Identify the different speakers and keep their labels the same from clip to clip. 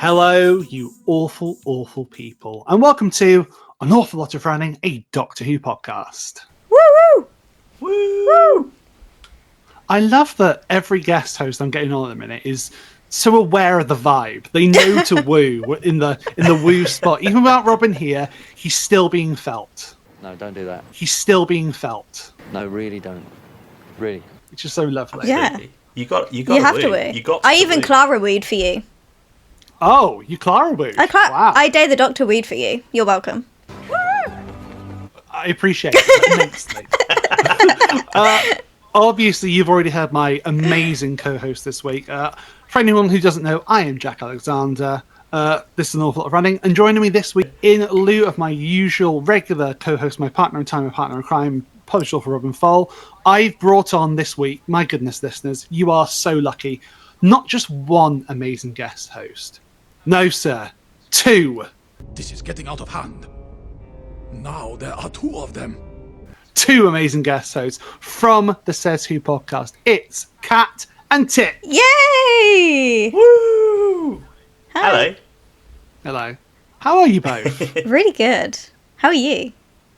Speaker 1: Hello, you awful, awful people, and welcome to An Awful Lot of Running, a Doctor Who podcast.
Speaker 2: Woo!
Speaker 1: Woo! I love that every guest host I'm getting on at the minute is so aware of the vibe. They know to woo in the woo spot. Even without Robin here, he's still being felt.
Speaker 3: No, don't do that.
Speaker 1: He's still being felt.
Speaker 3: No, really don't. Really.
Speaker 1: Which is so lovely.
Speaker 2: Yeah.
Speaker 4: You have
Speaker 2: to woo.
Speaker 4: You got.
Speaker 2: I even Clara wooed for you.
Speaker 1: Oh, you Clara wooed. Wow.
Speaker 2: I dare the Doctor wooed for you. You're welcome.
Speaker 1: I appreciate it immensely. Obviously, you've already heard my amazing co-host this week. For anyone who doesn't know, I am Jack Alexander. This is An Awful Lot of Running. And joining me this week, in lieu of my usual regular co-host, my partner in time, my partner in crime, published author Robin FOALE, I've brought on this week, my goodness, listeners, you are so lucky, not just one amazing guest host. No, sir. Two.
Speaker 5: This is getting out of hand. Now there are two of them.
Speaker 1: Two amazing guest hosts from the Says Who podcast. It's Kat and Tip.
Speaker 2: Yay!
Speaker 4: Woo!
Speaker 2: Hi.
Speaker 4: Hello.
Speaker 1: Hello. How are you both?
Speaker 2: Really good. How are you?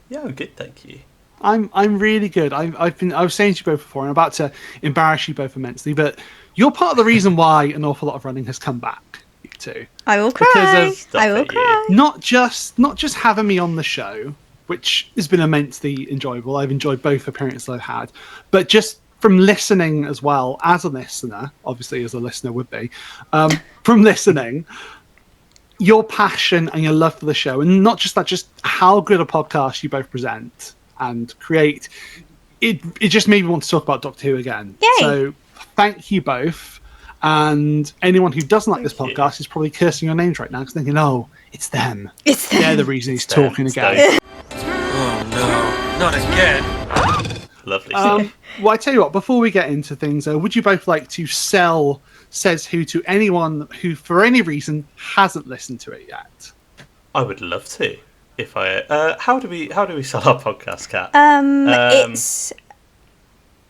Speaker 4: Yeah, I'm good, thank you.
Speaker 1: I'm really good. I was saying to you both before, and I'm about to embarrass you both immensely, but you're part of the reason why An Awful Lot of Running has come back. You two.
Speaker 2: I will cry. I will cry.
Speaker 1: Not just having me on the show, which has been immensely enjoyable. I've enjoyed both appearances I've had, but just from listening as well as a listener, obviously as a listener would be, from listening, your passion and your love for the show, and not just that, just how good a podcast you both present and create. It just made me want to talk about Doctor Who again.
Speaker 2: Yay.
Speaker 1: So thank you both. And anyone who doesn't like this podcast is probably cursing your names right now because thinking, oh, it's them.
Speaker 2: It's them.
Speaker 1: They're the reason he's talking again.
Speaker 5: Oh no, not again.
Speaker 4: Lovely.
Speaker 1: Well, I tell you what, before we get into things, would you both like to sell Says Who to anyone who, for any reason, hasn't listened to it yet?
Speaker 4: I would love to. If I, how do we sell our podcast, Kat?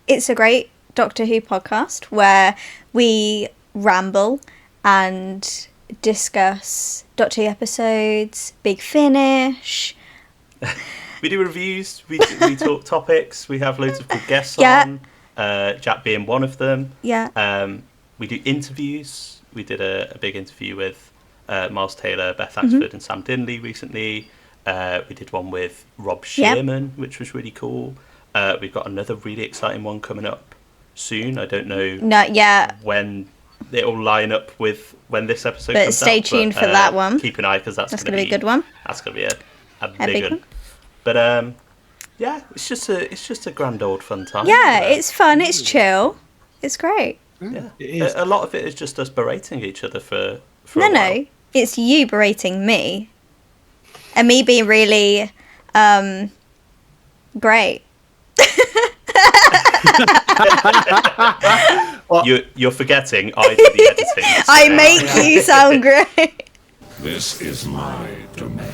Speaker 2: It's a great Doctor Who podcast where we ramble and discuss Doctor Who episodes, Big Finish.
Speaker 4: We do reviews, we talk topics, we have loads of good guests on, Jack being one of them.
Speaker 2: Yeah.
Speaker 4: We do interviews. We did a big interview with Miles Taylor, Beth Axford and Sam Dinley recently. We did one with Rob Shearman, which was really cool. We've got another really exciting one coming up soon. I don't know when it'll line up with when this episode comes out.
Speaker 2: Stay tuned for that one.
Speaker 4: Keep an eye because that's going to be
Speaker 2: a good one.
Speaker 4: That's going to be a big one. But yeah, it's just a grand old fun time.
Speaker 2: Yeah, it's fun. It's chill. It's great.
Speaker 4: Yeah,
Speaker 1: it is.
Speaker 4: A lot of it is just us berating each other for a while.
Speaker 2: No, it's you berating me, and me being really great.
Speaker 1: Well,
Speaker 4: you're forgetting I do the editing.
Speaker 2: I make you sound great.
Speaker 5: This is my domain.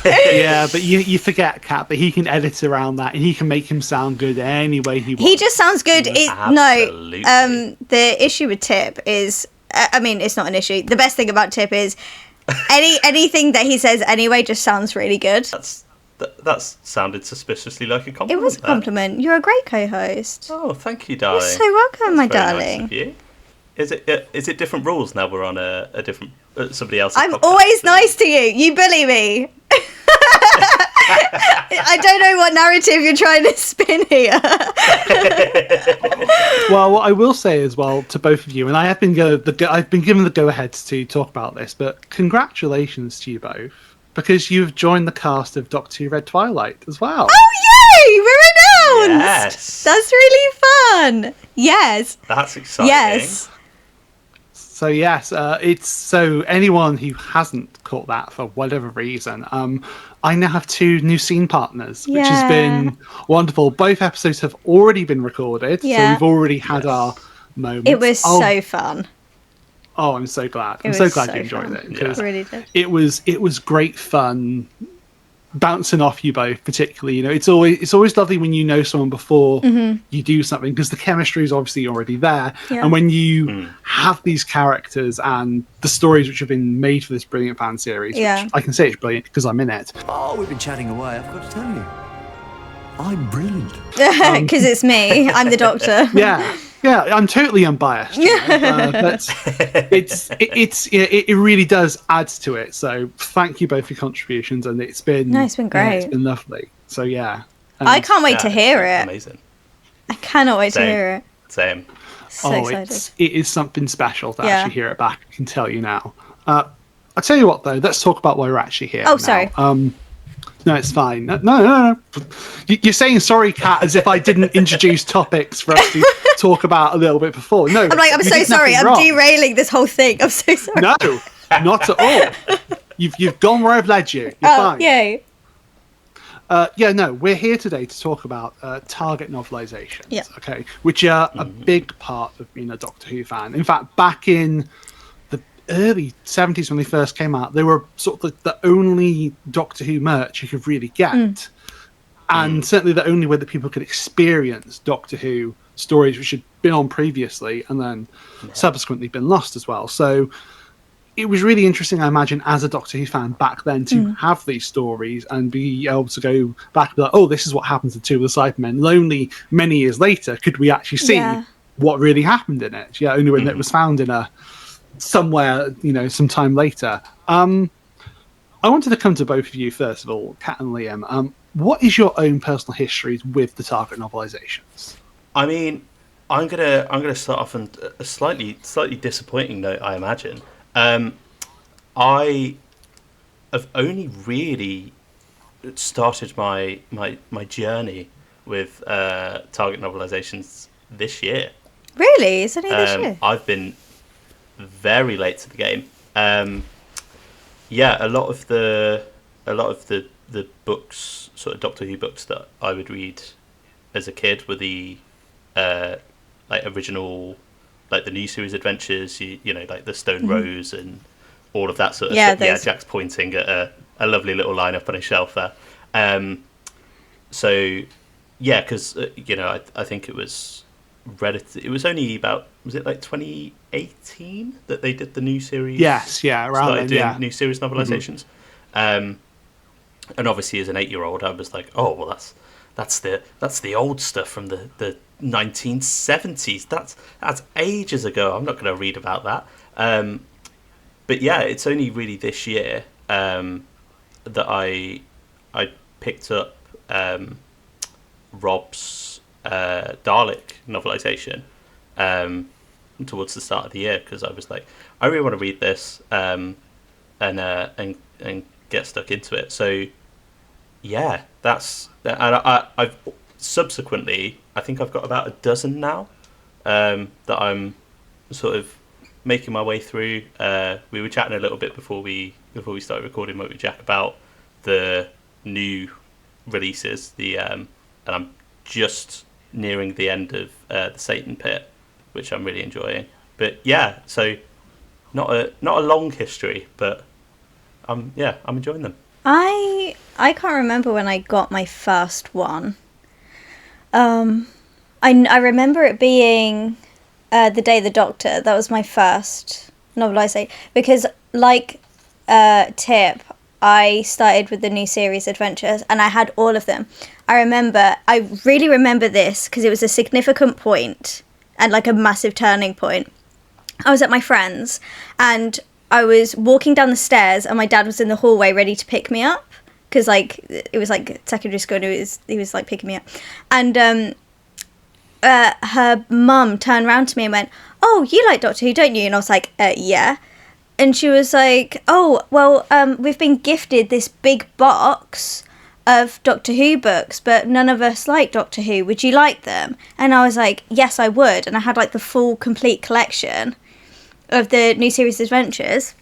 Speaker 1: yeah, but you forget, Kat, that he can edit around that and he can make him sound good any way he wants.
Speaker 2: He just sounds good.
Speaker 4: Absolutely.
Speaker 2: The issue with Tip is, I mean, it's not an issue. The best thing about Tip is anything that he says anyway just sounds really good.
Speaker 4: That's sounded suspiciously like a compliment.
Speaker 2: It was a compliment. You're a great co-host.
Speaker 4: Oh, thank you, darling.
Speaker 2: You're so welcome, my
Speaker 4: Very
Speaker 2: darling.
Speaker 4: nice of you. Is it different rules now? We're on a different somebody else's.
Speaker 2: I'm
Speaker 4: podcast,
Speaker 2: always nice to you. You bully me. I don't know what narrative you're trying to spin here.
Speaker 1: Well, what I will say as well to both of you, and I've been given the go-ahead to talk about this, but congratulations to you both because you've joined the cast of Doctor Who Red Twilight as well.
Speaker 2: Oh yay! We're announced.
Speaker 4: Yes.
Speaker 2: That's really fun. Yes.
Speaker 4: That's exciting.
Speaker 2: Yes.
Speaker 1: So yes, it's so anyone who hasn't caught that for whatever reason, I now have two new scene partners, which has been wonderful. Both episodes have already been recorded, so we've already had our moments.
Speaker 2: It was so fun.
Speaker 1: Oh, I'm so glad. I'm so glad you enjoyed it.
Speaker 2: It really did.
Speaker 1: It was great fun bouncing off you both, particularly. It's always lovely when you know someone before you do something, because the chemistry is obviously already there.
Speaker 2: Yeah.
Speaker 1: And when you have these characters and the stories which have been made for this brilliant fan series, which I can say it's brilliant because I'm in it.
Speaker 6: Oh, we've been chatting away. I've got to tell you, I'm brilliant.
Speaker 2: Because it's me. I'm the Doctor.
Speaker 1: Yeah, I'm totally unbiased. But it really does add to it. So thank you both for your contributions, and it's been
Speaker 2: great.
Speaker 1: It's been lovely. So yeah,
Speaker 2: I can't wait to hear it.
Speaker 4: Amazing.
Speaker 2: I cannot wait to hear it.
Speaker 4: Same.
Speaker 2: So excited.
Speaker 1: It is something special to actually hear it back. I can tell you now. I'll tell you what though. Let's talk about why we're actually here.
Speaker 2: Oh,
Speaker 1: now.
Speaker 2: sorry.
Speaker 1: No, it's fine. No. You're saying sorry, Kat, as if I didn't introduce topics for us to talk about a little bit before. No,
Speaker 2: I'm so sorry. I'm derailing this whole thing. I'm so sorry.
Speaker 1: No, not at all. You've gone where I've led you. You're fine.
Speaker 2: Yay.
Speaker 1: We're here today to talk about target novelizations.
Speaker 2: Yeah.
Speaker 1: Okay, which are a big part of being a Doctor Who fan. In fact, back in the early 70s when they first came out, they were sort of the only Doctor Who merch you could really get. And certainly the only way that people could experience Doctor Who stories which had been on previously and then subsequently been lost as well. So it was really interesting, I imagine, as a Doctor Who fan back then to have these stories and be able to go back and be like, oh, this is what happened to two of the Cybermen. And only many years later could we actually see what really happened in it. Yeah, only when it was found in somewhere, some time later. I wanted to come to both of you, first of all, Kat and Liam. What is your own personal histories with the target novelizations?
Speaker 4: I mean, I'm gonna start off on a slightly disappointing note, I imagine. I have only really started my journey with target novelizations this year.
Speaker 2: Really? Is it this year?
Speaker 4: I've been very late to the game. A lot of the books, sort of Doctor Who books that I would read as a kid were the original, like the new series adventures, like the Stone Rose and all of that sort of stuff. Yeah, Jack's pointing at a lovely little line up on his shelf there. Because I think it was it was only about, was it like 2018 that they did the new series?
Speaker 1: Yes, around
Speaker 4: started
Speaker 1: then,
Speaker 4: doing new series novelizations. And obviously as an 8-year-old I was like, oh well, that's the old stuff from the 1970s. That's ages ago. I'm not going to read about that. But yeah, it's only really this year that I picked up Rob's Dalek novelization towards the start of the year, because I was like, I really want to read this and get stuck into it. So yeah, I've subsequently, I think I've got about a dozen now that I'm sort of making my way through. We were chatting a little bit before we started recording with Jack about the new releases, and I'm just nearing the end of the Satan Pit, which I'm really enjoying. But yeah, so not a long history, but I'm enjoying them.
Speaker 2: I can't remember when I got my first one. I remember it being The Day the Doctor. That was my first novelisation, because like Tip, I started with the new series Adventures and I had all of them. I really remember this because it was a significant point and like a massive turning point. I was at my friend's and I was walking down the stairs and my dad was in the hallway ready to pick me up, because like it was like secondary school and he was like picking me up, and her mum turned around to me and went, "Oh, you like Doctor Who, don't you?" And I was like, yeah. And she was like, "Oh, well, we've been gifted this big box of Doctor Who books, but none of us like Doctor Who. Would you like them?" And I was like, yes, I would. And I had like the full complete collection of the new series Adventures.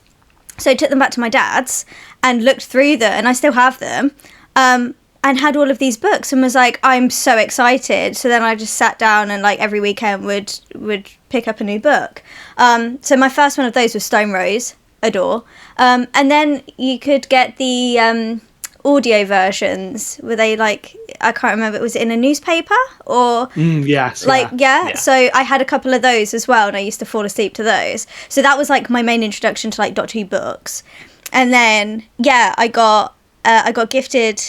Speaker 2: So I took them back to my dad's and looked through them, and I still have them, and had all of these books and was like, I'm so excited. So then I just sat down and like every weekend would pick up a new book. So my first one of those was Stone Rose, adore. And then you could get the audio versions. Were they like, I can't remember, was it in a newspaper or
Speaker 1: Yes,
Speaker 2: like
Speaker 4: Yeah.
Speaker 2: So I had a couple of those as well, and I used to fall asleep to those. So that was like my main introduction to like Doctor Who books. And then I got gifted,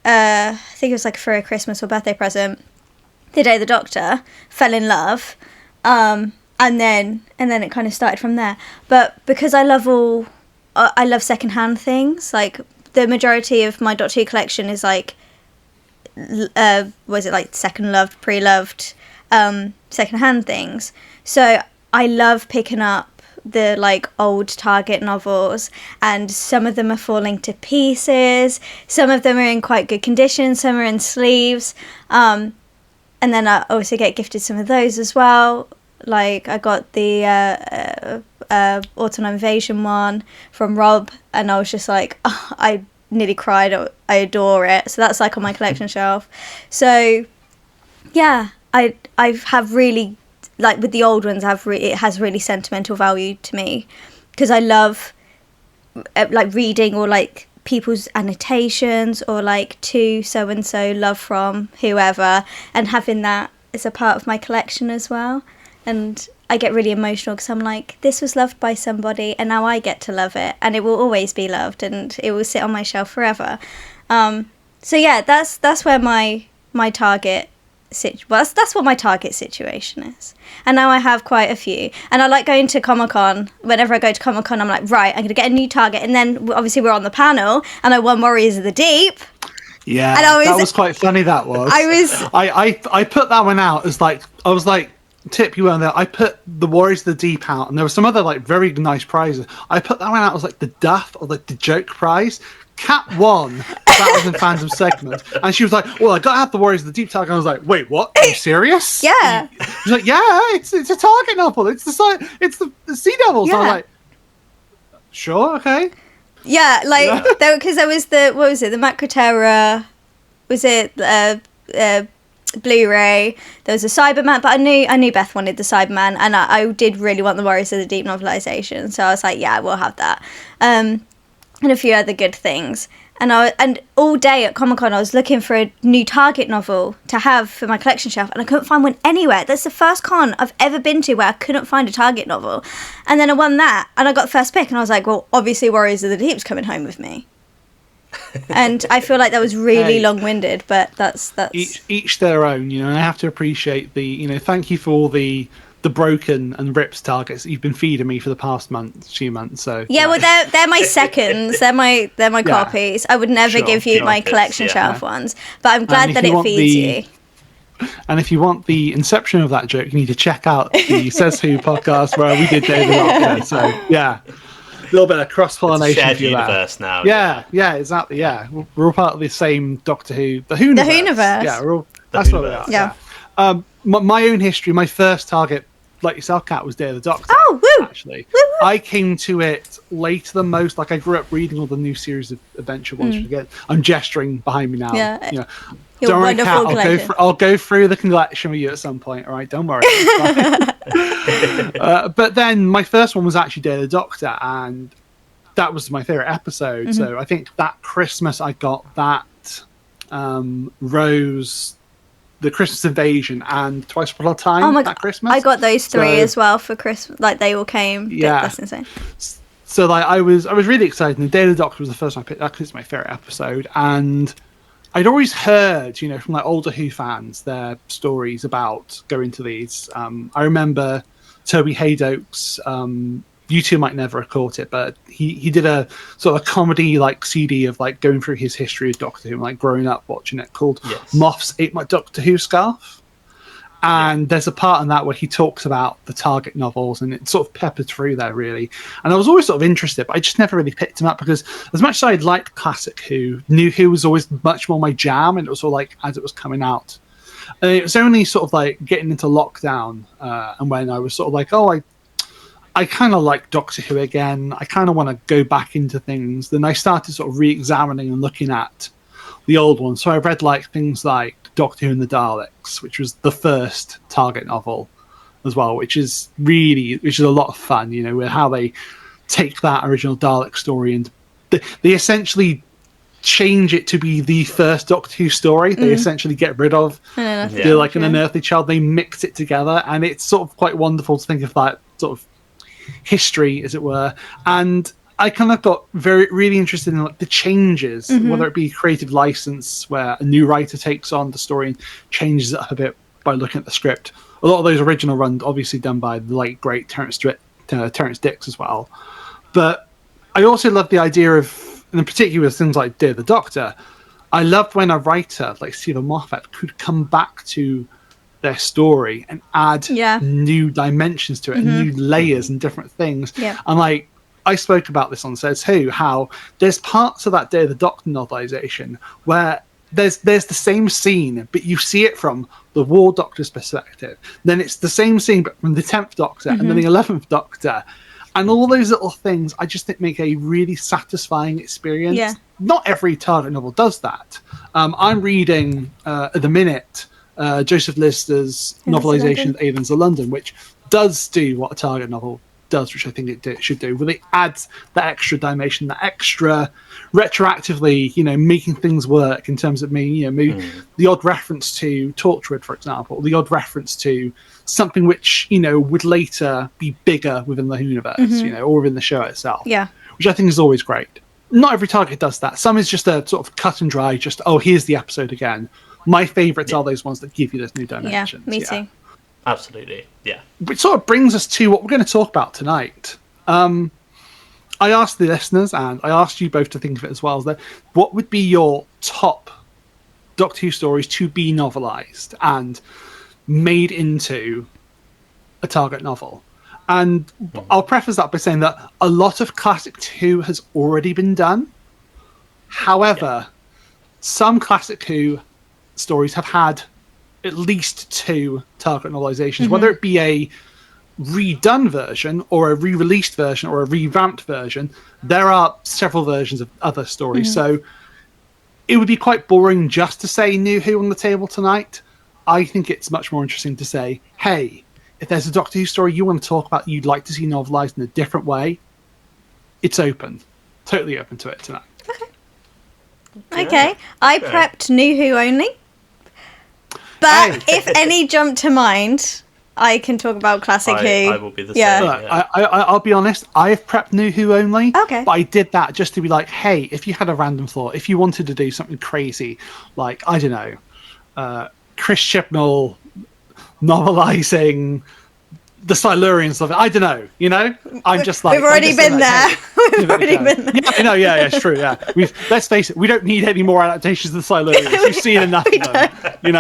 Speaker 2: I think it was like for a Christmas or birthday present, The Day of the Doctor, fell in love, and then it kind of started from there. But because I love secondhand things, like the majority of my Doctor Who collection is like, was it like second loved, pre-loved, secondhand things. So I love picking up the like old Target novels, and some of them are falling to pieces, some of them are in quite good condition, some are in sleeves, and then I also get gifted some of those as well. Like I got the Autumn Invasion one from Rob, and I was just like, oh, I nearly cried. I adore it. So that's like on my collection shelf. So yeah, I have really, like with the old ones, it has really sentimental value to me, because I love like reading or like people's annotations or like to so and so, love from whoever, and having that as a part of my collection as well. And I get really emotional because I'm like, this was loved by somebody and now I get to love it, and it will always be loved and it will sit on my shelf forever. So yeah, that's where my target that's what my target situation is. And now I have quite a few, and I like going to Comic-Con. Whenever I go to Comic-Con, I'm like, right, I'm gonna get a new target. And then obviously we're on the panel and I won Warriors of the Deep.
Speaker 1: Yeah,
Speaker 2: and
Speaker 1: that was quite funny. That was. I put that one out as like, I was like, Tip, you weren't there. I put the Warriors of the Deep out, and there were some other like very nice prizes. I put that one out as like the Duff or like the joke prize. Kat won. That was in fandom segment, and she was like, "Well, I gotta have the Warriors of the Deep target." I was like, "Wait, what? Are you serious?"
Speaker 2: Yeah.
Speaker 1: She's like, "Yeah, it's a target novel. It's the Sea Devils."
Speaker 2: Yeah.
Speaker 1: I was like, "Sure, okay."
Speaker 2: Yeah, like because there was the, what was it, the Macroterra, was it Blu-ray? There was a Cyberman, but I knew Beth wanted the Cyberman, and I did really want the Warriors of the Deep novelization, so I was like, yeah, we'll have that, and a few other good things. And all day at Comic-Con I was looking for a new Target novel to have for my collection shelf, and I couldn't find one anywhere. That's the first con I've ever been to where I couldn't find a Target novel. And then I won that, and I got the first pick, and I was like, well, obviously Warriors of the Deep's coming home with me. And I feel like that was really long-winded, but that's
Speaker 1: each their own, you know. And I have to appreciate the, you know, thank you for all the broken and ripped targets that you've been feeding me for the past few months. So
Speaker 2: yeah, well, they're my seconds. They're my copies. I would never give you my collection shelf ones, but I'm glad that it feeds you.
Speaker 1: And if you want the inception of that joke, you need to check out the Says Who podcast where we did David Doctor. So yeah, a little bit of cross pollination.
Speaker 4: Shared universe now.
Speaker 1: Yeah, exactly. Yeah, we're all part of the same Doctor Who, the Who-niverse. Yeah, we're all. That's what we are.
Speaker 2: Yeah.
Speaker 1: My own history, my first target, like yourself, Kat, was Day of the Doctor.
Speaker 2: Oh, woo!
Speaker 1: Actually,
Speaker 2: Woo, woo.
Speaker 1: I came to it later than most. Like I grew up reading all the new series of adventure ones. Again, I'm gesturing behind me now.
Speaker 2: Yeah.
Speaker 1: You know,
Speaker 2: Your
Speaker 1: don't worry,
Speaker 2: wonderful
Speaker 1: Kat.
Speaker 2: collection.
Speaker 1: I'll go through the collection with you at some point. All right, don't worry. But then my first one was actually Day of the Doctor, and that was my favorite episode. So I think that Christmas I got that Rose, the Christmas Invasion, and Twice Upon a Time.
Speaker 2: Oh my
Speaker 1: that
Speaker 2: God,
Speaker 1: Christmas.
Speaker 2: I got those three as well for Christmas. Like they all came.
Speaker 1: Yeah.
Speaker 2: That's insane.
Speaker 1: So like I was really excited. And the Day of the Doctor was the first one I picked up because it's my favorite episode, and I'd always heard, you know, from like older Who fans, their stories about going to these. I remember Toby Haydock's. You two might never have caught it, but he did a sort of a comedy like CD of like going through his history of Doctor Who and like growing up watching it, called Moths Ate My Doctor Who Scarf. And there's a part in that where he talks about the Target novels, and it's sort of peppered through there really. And I was always sort of interested, but I just never really picked him up because as much as I liked classic Who, New Who was always much more my jam, and it was all like as it was coming out. And it was only sort of like getting into lockdown and when I was sort of like, oh, I kind of like Doctor Who again. I kind of want to go back into things. Then I started sort of re-examining and looking at the old ones. So I read like things like Doctor Who and the Daleks, which was the first Target novel as well, which is a lot of fun, you know, with how they take that original Dalek story and they essentially change it to be the first Doctor Who story. They essentially get rid of the like an unearthly child. They mix it together, and it's sort of quite wonderful to think of that sort of history, as it were. And I kind of got really interested in like the changes, whether it be creative license, where a new writer takes on the story and changes it up a bit by looking at the script. A lot of those original runs, obviously done by the late great Terence Dicks as well. But I also love the idea of, and in particular with things like Dear the Doctor, I loved when a writer like Stephen Moffat could come back to their story and add new dimensions to it and new layers and different things.
Speaker 2: Yeah.
Speaker 1: And like, I spoke about this on Says Who, how there's parts of that Day of the Doctor novelization where there's the same scene, but you see it from the War Doctor's perspective. Then it's the same scene, but from the 10th Doctor and then the 11th Doctor. And all those little things, I just think make a really satisfying experience.
Speaker 2: Yeah.
Speaker 1: Not every Target novel does that. I'm reading, at the minute, Joseph Lister's novelization of Aliens of London, which does do what a Target novel does, which I think it should do, where it adds that extra dimension, that extra retroactively, making things work in terms of the odd reference to Torchwood, for example, the odd reference to something which, would later be bigger within the universe, or within the show itself.
Speaker 2: Yeah.
Speaker 1: Which I think is always great. Not every Target does that. Some is just a sort of cut and dry, just, here's the episode again. My favourites are those ones that give you those new dimensions.
Speaker 2: Yeah, me too.
Speaker 4: Absolutely, yeah.
Speaker 1: Which sort of brings us to what we're going to talk about tonight. I asked the listeners, and I asked you both to think of it as well, that what would be your top Doctor Who stories to be novelised and made into a Target novel? And I'll preface that by saying that a lot of Classic Who has already been done. However, some Classic Who stories have had at least 2 Target novelizations, whether it be a redone version or a re-released version or a revamped version. There are several versions of other stories, so it would be quite boring just to say New Who on the table tonight. I think it's much more interesting to say, hey, if there's a Doctor Who story you want to talk about you'd like to see novelized in a different way, it's open. Totally open to it tonight.
Speaker 2: Okay. I prepped New Who only. But if any jump to mind, I can talk about Classic Who.
Speaker 4: I will be the same.
Speaker 1: I'll be honest, I have prepped New Who only.
Speaker 2: Okay.
Speaker 1: But I did that just to be like, hey, if you had a random thought, if you wanted to do something crazy, like, I don't know, Chris Chibnall novelising the Silurian stuff. I don't know, I'm just like...
Speaker 2: We've already been there. We've already been there.
Speaker 1: Yeah, it's true, yeah. Let's face it, we don't need any more adaptations of the Silurians. We've seen enough of them,
Speaker 2: We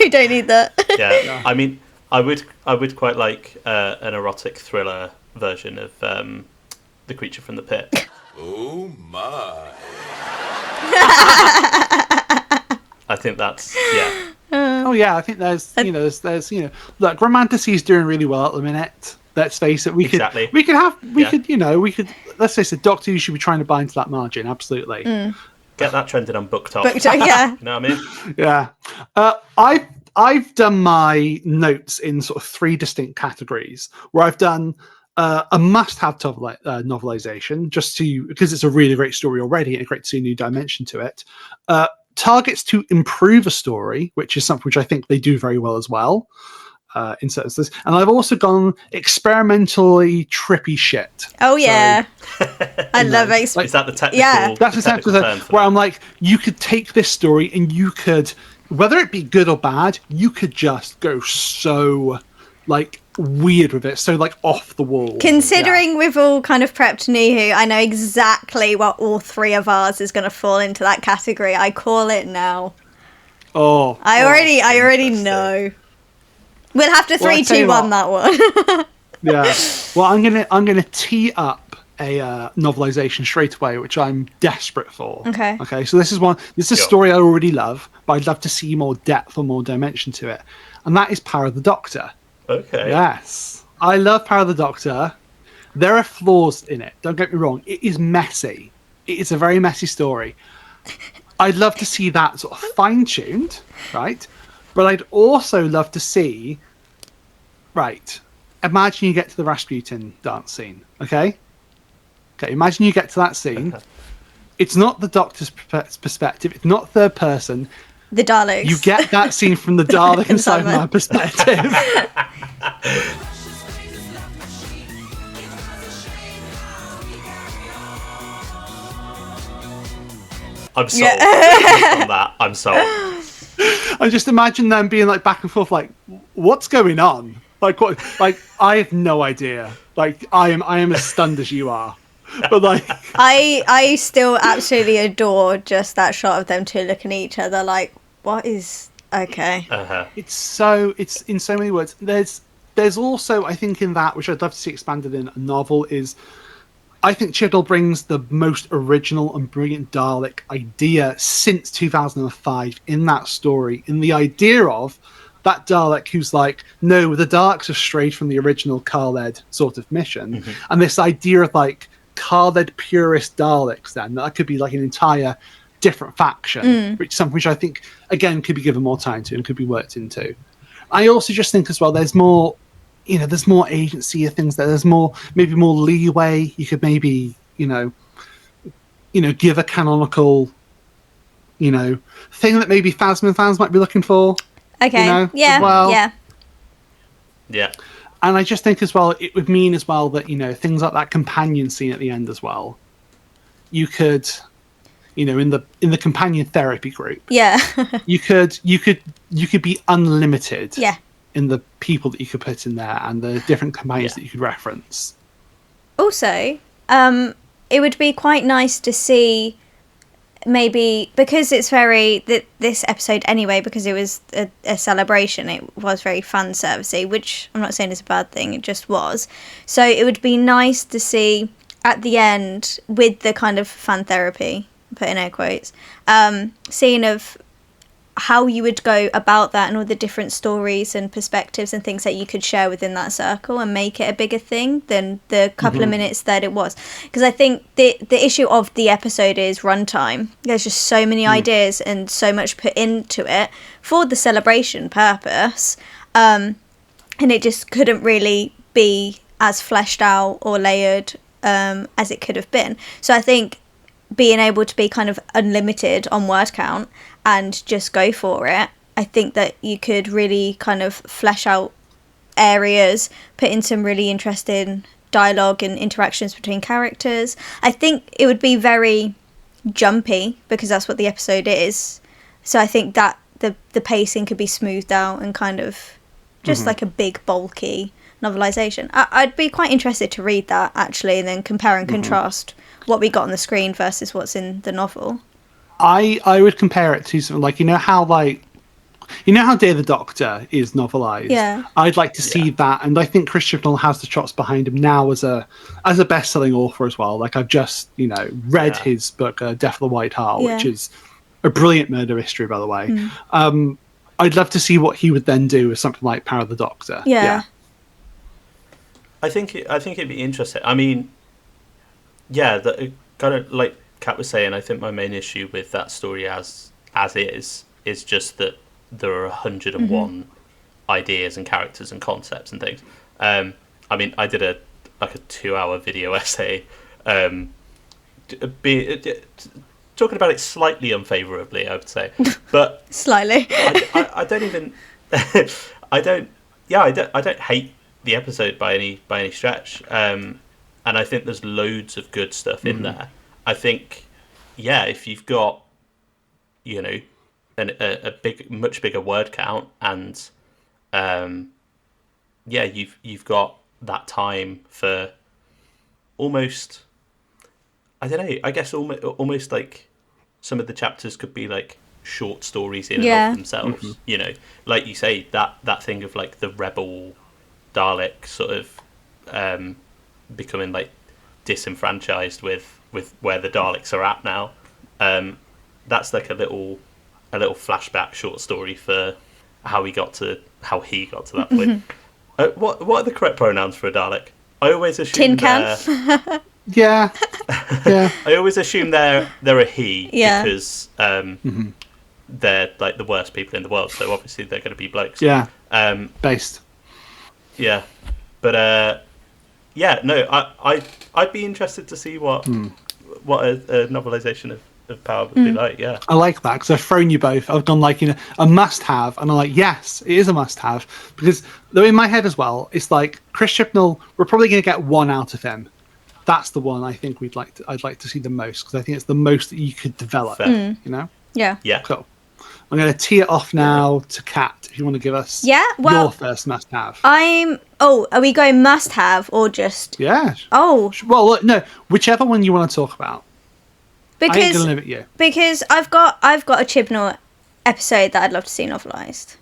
Speaker 2: don't need that.
Speaker 4: Yeah, I mean, I would quite like an erotic thriller version of The Creature from the Pit.
Speaker 5: Oh my.
Speaker 4: I think that's,
Speaker 1: Oh yeah, I think there's look, Romanticy's doing really well at the minute. Let's face it, we could let's face it, Doctor Who should be trying to bind to that margin, absolutely.
Speaker 4: Get that trending on BookTok.
Speaker 2: Yeah.
Speaker 4: You know what I mean?
Speaker 1: Yeah. I've done my notes in sort of 3 distinct categories, where I've done a must-have novelization, just because it's a really great story already and great to see a new dimension to it. Targets to improve a story, which is something which I think they do very well as well, in certain senses. And I've also gone experimentally trippy shit.
Speaker 2: Oh yeah, I love it.
Speaker 4: Is that the technical?
Speaker 1: Yeah, that's the technical term where I'm like, you could take this story and you could, whether it be good or bad, you could just go so like weird with it, so like off the wall.
Speaker 2: Considering we've all kind of prepped New Who, I know exactly what all 3 of ours is going to fall into that category. I call it now. I already know. We'll have to 3-2-1 that one.
Speaker 1: Yeah. Well, I'm gonna tee up a novelization straight away, which I'm desperate for. Okay. So this is a story I already love, but I'd love to see more depth or more dimension to it, and that is Power of the Doctor.
Speaker 4: Okay.
Speaker 1: Yes. I love Power of the Doctor. There are flaws in it. Don't get me wrong. It is messy. It is a very messy story. I'd love to see that sort of fine-tuned, right? But I'd also love to see, right, imagine you get to the Rasputin dance scene, okay? Okay, imagine you get to that scene. it's not the Doctor's perspective. It's not third person.
Speaker 2: The Daleks.
Speaker 1: You get that scene from the Dalek and Cyberman perspective.
Speaker 4: I'm sold. On that, I'm sold.
Speaker 1: I just imagine them being like back and forth, like, what's going on? Like, what? Like, I have no idea. Like, I am as stunned as you are. But like,
Speaker 2: I still absolutely adore just that shot of them two looking at each other like, what is okay?
Speaker 1: it's in so many words. There's also, I think, in that, which I'd love to see expanded in a novel, is I think Chibnall brings the most original and brilliant Dalek idea since 2005 in that story, in the idea of that Dalek who's like, no, the Daleks have strayed from the original Khaled sort of mission, and this idea of like Khaled purist Daleks, then that could be like an entire different faction, which is something which I think again could be given more time to and could be worked into. I also just think as well, there's more, there's more agency of things there. There's maybe more leeway. You could maybe, give a canonical, thing that maybe Phasma fans might be looking for.
Speaker 2: Okay.
Speaker 1: As well.
Speaker 4: Yeah.
Speaker 1: And I just think as well, it would mean as well that, things like that companion scene at the end as well, you could, in the companion therapy group, you could be unlimited in the people that you could put in there and the different companions that you could reference.
Speaker 2: Also, it would be quite nice to see, maybe, because it's this episode anyway, because it was a celebration, it was very fan servicey, which I'm not saying is a bad thing, it just was. So it would be nice to see at the end, with the kind of fan therapy, put in air quotes, scene of how you would go about that and all the different stories and perspectives and things that you could share within that circle and make it a bigger thing than the couple of minutes that it was. Because I think the issue of the episode is runtime. There's just so many ideas and so much put into it for the celebration purpose, and it just couldn't really be as fleshed out or layered as it could have been. So I think being able to be kind of unlimited on word count and just go for it, I think that you could really kind of flesh out areas, put in some really interesting dialogue and interactions between characters. I think it would be very jumpy because that's what the episode is. So I think that the pacing could be smoothed out and kind of just like a big bulky novelisation. I'd be quite interested to read that actually, and then compare and contrast what we got on the screen versus what's in the novel.
Speaker 1: I would compare it to something like, how Day of the Doctor is novelised.
Speaker 2: Yeah.
Speaker 1: I'd like to see that, and I think Chris Chibnall has the chops behind him now as a best-selling author as well. Like, I've just read his book Death of the White Hart, which is a brilliant murder mystery, by the way. I'd love to see what he would then do with something like Power of the Doctor.
Speaker 2: Yeah.
Speaker 4: I think it'd be interesting. I mean, that kind of like Kat was saying, I think my main issue with that story as is just that there are 101 ideas and characters and concepts and things. I mean, I did a 2-hour video essay talking about it slightly unfavourably, I would say, but
Speaker 2: slightly.
Speaker 4: I don't even I don't hate the episode by any stretch, and I think there's loads of good stuff in there. I think, if you've got, a much bigger word count, and you've got that time for almost, I don't know, I guess almost like some of the chapters could be like short stories in and of themselves. Like you say, that thing of like the rebel Dalek sort of becoming like disenfranchised with where the Daleks are at now. That's like a little flashback short story for how he got to that point. What are the correct pronouns for a Dalek? I always assume
Speaker 2: tin can.
Speaker 1: Yeah.
Speaker 4: I always assume they're a he because they're like the worst people in the world. So obviously they're going to be blokes.
Speaker 1: Yeah. Based.
Speaker 4: Yeah, but no, I'd be interested to see what a novelisation of Power would be like. Yeah.
Speaker 1: I like that because I've thrown you both. I've done like, a must-have, and I'm like, yes, it is a must-have, because though in my head as well, it's like Chris Chibnall. We're probably going to get one out of him. That's the one I think I'd like to see the most, because I think it's the most that you could develop.
Speaker 4: Fair.
Speaker 2: Yeah.
Speaker 4: Yeah.
Speaker 1: Cool. I'm going to tee it off now to Kat, if you want to give us your first must-have.
Speaker 2: Are we going must-have or just...
Speaker 1: Yeah.
Speaker 2: Oh.
Speaker 1: Well, look, no, whichever one you want to talk about. I ain't going to
Speaker 2: Because
Speaker 1: limit you.
Speaker 2: because I've got a Chibnall episode that I'd love to see novelised.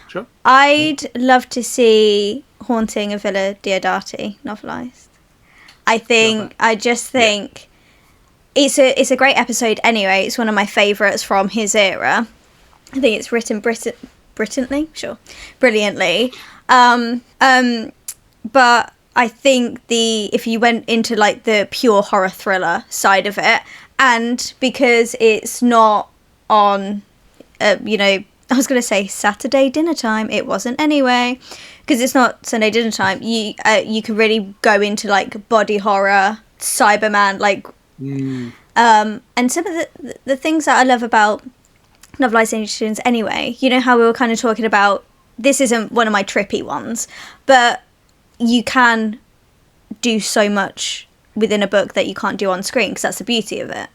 Speaker 1: Sure.
Speaker 2: I'd love to see Haunting of Villa Diodati novelised. I just think it's a great episode anyway. It's one of my favourites from his era. I think it's written brilliantly. But I think if you went into like the pure horror thriller side of it, and because it's not on, I was going to say Saturday dinner time. It wasn't anyway, because it's not Sunday dinner time. You can really go into like body horror, Cyberman, like, and some of the things that I love about novelizations anyway. You know how we were kind of talking about, this isn't one of my trippy ones, but you can do so much within a book that you can't do on screen, because that's the beauty of it.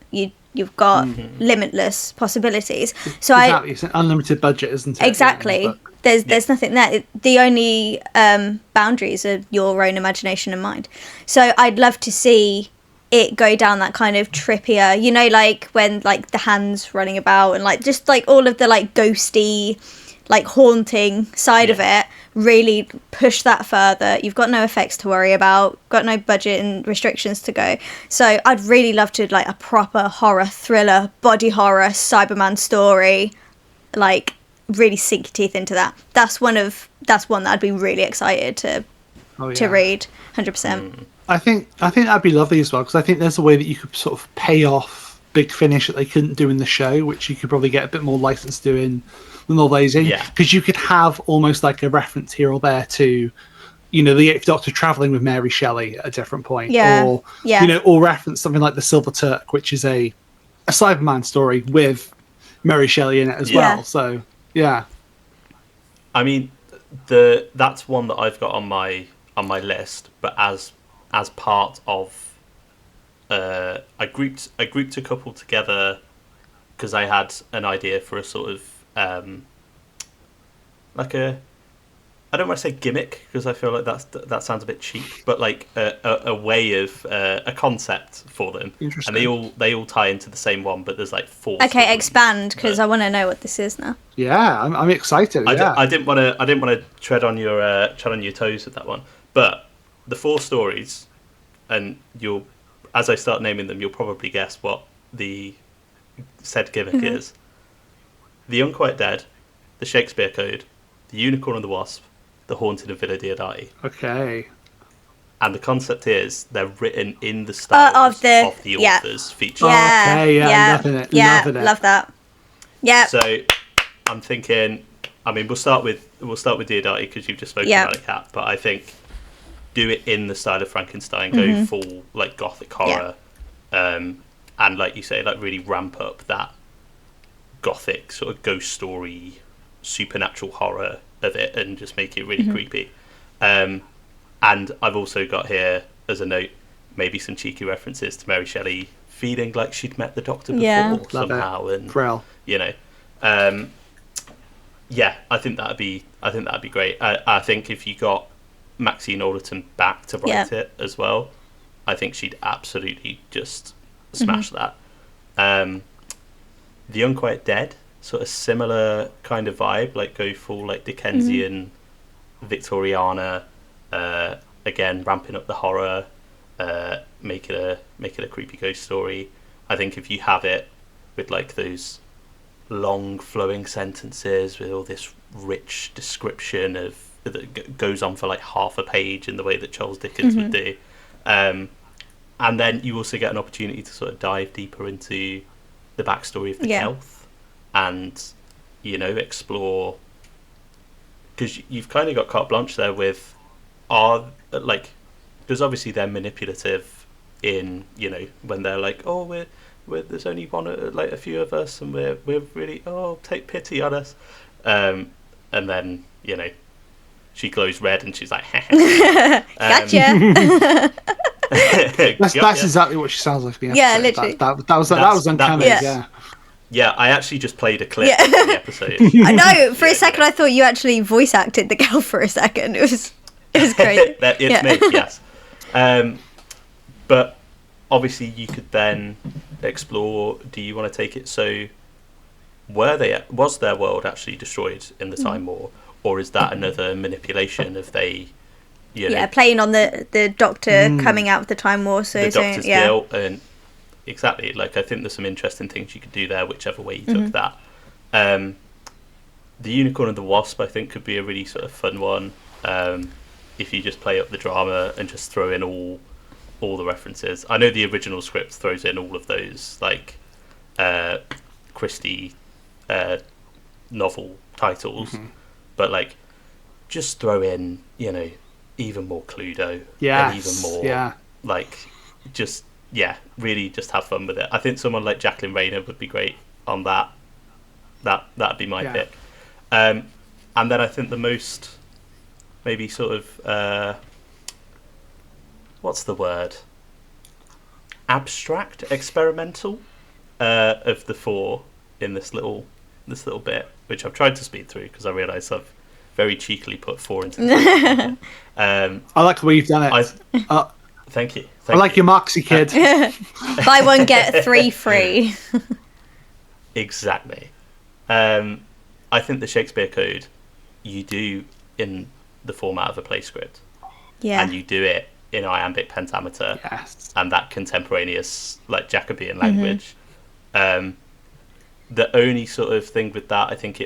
Speaker 2: You've got limitless possibilities. So
Speaker 1: exactly. It's an unlimited budget, isn't it?
Speaker 2: Exactly. There's nothing there. The only boundaries are your own imagination and mind. So I'd love to see it go down that kind of trippier, like when like the hands running about and like just like all of the like ghosty, like haunting side of it, really push that further. You've got no effects to worry about, got no budget and restrictions to go. So I'd really love to like a proper horror thriller, body horror, Cyberman story, like really sink your teeth into that. That's one that I'd be really excited to read, 100%.
Speaker 1: I think that'd be lovely as well, because I think there's a way that you could sort of pay off Big Finish that they couldn't do in the show, which you could probably get a bit more license doing the novelisation. Yeah. Because you could have almost like a reference here or there to, the Eighth Doctor travelling with Mary Shelley at a different point. Or, or reference something like the Silver Turk, which is a Cyberman story with Mary Shelley in it as well. So, yeah.
Speaker 4: I mean, that's one that I've got on my list, but as part of I grouped a couple together because I had an idea for a sort of like I don't want to say gimmick, because I feel like that sounds a bit cheap, but like a way of a concept for them.
Speaker 1: Interesting.
Speaker 4: And they all tie into the same one, but there's like 4
Speaker 2: Okay,
Speaker 4: stories.
Speaker 2: expand, because I want to know what this is now.
Speaker 1: Yeah, I'm excited.
Speaker 4: I didn't want to tread on your toes with that one, but the 4 stories, and as I start naming them, you'll probably guess what the said gimmick is. The Unquiet Dead, the Shakespeare Code, the Unicorn and the Wasp, the Haunted of Villa Diodati.
Speaker 1: Okay.
Speaker 4: And the concept is they're written in the style of the author's feature.
Speaker 2: Yeah,
Speaker 1: okay, loving it. Loving it.
Speaker 2: Love that. Yeah.
Speaker 4: So I'm thinking, we'll start with Diodati because you've just spoken about a cat, but I think do it in the style of Frankenstein, go full like gothic horror, and like you say, like really ramp up that gothic sort of ghost story, supernatural horror of it, and just make it really creepy. And I've also got here as a note maybe some cheeky references to Mary Shelley feeling like she'd met the Doctor before somehow, and
Speaker 1: Brill.
Speaker 4: I think that'd be great. I think if you got Maxine Alderton back to write it as well, I think she'd absolutely just smash that. The Unquiet Dead, sort of similar kind of vibe, like go full like Dickensian, Victoriana, again ramping up the horror, make it a creepy ghost story. I think if you have it with like those long flowing sentences with all this rich description that goes on for like half a page in the way that Charles Dickens would do, and then you also get an opportunity to sort of dive deeper into the backstory of the Kelth, and explore, because you've kind of got carte blanche there with because obviously they're manipulative in, you know, when they're like, oh, we're there's only one, like a few of us, and we're really, oh, take pity on us, and then, you know, she glows red and she's like,
Speaker 2: Gotcha.
Speaker 1: That's exactly what she sounds like.
Speaker 2: Yeah, literally.
Speaker 1: That was uncanny.
Speaker 4: Yeah, I actually just played a clip of the episode.
Speaker 2: I know. For a second, I thought you actually voice acted the girl for a second. It was crazy.
Speaker 4: It's me, yes. But obviously, you could then explore. Do you want to take it? So, was their world actually destroyed in the Time War, or is that another manipulation of they? You know,
Speaker 2: playing on the Doctor coming out of the Time War. So
Speaker 4: the Doctor's guilt and. Exactly. Like, I think there's some interesting things you could do there, whichever way you took that. The Unicorn and the Wasp, I think, could be a really sort of fun one. If you just play up the drama and just throw in all the references. I know the original script throws in all of those, like, Christie novel titles, but, like, just throw in, you know, even more Cluedo, and even more, like, just. Yeah, really just have fun with it. I think someone like Jacqueline Rayner would be great on that. That'd be my pick. And then I think the most, maybe sort of, what's the word? Abstract, experimental, of the four in this little bit, which I've tried to speed through because I realise I've very cheekily put 4 into this. I
Speaker 1: like the way you've done it.
Speaker 4: Thank you.
Speaker 1: I like your Moxie kid.
Speaker 2: Buy one, get 3 free.
Speaker 4: Exactly. I think the Shakespeare Code, you do in the format of a play script.
Speaker 2: Yeah.
Speaker 4: And you do it in iambic pentameter. Yes. And that contemporaneous, like, Jacobean language. The only sort of thing with that, I think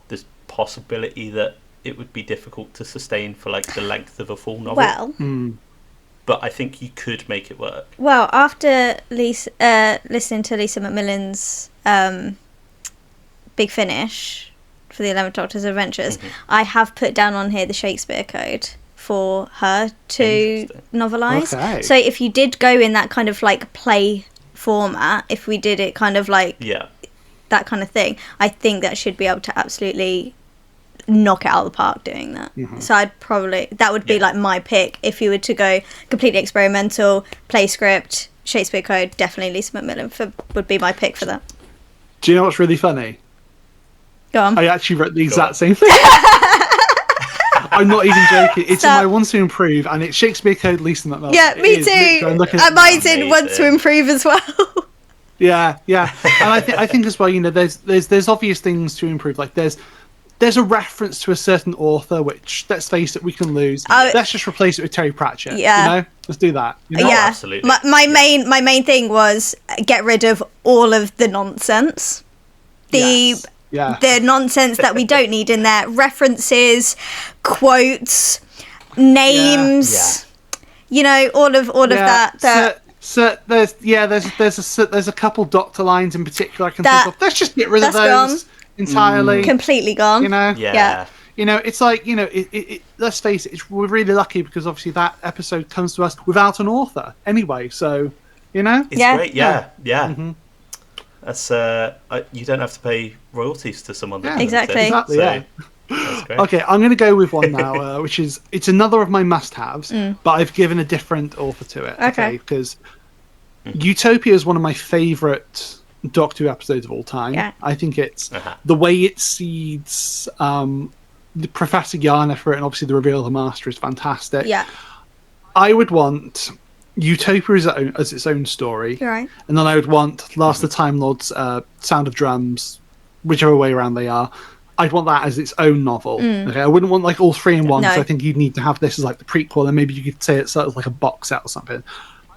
Speaker 4: there's possibility that it would be difficult to sustain for, like, the length of a full novel.
Speaker 2: Well...
Speaker 4: But I think you could make it work.
Speaker 2: Well, after listening to Lisa McMillan's Big Finish for the 11th Doctor's Adventures, I have put down on here the Shakespeare Code for her to novelise. Okay. So if you did go in that kind of like play format, if we did it kind of like that kind of thing, I think that should be able to absolutely knock it out of the park doing that. So that would be like my pick if you were to go completely experimental, play script, Shakespeare Code. Definitely Lisa McMillan would be my pick for that.
Speaker 1: Do you know what's really funny?
Speaker 2: Go on.
Speaker 1: I actually wrote the exact same thing. I'm not even joking. It's in my ones to improve, and it's Shakespeare Code, Lisa McMillan.
Speaker 2: Yeah, me too. Mine's in ones to improve as well.
Speaker 1: Yeah, and I think as well, you know, there's obvious things to improve. Like there's a reference to a certain author, which, let's face it, we can lose. Let's just replace it with Terry Pratchett. Yeah. You know? Let's do that. You know?
Speaker 2: Yeah,
Speaker 4: absolutely.
Speaker 2: My main thing was get rid of all of the nonsense. The nonsense that we don't need in there. References, quotes, names. You know, all of that.
Speaker 1: So there's a couple Doctor lines in particular I can think of. Let's just get rid of those. Gone. Entirely
Speaker 2: completely gone,
Speaker 1: you know. You know, it's like, you know, it let's face it, we're really lucky because obviously that episode comes to us without an author anyway, so you know,
Speaker 4: it's great. That's you don't have to pay royalties to someone that
Speaker 2: exactly
Speaker 4: so,
Speaker 1: that's great. Okay, I'm going to go with one now, which is, it's another of my must-haves, but I've given a different author to it. Okay, because Utopia is one of my favourite Doctor Who episodes of all time. I think it's the way it seeds the Professor Yana for it, and obviously the reveal of the Master is fantastic. I would want Utopia as its own story, and then I would want Last of the Time Lords, Sound of Drums, whichever way around they are. I'd want that as its own novel. Okay, I wouldn't want like all 3 in one, because I think you'd need to have this as like the prequel, and maybe you could say it's sort of like a box set or something.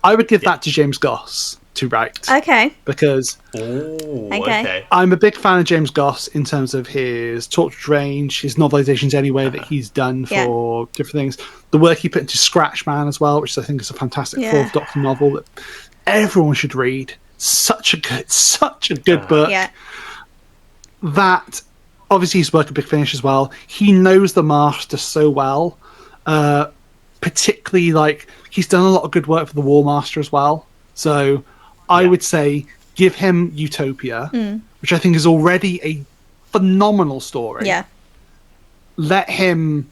Speaker 1: I would give that to James Goss to write.
Speaker 2: Okay.
Speaker 1: Because I'm a big fan of James Goss in terms of his Tortured Range, his novelizations anyway that he's done for different things. The work he put into Scratchman as well, which I think is a fantastic Fourth Doctor novel that everyone should read. Such a good book. That, obviously, his work at Big Finish as well. He knows the Master so well. particularly like he's done a lot of good work for the War Master as well. So I would say give him Utopia, which I think is already a phenomenal story.
Speaker 2: Yeah.
Speaker 1: Let him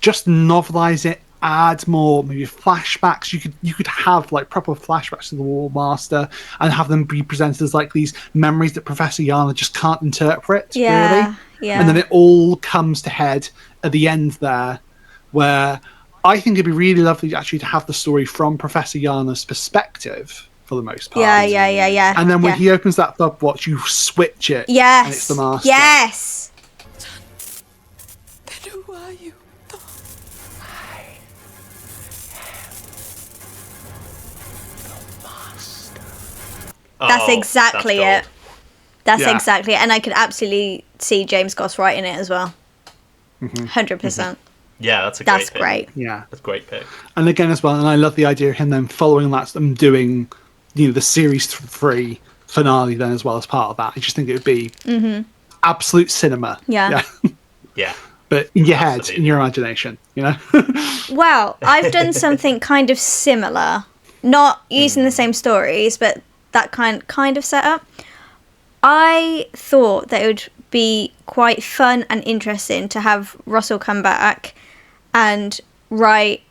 Speaker 1: just novelize it, add more maybe flashbacks. You could have like proper flashbacks to the War Master and have them be presented as like these memories that Professor Yana just can't interpret, really.
Speaker 2: Yeah.
Speaker 1: And then it all comes to head at the end there, where I think it'd be really lovely actually to have the story from Professor Yana's perspective for the most part.
Speaker 2: Yeah.
Speaker 1: And then when he opens that thumb watch, you switch it.
Speaker 2: Yes.
Speaker 1: And it's the Master.
Speaker 2: Yes.
Speaker 6: Then who are you?
Speaker 2: That's exactly it.
Speaker 4: gold.
Speaker 2: That's
Speaker 1: Yeah.
Speaker 2: exactly it. And I could absolutely see James Goss writing it as well. 100%.
Speaker 4: Yeah, that's a great
Speaker 2: That's
Speaker 4: pick.
Speaker 2: great.
Speaker 1: Yeah.
Speaker 4: That's a great pick.
Speaker 1: And again, as well, and I love the idea of him then following that and doing, the series 3 finale then as well as part of that. I just think it would be absolute cinema.
Speaker 2: Yeah.
Speaker 4: Yeah.
Speaker 1: But in your head,
Speaker 4: Absolutely.
Speaker 1: in your imagination,
Speaker 2: Well, I've done something kind of similar. Not using the same stories, but that kind of setup. I thought that it would be quite fun and interesting to have Russell come back and write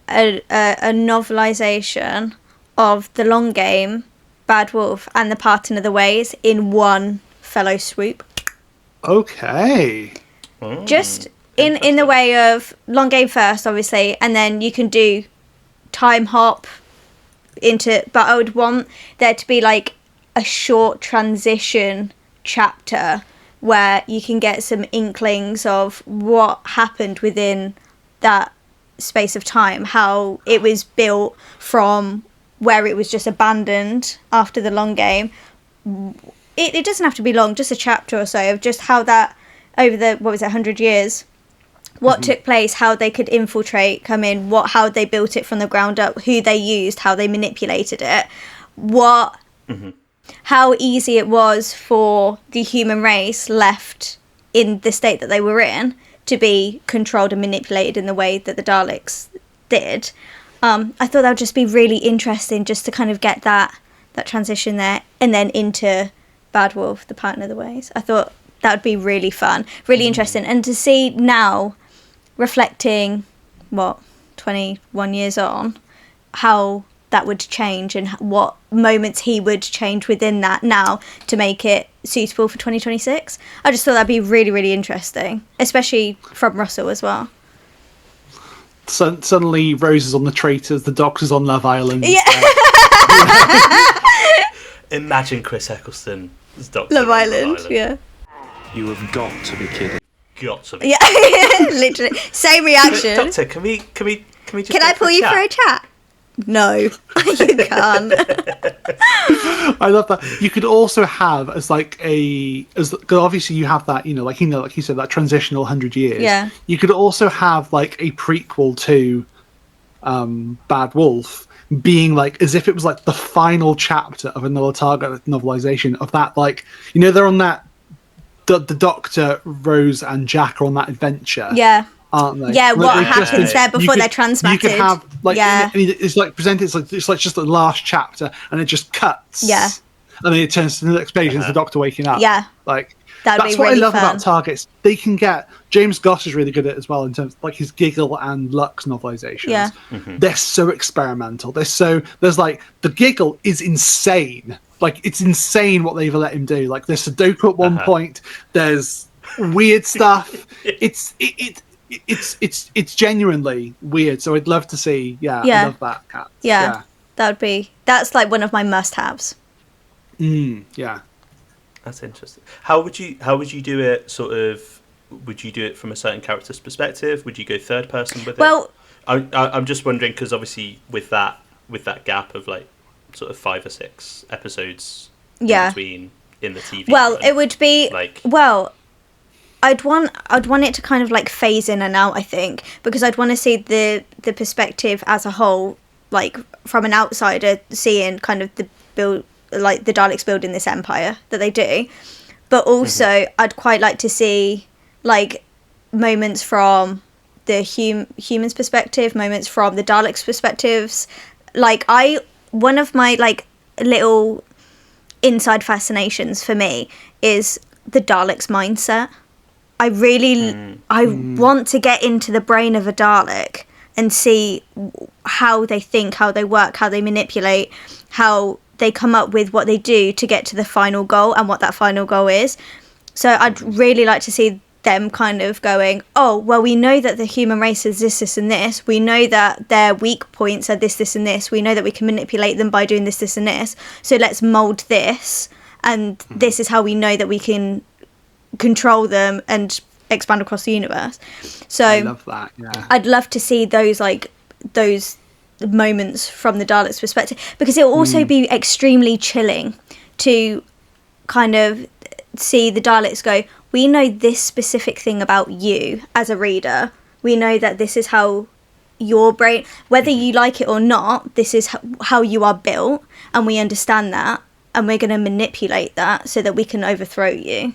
Speaker 2: a novelization of The Long Game, Bad Wolf, and The Parting of the Ways in one fellow swoop.
Speaker 1: Okay.
Speaker 2: Just in the way of Long Game first, obviously, and then you can do time hop into, but I would want there to be like a short transition chapter where you can get some inklings of what happened within that space of time, how it was built from where it was just abandoned after the Long Game. It doesn't have to be long, just a chapter or so of just how that over the 100 years, what took place, how they could infiltrate, come in, how they built it from the ground up, who they used, how they manipulated it, how easy it was for the human race left in the state that they were in to be controlled and manipulated in the way that the Daleks did. I thought that would just be really interesting just to kind of get that transition there and then into Bad Wolf, The Parting of the Ways. I thought that would be really fun, really interesting. And to see now, reflecting, 21 years on, how that would change and what moments he would change within that now to make it suitable for 2026. I just thought that'd be really, really interesting, especially from Russell as well.
Speaker 1: Suddenly, Rose is on The Traitors, the Doctor's on Love Island.
Speaker 2: Yeah.
Speaker 4: Imagine Chris Eccleston as Doctor
Speaker 2: Love
Speaker 4: on
Speaker 2: Island, yeah.
Speaker 3: You have got to be kidding.
Speaker 4: Got to be.
Speaker 2: Yeah, literally. Same reaction.
Speaker 4: Doctor, can we just
Speaker 2: Can
Speaker 4: go
Speaker 2: I pull you
Speaker 4: chat?
Speaker 2: for a chat? No, you can't.
Speaker 1: I love that. You could also have as cause obviously you have that, like you said, that transitional 100 years.
Speaker 2: Yeah.
Speaker 1: You could also have like a prequel to Bad Wolf being like as if it was like the final chapter of another Target novelization of that, like, they're on that the Doctor, Rose and Jack are on that adventure.
Speaker 2: Yeah.
Speaker 1: Aren't they?
Speaker 2: Yeah, what
Speaker 1: Like,
Speaker 2: happens there before they're
Speaker 1: You
Speaker 2: transplanted.
Speaker 1: could have like
Speaker 2: Yeah.
Speaker 1: it's like presented. It's like just the last chapter, and it just cuts.
Speaker 2: Yeah.
Speaker 1: And then it turns to the next page, and it's the Doctor waking up.
Speaker 2: Yeah.
Speaker 1: Like
Speaker 2: That'd
Speaker 1: that's
Speaker 2: be
Speaker 1: what
Speaker 2: really
Speaker 1: I love
Speaker 2: fun.
Speaker 1: about Targets. They can get James Goss is really good at it as well in terms of, like, his Giggle and Lux novelizations.
Speaker 2: Yeah.
Speaker 1: They're so experimental. There's like the Giggle is insane. Like, it's insane what they've let him do. Like, there's Sudoku at one point. There's weird stuff. It's it's genuinely weird. So I'd love to see. I love that, Kat.
Speaker 2: Yeah. That's like one of my must-haves.
Speaker 1: Yeah.
Speaker 4: That's interesting. How would you do it? Sort of, would you do it from a certain character's perspective? Would you go third person with it?
Speaker 2: Well,
Speaker 4: I'm just wondering because obviously with that gap of like sort of 5 or 6 episodes in between in the TV.
Speaker 2: well,
Speaker 4: run,
Speaker 2: it would be
Speaker 4: like
Speaker 2: I'd want it to kind of like phase in and out, I think, because I'd want to see the perspective as a whole, like from an outsider seeing kind of the build, like the Daleks building this empire that they do, but also I'd quite like to see like moments from the human's perspective, moments from the Daleks' perspectives. Like, one of my, like, little inside fascinations for me is the Daleks' mindset. I want to get into the brain of a Dalek and see how they think, how they work, how they manipulate, how they come up with what they do to get to the final goal and what that final goal is. So I'd really like to see them kind of going, oh, well, we know that the human race is this, this, and this. We know that their weak points are this, this, and this. We know that we can manipulate them by doing this, this, and this. So let's mould this. And this is how we know that we can control them and expand across the universe. So
Speaker 1: I love that. Yeah.
Speaker 2: I'd love to see those moments from the Daleks' perspective, because it will also be extremely chilling to kind of see the Daleks go, we know this specific thing about you as a reader. We know that this is how your brain, whether you like it or not, this is how you are built, and we understand that, and we're going to manipulate that so that we can overthrow you.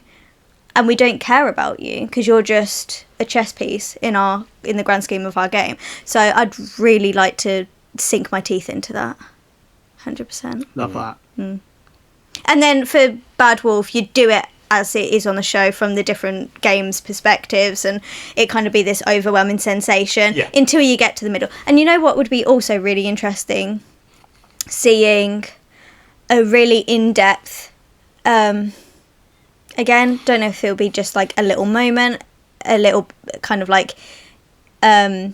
Speaker 2: And we don't care about you because you're just a chess piece in the grand scheme of our game. So I'd really like to sink my teeth into that. 100%.
Speaker 1: Love that.
Speaker 2: And then for Bad Wolf, you do it as it is on the show from the different games' perspectives, and it kind of be this overwhelming sensation until you get to the middle. And you know what would be also really interesting? Seeing a really in-depth, again, don't know if it'll be just like a little moment, a little kind of like, I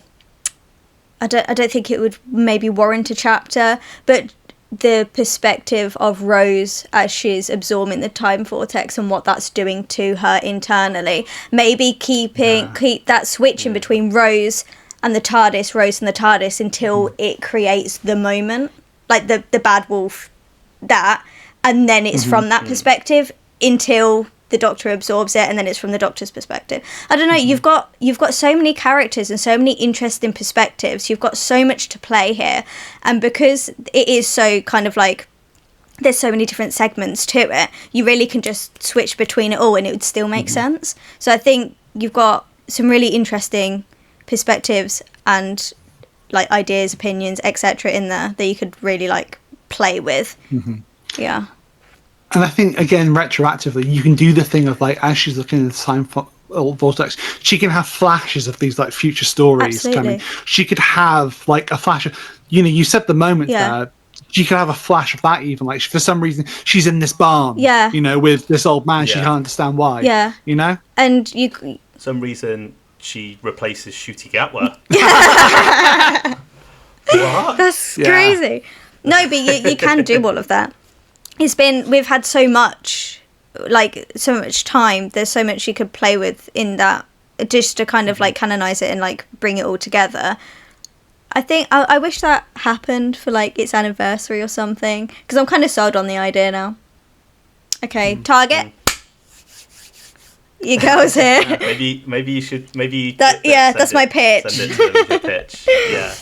Speaker 2: don't think it would maybe warrant a chapter, but the perspective of Rose as she's absorbing the time vortex and what that's doing to her internally. Maybe keep that switch in between Rose and the TARDIS, until it creates the moment, like the Bad Wolf, that, and then it's from that perspective until the Doctor absorbs it, and then it's from the Doctor's perspective. I don't know, you've got so many characters and so many interesting perspectives. You've got so much to play here, and because it is so kind of like there's so many different segments to it, you really can just switch between it all and it would still make sense. So I think you've got some really interesting perspectives and like ideas, opinions, etc. in there that you could really like play with. Yeah.
Speaker 1: And I think, again, retroactively, you can do the thing of, like, as she's looking at the time vortex, she can have flashes of these, like, future stories coming. She could have, like, a flash of, you said the moment there, she could have a flash of that even. Like, for some reason, she's in this barn, with this old man. She can't understand why,
Speaker 2: And
Speaker 4: some reason she replaces Shooty Gatwa. What?
Speaker 2: That's crazy. No, but you can do all of that. We've had so much time. There's so much you could play with in that, just to kind of like canonize it and like bring it all together. I think I wish that happened for like its anniversary or something, because I'm kind of sold on the idea now. Okay, Target. You girls here.
Speaker 4: Maybe you should
Speaker 2: that's my pitch.
Speaker 4: Send it to them as your pitch. Yeah.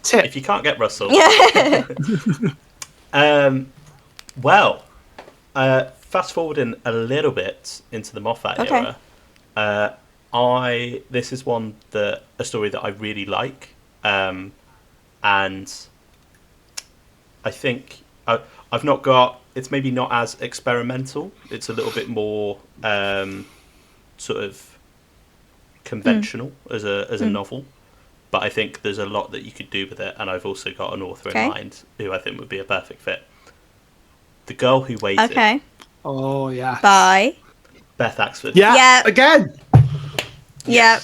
Speaker 1: Tip.
Speaker 4: If you can't get Russell.
Speaker 2: Yeah.
Speaker 4: Well, fast forwarding a little bit into the Moffat era, this is a story that I really like, and I think I've not got. It's maybe not as experimental. It's a little bit more sort of conventional as a novel, but I think there's a lot that you could do with it, and I've also got an author in mind who I think would be a perfect fit. The Girl Who Waited.
Speaker 2: Okay.
Speaker 1: Oh, yeah.
Speaker 2: By
Speaker 4: Beth Axford.
Speaker 1: Yeah. Again.
Speaker 2: Yeah.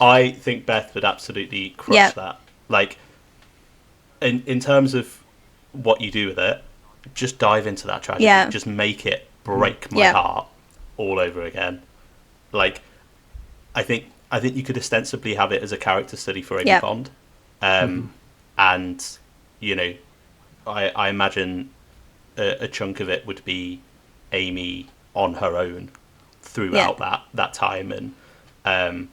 Speaker 4: I think Beth would absolutely crush that. Like, in terms of what you do with it, just dive into that tragedy.
Speaker 2: Yeah.
Speaker 4: Just make it break my heart all over again. Like, I think you could ostensibly have it as a character study for Amy Pond. And, I imagine a chunk of it would be Amy on her own throughout that time, and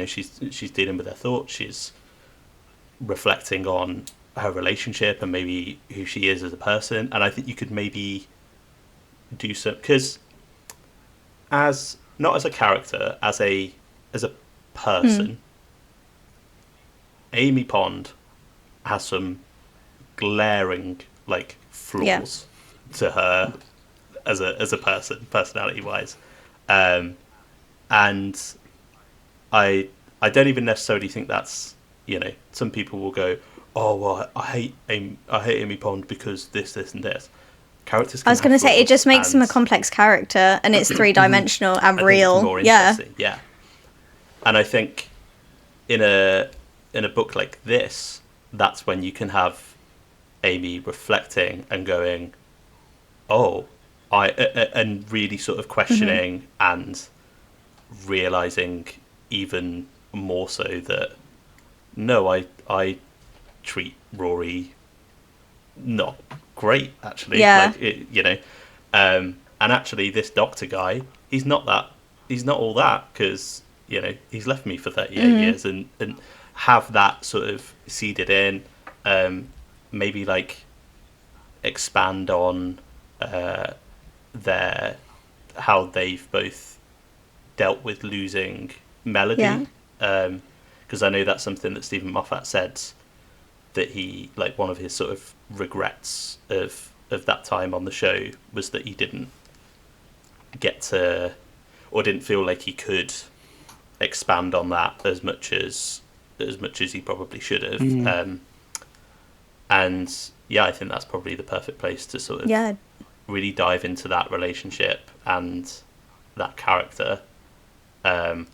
Speaker 4: she's dealing with her thoughts, she's reflecting on her relationship and maybe who she is as a person. And I think you could maybe do some, because as not as a character, as a person, Amy Pond has some glaring like flaws to her as a person, personality wise, and I don't even necessarily think that's, you know, some people will go, oh well, I hate Amy Pond because this and this. Characters.
Speaker 2: I was going to say it just makes him a complex character, and it's 3-dimensional and real.
Speaker 4: More interesting. Yeah. And I think in a book like this, that's when you can have Amy reflecting and going, oh, and really sort of questioning and realizing even more so that no, I treat Rory not great, actually.
Speaker 2: Yeah.
Speaker 4: Like, you know, and actually this doctor guy, he's not all that, because, you know, he's left me for 38 years, and have that sort of seeded in, maybe like expand on how they've both dealt with losing Melody, because I know that's something that Stephen Moffat said that he, like, one of his sort of regrets of that time on the show was that he didn't get to, or didn't feel like he could expand on that as much as he probably should have. And yeah, I think that's probably the perfect place to sort of really dive into that relationship and that character. And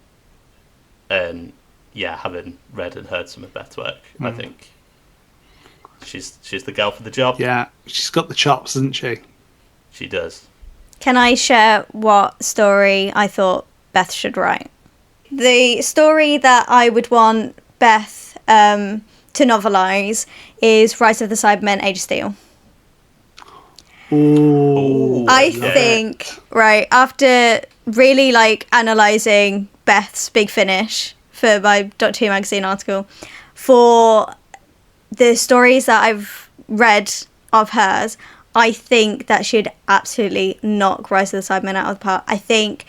Speaker 4: yeah, having read and heard some of Beth's work, I think she's the girl for the job.
Speaker 1: Yeah, she's got the chops, hasn't she?
Speaker 4: She does.
Speaker 2: Can I share what story I thought Beth should write? The story that I would want Beth to novelise is Rise of the Cybermen, Age of Steel.
Speaker 1: Ooh,
Speaker 2: I think, right, after really like analysing Beth's Big Finish for my Doctor Who magazine article, for the stories that I've read of hers, I think that she'd absolutely knock Rise of the Cybermen out of the park. I think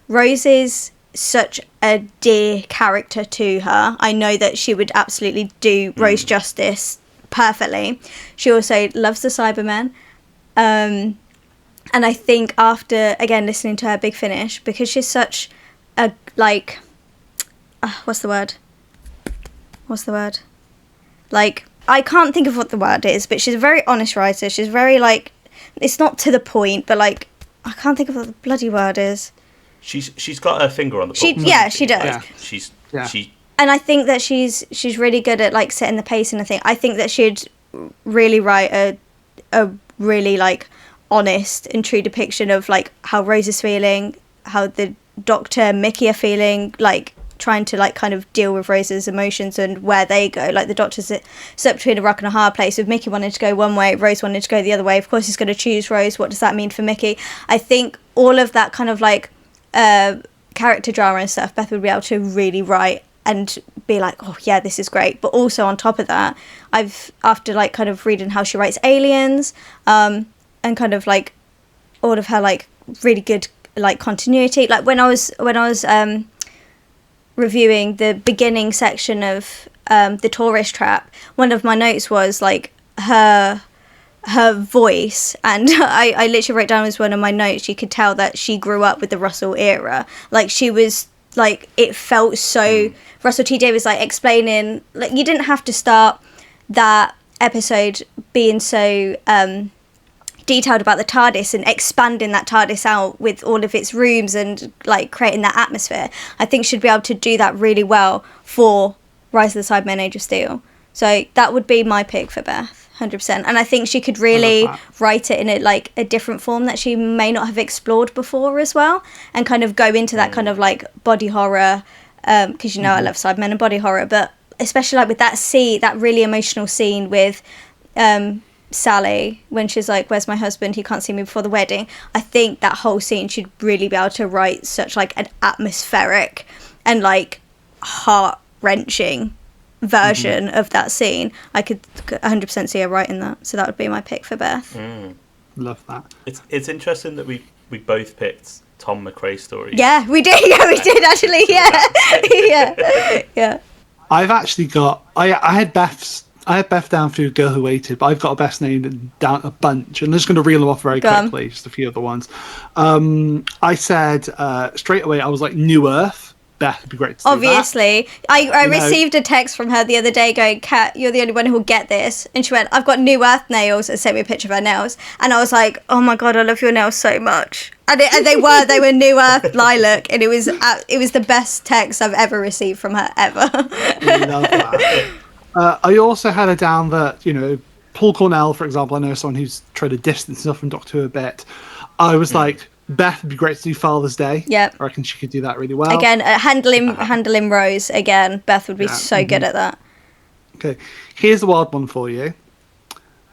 Speaker 2: Rose is such a dear character to her. I know that she would absolutely do Rose justice perfectly. She also loves the Cybermen. And I think after, again, listening to her Big Finish, because she's such a, like, what's the word? Like, I can't think of what the word is, but she's a very honest writer. She's very, like, it's not to the point, but, like, I can't think of what the bloody word is.
Speaker 4: She's got her finger on the pulse.
Speaker 2: She does.
Speaker 4: Yeah.
Speaker 2: And I think that she's really good at, like, setting the pace and I think that she'd really write a really, like, honest and true depiction of, like, how Rose is feeling, how the Doctor and Mickey are feeling, like, trying to, like, kind of deal with Rose's emotions and where they go. Like, the Doctor's stuck between a rock and a hard place, with Mickey wanting to go one way, Rose wanting to go the other way. Of course he's going to choose Rose. What does that mean for Mickey? I think all of that kind of, like, character drama and stuff, Beth would be able to really write and be like, oh yeah, this is great. But also on top of that, after like kind of reading how she writes Aliens, and kind of like all of her like really good like continuity. Like when I was reviewing the beginning section of the Tourist Trap, one of my notes was like her voice, and I literally wrote down as one of my notes, you could tell that she grew up with the Russell era. Like she was like, it felt so Russell T Davies, like explaining, like you didn't have to start that episode being so detailed about the TARDIS and expanding that TARDIS out with all of its rooms and like creating that atmosphere. I think she'd be able to do that really well for Rise of the Cybermen, Age of Steel. So that would be my pick for Beth. 100%. And I think she could really write it in a different form that she may not have explored before as well, and kind of go into that kind of like body horror, because you know I love Cybermen and body horror, but especially like with that really emotional scene with Sally when she's like, where's my husband, he can't see me before the wedding. I think that whole scene she'd really be able to write such like an atmospheric and like heart-wrenching version of that scene. I could 100% see her writing that, so that would be my pick for Beth.
Speaker 1: Love that.
Speaker 4: It's interesting that we both picked Tom McRae stories.
Speaker 2: Yeah, we did. Yeah, we did actually. Yeah, yeah.
Speaker 1: I've actually got. I had Beth down for Girl Who Waited, but I've got a Beth named down a bunch, and I'm just going to reel them off very quickly. Just a few other ones. I said straight away. I was like, New Earth. Beth would be great to see
Speaker 2: Obviously.
Speaker 1: that.
Speaker 2: I received a text from her the other day going, Kat, you're the only one who'll get this. And she went, I've got New Earth nails, and sent me a picture of her nails. And I was like, oh my God, I love your nails so much. And they were New Earth lilac, and it was the best text I've ever received from her ever.
Speaker 1: I love that. I also had her down that, Paul Cornell, for example, I know someone who's tried to distance himself from Doctor Who a bit. I was like, Beth would be great to do Father's Day.
Speaker 2: Yep.
Speaker 1: I reckon she could do that really well.
Speaker 2: Again, handling Rose, again, Beth would be so good at that.
Speaker 1: Okay, here's the wild one for you.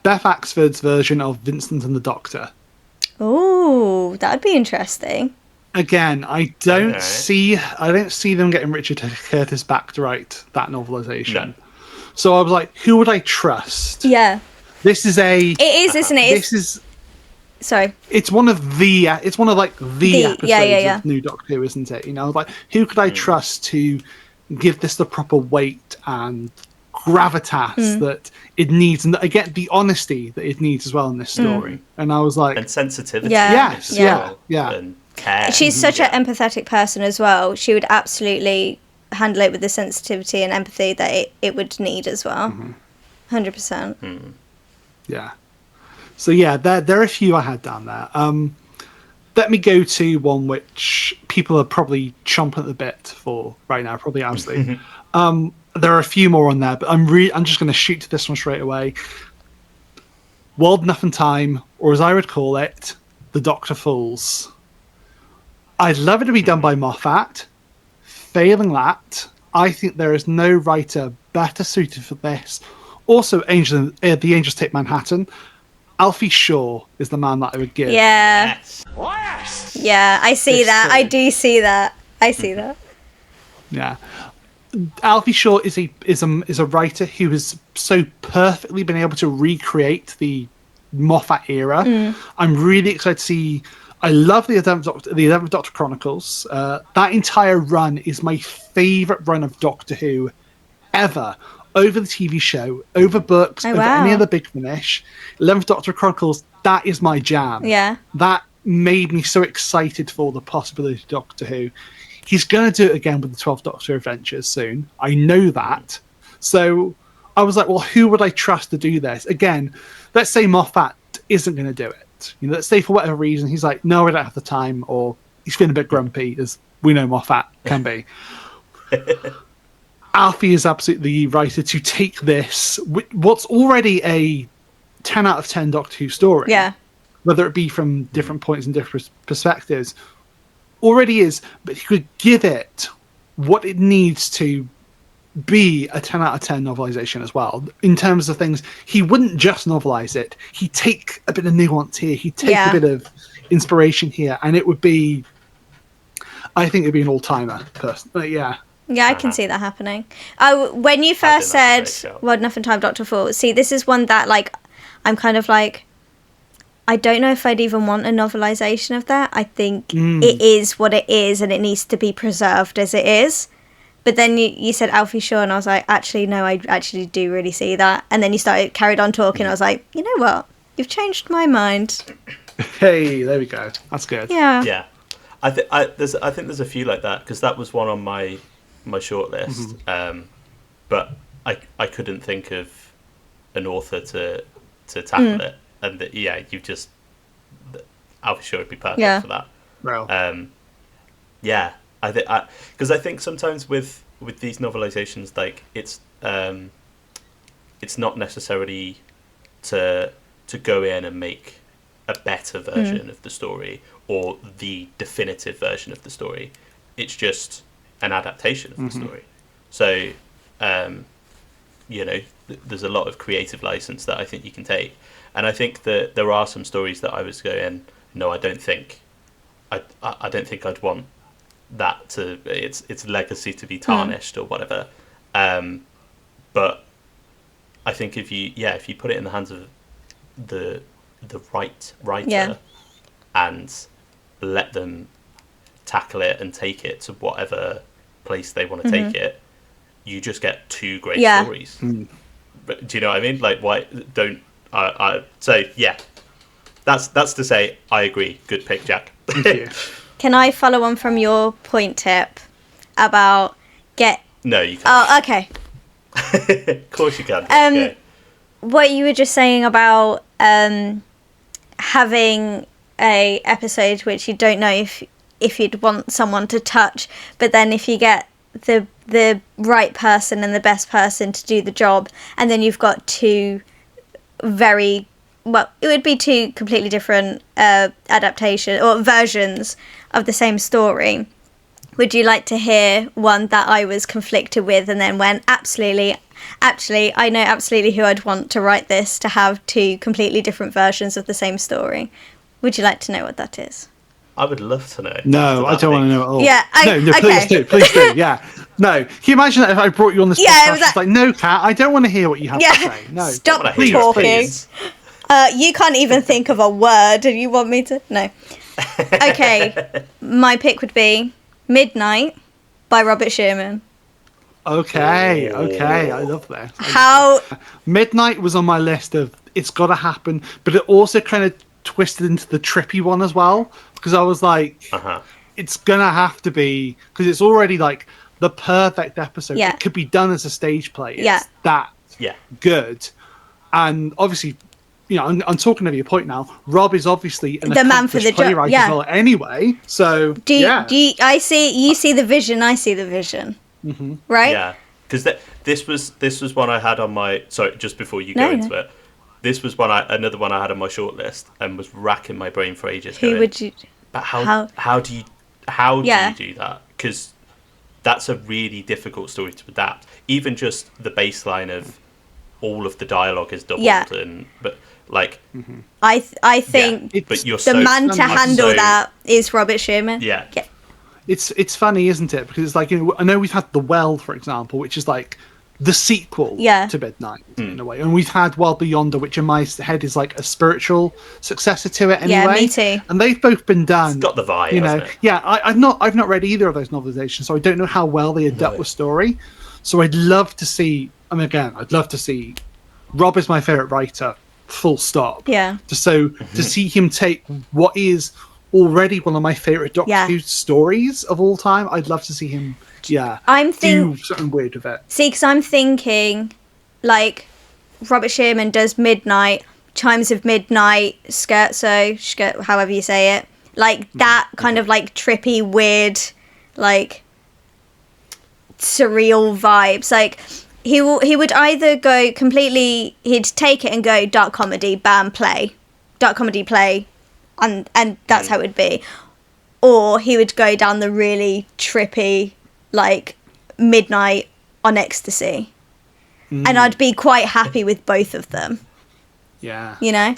Speaker 1: Beth Axford's version of Vincent and the Doctor.
Speaker 2: Ooh, that'd be interesting.
Speaker 1: Again, I don't see them getting Richard Curtis back to write that novelisation.
Speaker 4: No.
Speaker 1: So I was like, who would I trust?
Speaker 2: Yeah.
Speaker 1: This is
Speaker 2: It is, isn't it?
Speaker 1: This is.
Speaker 2: Sorry.
Speaker 1: It's one of the episodes
Speaker 2: yeah.
Speaker 1: of New Doctor Who, isn't it? Like, who could I trust to give this the proper weight and gravitas that it needs, and I get the honesty that it needs as well in this story. And I was like,
Speaker 4: and sensitivity.
Speaker 2: Yeah.
Speaker 1: Yeah.
Speaker 4: And care.
Speaker 2: She's such an empathetic person as well. She would absolutely handle it with the sensitivity and empathy that it would need as well. 100%.
Speaker 1: Yeah. So yeah, there are a few I had down there. Let me go to one which people are probably chomping at the bit for right now, probably absolutely. There are a few more on there, but I'm just going to shoot to this one straight away. World Enough in Time, or as I would call it, The Doctor Falls. I'd love it to be done by Moffat. Failing that, I think there is no writer better suited for this. Also, The Angels Take Manhattan. Alfie Shaw is the man that I would give.
Speaker 2: Yeah.
Speaker 4: Yes.
Speaker 2: Yeah, I see that. I do see that. I see that.
Speaker 1: Yeah. Alfie Shaw is a writer who has so perfectly been able to recreate the Moffat era. I'm really excited to see. I love the 11th Doctor Chronicles. That entire run is my favourite run of Doctor Who ever. Over the TV show, over books, over any other Big Finish. 11th Doctor Chronicles, that is my jam.
Speaker 2: Yeah.
Speaker 1: That made me so excited for the possibility of Doctor Who. He's going to do it again with the 12th Doctor Adventures soon. I know that. So I was like, well, who would I trust to do this? Again, let's say Moffat isn't going to do it. Let's say for whatever reason, he's like, no, I don't have the time, or he's feeling a bit grumpy, as we know Moffat can be. Alfie is absolutely the writer to take this, what's already a 10 out of 10 Doctor Who story, whether it be from different points and different perspectives, already is, but he could give it what it needs to be a 10 out of 10 novelization as well. In terms of things, he wouldn't just novelize it, he'd take a bit of nuance here, he'd take a bit of inspiration here, and it would be, I think it'd be an all-timer, personally.
Speaker 2: Yeah, I can see that happening. When you first said World Enough in Time, Dr. Falls, see, this is one that, like, I'm kind of like, I don't know if I'd even want a novelization of that. I think it is what it is, and it needs to be preserved as it is. But then you said Alfie Shaw, and I was like, actually, no, I actually do really see that. And then you carried on talking, I was like, you know what? You've changed my mind.
Speaker 1: Hey, there we go. That's good.
Speaker 2: Yeah.
Speaker 4: Yeah. I think there's a few like that, because that was one on my short list, but I couldn't think of an author to tackle it, and Alfie Shaw would be perfect for that.
Speaker 1: Well,
Speaker 4: because I think sometimes with these novelizations, like it's not necessarily to go in and make a better version of the story or the definitive version of the story. It's just an adaptation of the story. So, there's a lot of creative license that I think you can take. And I think that there are some stories that I was going, no, I don't think I'd want that to its legacy to be tarnished or whatever. But I think if you put it in the hands of the right writer and let them tackle it and take it to whatever place they want to take it, you just get 2 great
Speaker 2: Yeah.
Speaker 4: stories. But, do you know what I mean? Like, why don't so yeah, that's to say I agree. Good pick, Jack.
Speaker 1: Thank you.
Speaker 2: Can I follow on from your point tip about
Speaker 4: No, you can't.
Speaker 2: Oh, okay.
Speaker 4: Of course you can. Okay.
Speaker 2: What you were just saying about having a episode which you don't know if you'd want someone to touch, but then if you get the right person and the best person to do the job, and then you've got 2 very, well, it would be 2 completely different adaptation or versions of the same story. Would you like to hear one that I was conflicted with and then went, absolutely, actually, I know absolutely who I'd want to write this to have 2 completely different versions of the same story? Would you like to know what that is?
Speaker 4: I would love to know.
Speaker 1: No, I don't want to know at all.
Speaker 2: Yeah,
Speaker 1: no,
Speaker 2: okay.
Speaker 1: please do. Yeah, no. Can you imagine that if I brought you on this
Speaker 2: Yeah,
Speaker 1: podcast?
Speaker 2: it was
Speaker 1: It's like, no, Kat, I don't want to hear what you have to say. No,
Speaker 2: Stop
Speaker 4: wanna hear your
Speaker 2: talking.
Speaker 4: opinions.
Speaker 2: You can't even think of a word, and you want me to? No. Okay, my pick would be Midnight by Robert Sherman.
Speaker 1: Okay, I love this.
Speaker 2: How?
Speaker 1: Midnight was on my list of it's got to happen, but it also kind of twisted into the trippy one as well, because I was like, it's gonna have to be, because it's already like the perfect episode.
Speaker 2: Yeah.
Speaker 1: It could be done as a stage play. It's
Speaker 2: Yeah.
Speaker 1: that good, and obviously, you know, I'm talking over your point now. Rob is obviously an
Speaker 2: The man for the
Speaker 1: accomplished
Speaker 2: job,
Speaker 1: playwright
Speaker 2: yeah.
Speaker 1: as well. Anyway, so
Speaker 2: Do you, I see you see the vision, I see the vision. Mm-hmm. Right?
Speaker 4: Yeah, because this was one I had on my. Sorry, just before you
Speaker 2: No,
Speaker 4: go into
Speaker 2: no.
Speaker 4: it, this was another one I had on my shortlist and was racking my brain for ages.
Speaker 2: Who
Speaker 4: going,
Speaker 2: would you?
Speaker 4: But how do you do that? Because that's a really difficult story to adapt. Even just the baseline of all of the dialogue is doubled, but like
Speaker 2: I think
Speaker 4: but you're
Speaker 2: the man to handle
Speaker 4: so-
Speaker 2: that is Robert Sherman.
Speaker 4: Yeah.
Speaker 1: it's funny, isn't it? Because it's like, you know, I know we've had The Well, for example, which is like the sequel to Midnight in a way, and we've had World Beyonder, which in my head is like a spiritual successor to it anyway.
Speaker 2: Yeah, me too.
Speaker 1: And they've both been done.
Speaker 4: It's got the vibe,
Speaker 1: you know.
Speaker 4: hasn't it?
Speaker 1: Yeah, I've not read either of those novelizations, so I don't know how well they adapt the story. So I'd love to see. I mean, again, I'd love to see. Rob is my favorite writer. Full stop.
Speaker 2: Yeah.
Speaker 1: To see him take what is already one of my favorite Doctor Who stories of all time, I'd love to see him. Yeah. Do something weird with it.
Speaker 2: See, because I'm thinking, like, Robert Sherman does Midnight, Chimes of Midnight, Skirt, however you say it, like that kind of like trippy, weird, like surreal vibes. Like he would either go completely, he'd take it and go dark comedy, bam, play, dark comedy, play, and that's how it would be, or he would go down the really trippy, like Midnight on Ecstasy, and I'd be quite happy with both of them.
Speaker 1: Yeah.
Speaker 2: You know?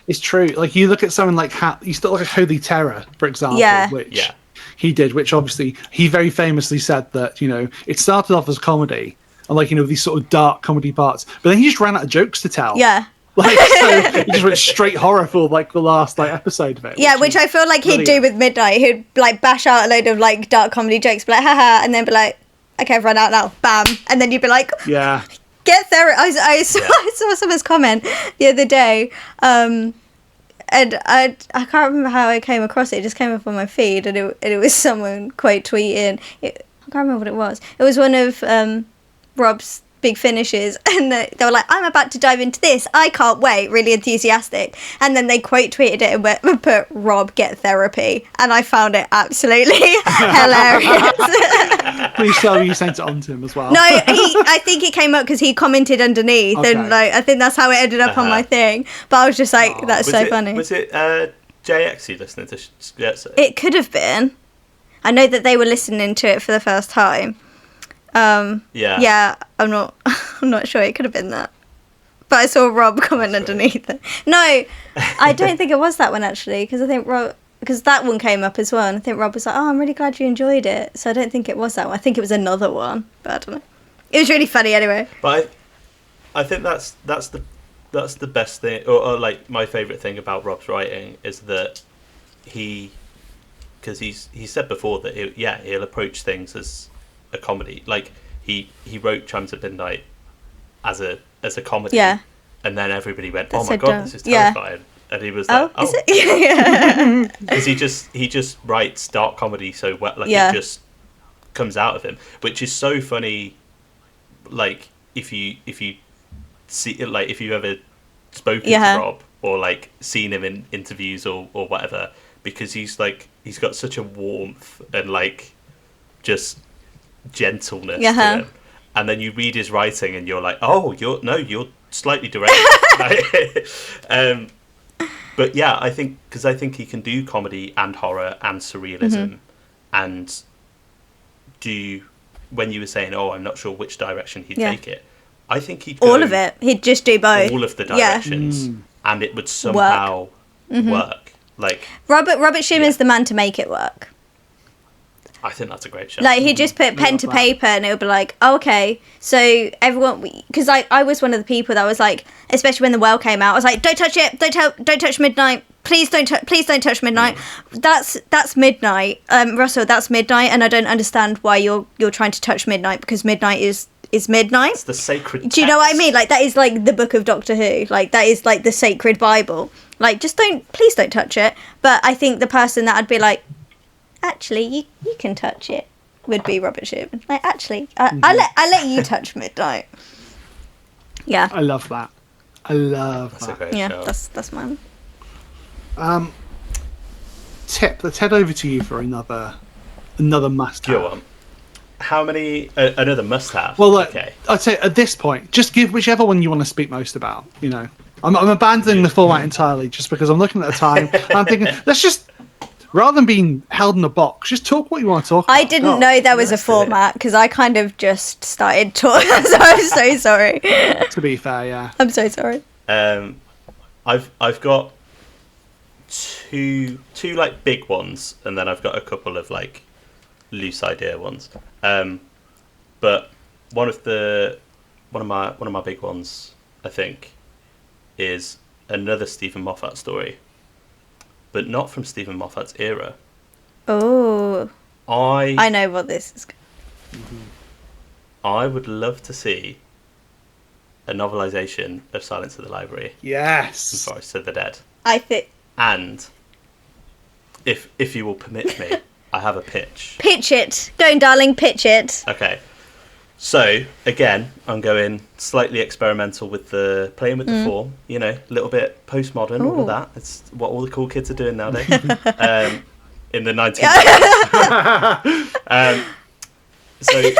Speaker 1: It's true. Like, you look at someone like you still look at Holy Terror, for example, which he did, which obviously he very famously said that, you know, it started off as comedy and, like, you know, these sort of dark comedy parts, but then he just ran out of jokes to tell.
Speaker 2: Yeah.
Speaker 1: Like, so he just went straight horror for like the last like episode of it.
Speaker 2: Yeah, which I feel like he'd do with Midnight. He'd like bash out a load of like dark comedy jokes, be like, haha, and then be like, okay, I've run out now, bam, and then you'd be like,
Speaker 1: yeah,
Speaker 2: get therapy. I saw someone's comment the other day, and I can't remember how I came across it. It just came up on my feed, and it was someone quote tweeting. I can't remember what it was. It was one of Rob's big finishes, and they were like, I'm about to dive into this, I can't wait, really enthusiastic, and then they quote tweeted it and put Rob get therapy, and I found it absolutely hilarious.
Speaker 1: Please tell me you sent it on to him as well.
Speaker 2: No, I think it came up because he commented underneath, and like I think that's how it ended up on my thing, but I was just like, that's so funny.
Speaker 4: Was it JXE listening to
Speaker 2: it could have been. I know that they were listening to it for the first time. Yeah, I'm not sure. It could have been that, but I saw Rob comment underneath it. No, I don't think it was that one actually, because I think because that one came up as well, and I think Rob was like, "Oh, I'm really glad you enjoyed it." So I don't think it was that one. I think it was another one, but I don't know. It was really funny anyway.
Speaker 4: But I think that's the best thing, or like my favorite thing about Rob's writing is that he because he's said before that he'll approach things as a comedy. Like he wrote Chimes of Midnight as a comedy, and then everybody went, "Oh my god, this is terrifying," and he was like,
Speaker 2: is it?
Speaker 4: because he just writes dark comedy so well, like it just comes out of him, which is so funny. Like if you see, like if you've ever spoken to Rob or like seen him in interviews or whatever, because he's got such a warmth and like just gentleness to him, and then you read his writing and you're like, oh, you're slightly direct. But yeah, I think he can do comedy and horror and surrealism, and do, when you were saying, oh, I'm not sure which direction he'd take it, I think he'd go
Speaker 2: all of it. He'd just do both.
Speaker 4: All of the directions, and it would somehow work. Like
Speaker 2: Robert Schumann's the man to make it work.
Speaker 4: I think that's a great show.
Speaker 2: Like, he'd just put pen to paper and it would be like, oh, okay, so everyone, because I was one of the people that was like, especially when The Well came out, I was like, don't touch it, don't touch Midnight, please don't touch Midnight. That's Midnight, Russell, that's Midnight, and I don't understand why you're trying to touch Midnight, because Midnight is Midnight.
Speaker 4: It's the sacred text.
Speaker 2: Do you know what I mean? Like, that is like the book of Doctor Who. Like, that is like the sacred Bible. Like, please don't touch it. But I think the person that I'd be like, actually, you can touch it, would be Robert Schumann. Like, actually, I let you touch Midnight. Yeah.
Speaker 1: I love that.
Speaker 4: That's a great show.
Speaker 2: That's mine.
Speaker 1: Tip. Let's head over to you for another must-have.
Speaker 4: Go on. How many? Another must-have.
Speaker 1: Well, look,
Speaker 4: okay.
Speaker 1: I'd say at this point, just give whichever one you want to speak most about. You know, I'm abandoning the format entirely just because I'm looking at the time. And I'm thinking, let's just, rather than being held in a box, just talk what you want to talk about.
Speaker 2: I didn't know there was a format because I kind of just started talking. So I'm so sorry.
Speaker 1: To be fair, yeah.
Speaker 2: I'm so sorry.
Speaker 4: I've got two like big ones, and then I've got a couple of like loose idea ones. But one of my big ones, I think, is another Stephen Moffat story, but not from Stephen Moffat's era.
Speaker 2: Oh, I know what this is.
Speaker 4: I would love to see a novelisation of Silence of the Library.
Speaker 1: Yes.
Speaker 4: And Forest of the Dead.
Speaker 2: I think.
Speaker 4: And if you will permit me, I have a pitch.
Speaker 2: Pitch it. Go on, darling, pitch it.
Speaker 4: Okay. So, again, I'm going slightly experimental with playing with the form, you know, a little bit postmodern, all of that. It's what all the cool kids are doing nowadays. In the 19th so,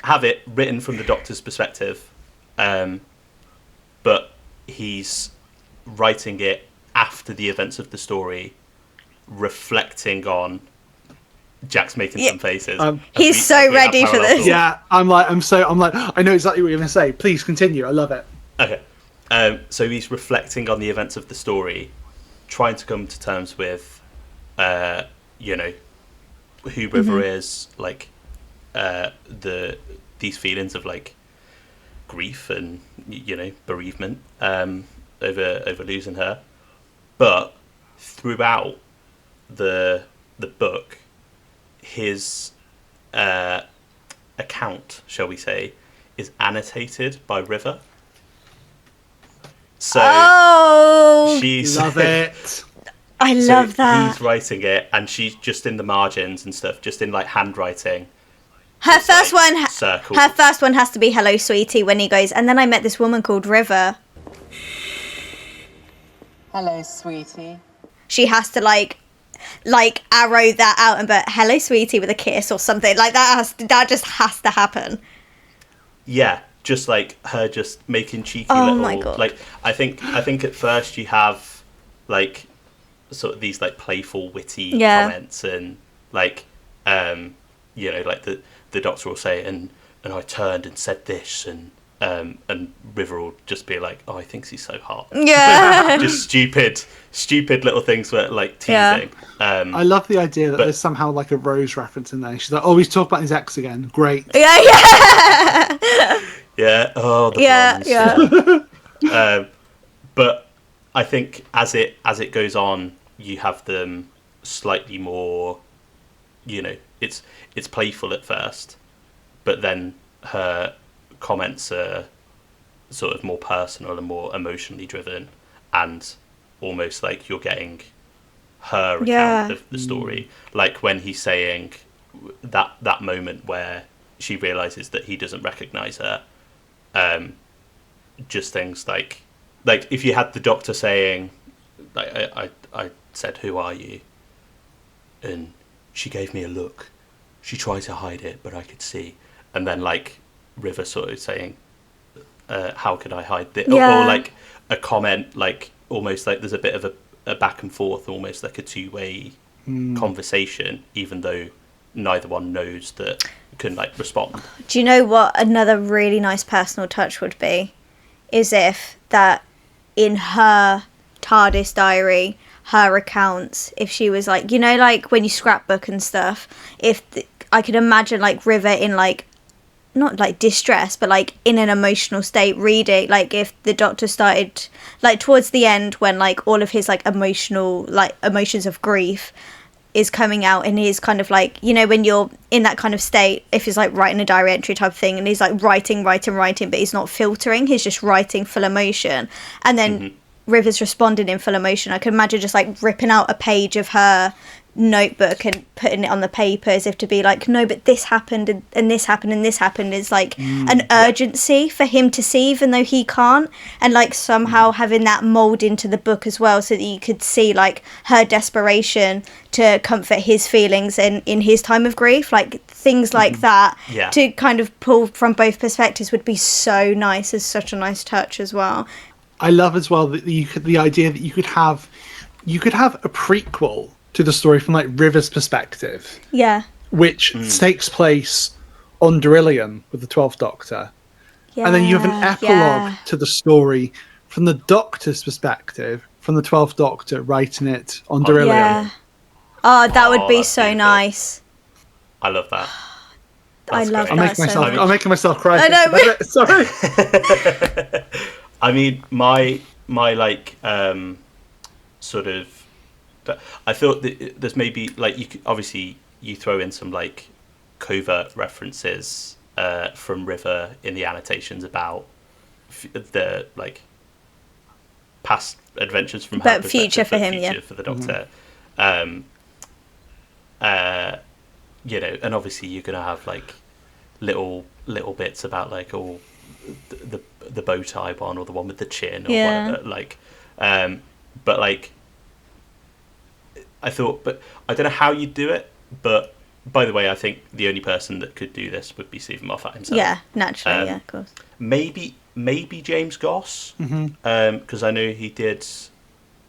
Speaker 4: have it written from the Doctor's perspective, but he's writing it after the events of the story, reflecting on Jack's making some faces.
Speaker 2: He's so ready for this.
Speaker 1: Yeah, I'm like, I know exactly what you're going to say. Please continue. I love it.
Speaker 4: Okay. So he's reflecting on the events of the story, trying to come to terms with, you know, who River is, like, these feelings of like grief and, you know, bereavement over losing her. But throughout the book, his account, shall we say, is annotated by River. So she's
Speaker 1: love it.
Speaker 2: I love that.
Speaker 4: He's writing it, and she's just in the margins and stuff, just in like handwriting.
Speaker 2: Her first
Speaker 4: like,
Speaker 2: one,
Speaker 4: circles.
Speaker 2: Her first one has to be "Hello, sweetie." When he goes, and then I met this woman called River.
Speaker 7: Hello, sweetie.
Speaker 2: She has to like arrow that out and put "Hello, sweetie" with a kiss or something like that. That just has to happen.
Speaker 4: Yeah, just like her just making cheeky little.
Speaker 2: My God.
Speaker 4: Like I think at first you have like sort of these like playful, witty comments and like you know, like the Doctor will say and I turned and said this and River will just be like, oh, he thinks he's so hot.
Speaker 2: Yeah.
Speaker 4: Just stupid little things where like teasing.
Speaker 1: I love the idea that there's somehow like a Rose reference in there. She's like, oh, he's talking about his ex again. Great.
Speaker 2: Yeah.
Speaker 4: Yeah. Oh, the blondes. But I think as it goes on, you have them slightly more it's playful at first, but then her comments are sort of more personal and more emotionally driven, and almost like you're getting her account of the story. Like when he's saying that moment where she realizes that he doesn't recognize her, just things like if you had the doctor saying, like, I said, "Who are you?" and she gave me a look. She tried to hide it, but I could see. And then like River sort of saying, "How could I hide this?" Or like a comment, like almost like there's a bit of a back and forth, almost like a two-way conversation, even though neither one knows that can like respond.
Speaker 2: Do you know what another really nice personal touch would be? Is if that in her TARDIS diary, her accounts, if she was like, like when you scrapbook and stuff, I could imagine like River in like, not like distress, but like in an emotional state reading, like if the doctor started like towards the end when like all of his like emotions of grief is coming out, and he's kind of like, when you're in that kind of state, if he's like writing a diary entry type thing and he's like writing, but he's not filtering, he's just writing full emotion, and then River's responding in full emotion. I can imagine just like ripping out a page of her notebook and putting it on the paper as if to be like, no, but this happened and this happened and this happened, is like an urgency for him to see, even though he can't, and like somehow having that mold into the book as well, so that you could see like her desperation to comfort his feelings in his time of grief, like things like that. To kind of pull from both perspectives would be so nice. It's such a nice touch as well.
Speaker 1: I love as well that the idea that you could have a prequel to the story from like River's perspective, which takes place on Darillium with the 12th Doctor, and then you have an epilogue to the story from the Doctor's perspective, from the 12th Doctor writing it on Darillium.
Speaker 2: That would be so nice.
Speaker 4: I love that.
Speaker 2: I love that.
Speaker 1: I'm making myself cry.
Speaker 2: I know.
Speaker 1: Sorry.
Speaker 4: I mean, my like sort of. I thought that there's maybe like obviously you throw in some like covert references from River in the annotations about the like past adventures from her,
Speaker 2: but future for him,
Speaker 4: for the Doctor. And obviously you're gonna have like little bits about like the bow tie one or the one with the chin or whatever, like but like I thought, but I don't know how you'd do it, but by the way, I think the only person that could do this would be Stephen Moffat himself.
Speaker 2: Yeah, naturally, of course.
Speaker 4: Maybe James Goss, because I know he did,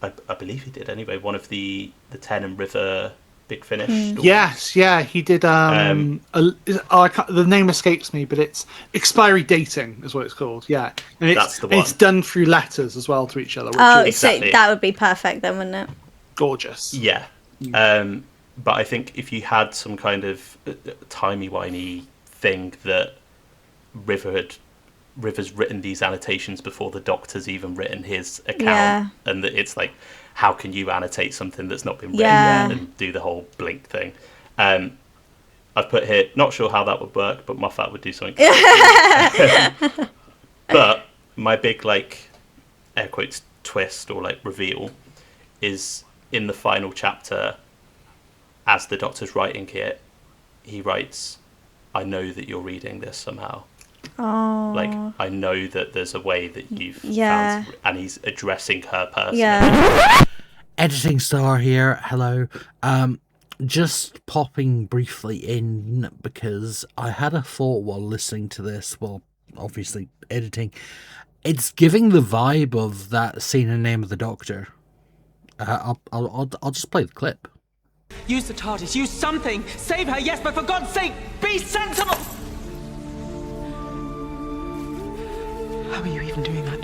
Speaker 4: I believe he did anyway, one of the Ten and River Big Finish stories.
Speaker 1: Yes, he did. The name escapes me, but it's Expiry Dating is what it's called. Yeah, and
Speaker 4: that's the one.
Speaker 1: It's done through letters as well to each other. Which
Speaker 2: so that would be perfect then, wouldn't it?
Speaker 1: Gorgeous.
Speaker 4: Yeah. But I think if you had some kind of timey-wimey thing that River's written these annotations before the Doctor's even written his account, and that it's like, how can you annotate something that's not been written yet and do the whole blink thing? I've put here, not sure how that would work, but Moffat would do something. But my big like air quotes twist or like reveal is in the final chapter, as the Doctor's writing it, he writes, "I know that you're reading this somehow."
Speaker 2: Oh.
Speaker 4: Like, I know that there's a way that you've found, and he's addressing her personally.
Speaker 8: Editing Star here, hello. Just popping briefly in because I had a thought while listening to this, well, obviously editing. It's giving the vibe of that scene in Name of the Doctor. I'll just play the clip.
Speaker 9: Use the TARDIS, use something! Save her, yes, but for God's sake, be sensible! How are you even doing that?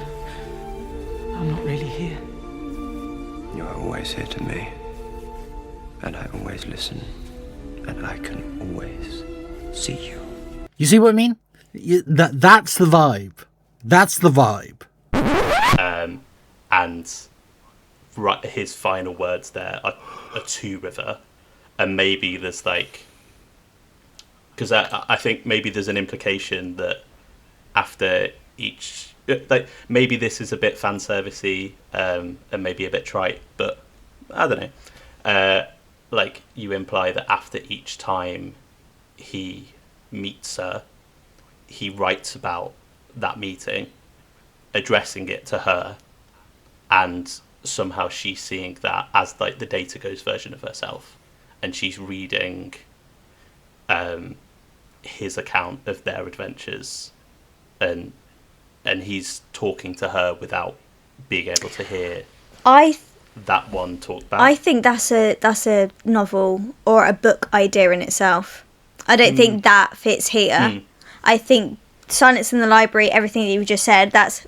Speaker 9: I'm not really here.
Speaker 6: You are always here to me. And I always listen. And I can always see you.
Speaker 8: You see what I mean? That's the vibe. That's the vibe.
Speaker 4: And his final words there are to River, and maybe there's like because I think maybe there's an implication that after each, like, maybe this is a bit fan servicey, and maybe a bit trite, but I don't know. Like, you imply that after each time he meets her, he writes about that meeting, addressing it to her, and somehow she's seeing that as like the Data Ghost version of herself, and she's reading his account of their adventures, and he's talking to her without being able to hear that one talk back.
Speaker 2: I think that's a novel or a book idea in itself. I don't think that fits here. I think Silence in the Library, everything that you just said, that's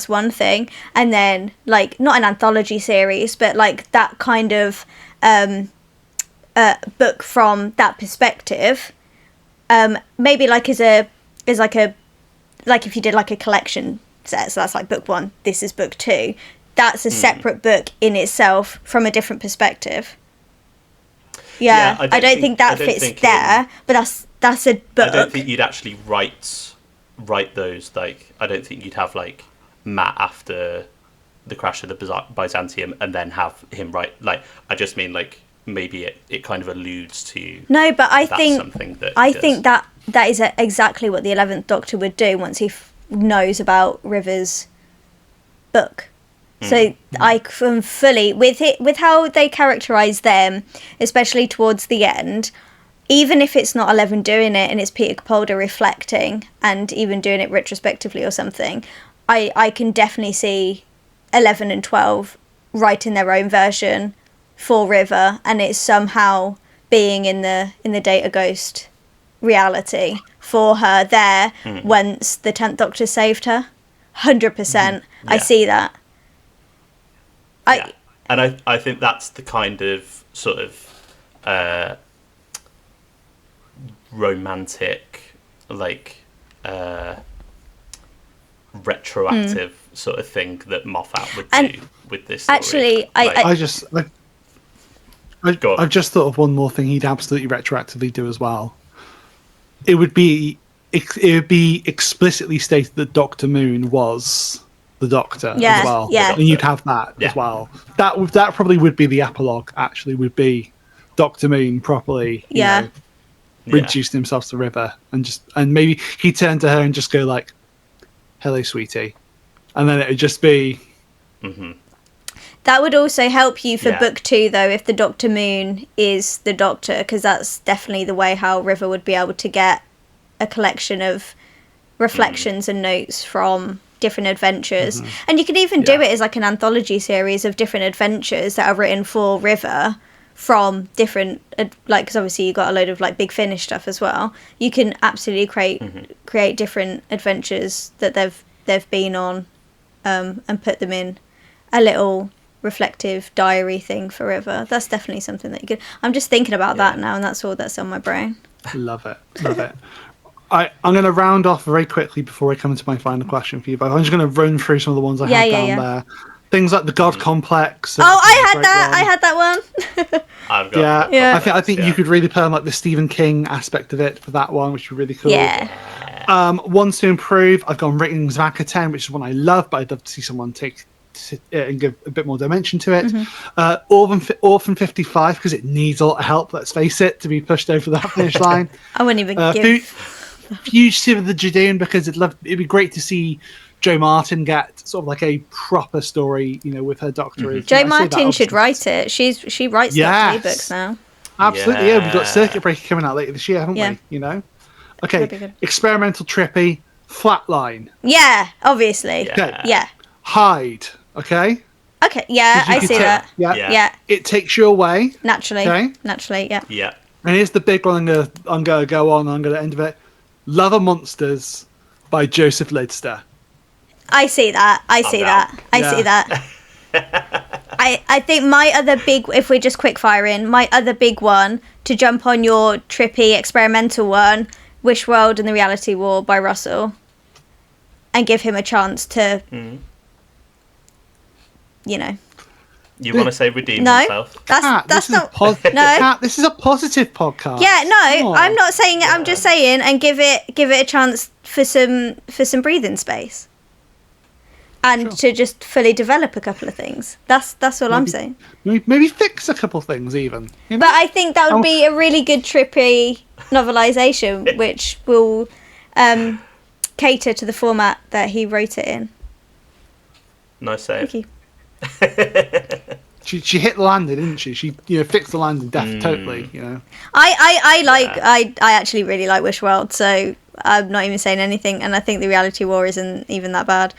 Speaker 2: one thing. And then, like, not an anthology series, but like that kind of book from that perspective, maybe like like if you did like a collection set, so that's like book 1, this is book 2, that's a separate book in itself from a different perspective. I don't think that fits there, but that's a book.
Speaker 4: I don't think you'd actually write those, like, I don't think you'd have like Matt after the crash of the Byzantium and then have him write, like, I just mean like maybe it kind of alludes to.
Speaker 2: No, but I
Speaker 4: that's
Speaker 2: think
Speaker 4: something that
Speaker 2: I think that is exactly what the 11th Doctor would do once he knows about River's book. So I can fully, with how they characterise them, especially towards the end, even if it's not 11 doing it and it's Peter Capaldi reflecting and even doing it retrospectively or something, I can definitely see 11 and 12 writing their own version for River, and it's somehow being in the Data Ghost reality for her there once the 10th Doctor saved her. 100%. I see that.
Speaker 4: And I think that's the kind of sort of romantic, like retroactive sort of thing that Moffat would do with this story.
Speaker 2: Actually,
Speaker 1: I've just thought of one more thing he'd absolutely retroactively do as well. It would be explicitly stated that Dr. Moon was the Doctor as well, and you'd have that as well. That probably would be the epilogue. Actually, would be Dr. Moon properly, you know, introducing himself to River, and maybe he'd turn to her and just go like, "Hello, sweetie," and then it would just be.
Speaker 2: That would also help you for book 2, though, if the Dr. Moon is the Doctor, because that's definitely the way how River would be able to get a collection of reflections and notes from different adventures. And you could even do it as like an anthology series of different adventures that are written for River from different, like, because obviously you've got a load of like Big Finish stuff as well. You can absolutely create different adventures that they've been on, and put them in a little reflective diary thing for River. That's definitely something that you could. I'm just thinking about that now, and that's all that's on my brain.
Speaker 1: Love it. I'm going to round off very quickly before I come into my final question for you, but I'm just going to run through some of the ones I had down there. Things like the God Complex.
Speaker 2: I had that one.
Speaker 4: I've got
Speaker 1: I think you could really put on like the Stephen King aspect of it for that one, which would be really cool. Ones to improve, I've gone Ratings of Akaten, which is one I love, but I'd love to see someone take it and give a bit more dimension to it. Orphan 55, because it needs a lot of help, let's face it, to be pushed over that finish line.
Speaker 2: I wouldn't even give...
Speaker 1: Fugitive of the Judean, because it'd be great to see Jo Martin get sort of like a proper story, you know, with her doctorate.
Speaker 2: Jo Martin should write it. She writes Doctor Who books now.
Speaker 1: Absolutely, we've got Circuit Breaker coming out later this year, haven't we? You know? Okay, Experimental Trippy, Flatline.
Speaker 2: Yeah, obviously.
Speaker 1: Okay. Hide, okay?
Speaker 2: Okay, I see that.
Speaker 1: Yeah. It takes you away.
Speaker 2: Naturally.
Speaker 1: Okay?
Speaker 2: Naturally,
Speaker 4: Yeah.
Speaker 1: And here's the big one I'm gonna go on, I'm gonna end of it. Love of Monsters by Joseph Lidster.
Speaker 2: I see that. I see that. I think my other big, if we're just quick firing, my other big one to jump on your trippy experimental one, Wish World and the Reality War by Russell, and give him a chance to, you know.
Speaker 4: You want to say redeem
Speaker 2: No,
Speaker 4: himself?
Speaker 2: that's
Speaker 1: this
Speaker 2: not.
Speaker 1: is
Speaker 2: No.
Speaker 1: Kat, this is a positive podcast.
Speaker 2: Yeah, no,
Speaker 1: Come on.
Speaker 2: I'm not saying it. I'm just saying, and give it a chance for some breathing space, and to just fully develop a couple of things. That's all I'm saying.
Speaker 1: Maybe fix a couple things even. You know?
Speaker 2: But I think that would be a really good trippy novelisation, which will cater to the format that he wrote it in.
Speaker 4: Nice save.
Speaker 2: Thank you.
Speaker 1: She hit the landing, didn't she? She fixed the landing totally.
Speaker 2: I actually really like Wishworld, so I'm not even saying anything, and I think the Reality War isn't even that bad.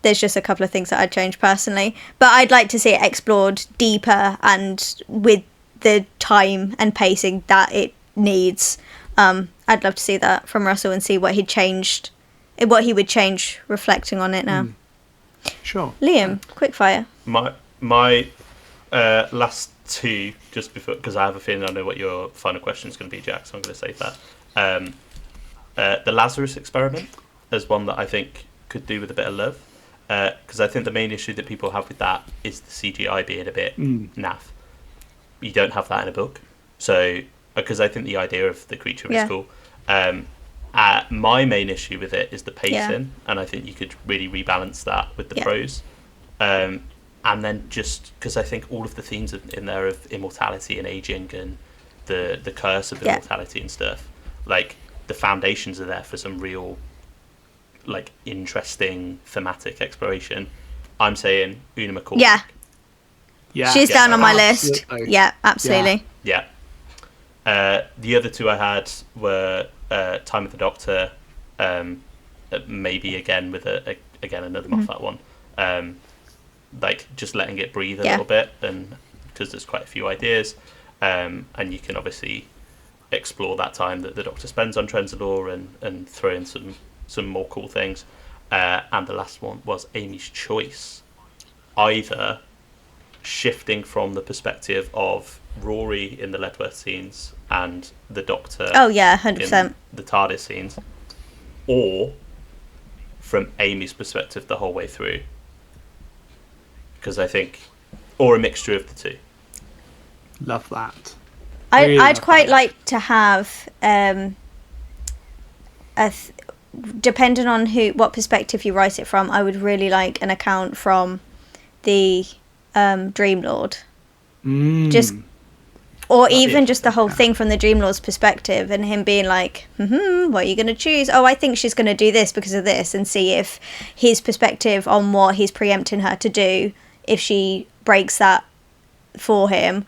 Speaker 2: There's just a couple of things that I'd change personally, but I'd like to see it explored deeper and with the time and pacing that it needs. I'd love to see that from Russell and see what he would change reflecting on it now.
Speaker 1: Sure.
Speaker 2: Liam, quickfire.
Speaker 4: My last two, just before, because I have a feeling I know what your final question is going to be, Jack, so I'm going to save that. The Lazarus experiment is one that I think could do with a bit of love, because I think the main issue that people have with that is the CGI being a bit naff. You don't have that in a book, so because I think the idea of the creature was cool. My main issue with it is the pacing, and I think you could really rebalance that with the prose. And then just because I think all of the themes in there of immortality and aging and the curse of immortality and stuff, like the foundations are there for some real, like, interesting thematic exploration. I'm saying Una McCormick.
Speaker 2: Yeah, she's down on my list. Yeah, absolutely.
Speaker 4: Yeah. The other two I had were Time of the Doctor, maybe again with another Moffat one, like just letting it breathe a little bit, and because there's quite a few ideas, and you can obviously explore that time that the Doctor spends on Trenzalore and throw in some more cool things. And the last one was Amy's Choice, either shifting from the perspective of Rory in the Ledworth scenes and the Doctor
Speaker 2: 100%
Speaker 4: in the TARDIS scenes, or from Amy's perspective the whole way through, because I think, or a mixture of the two.
Speaker 1: Love that.
Speaker 2: I'd quite like to have depending on what perspective you write it from, I would really like an account from the Dream Lord, just even just the whole thing from the Dream Lord's perspective, and him being like, what are you going to choose? Oh, I think she's going to do this because of this, and see if his perspective on what he's preempting her to do, if she breaks that for him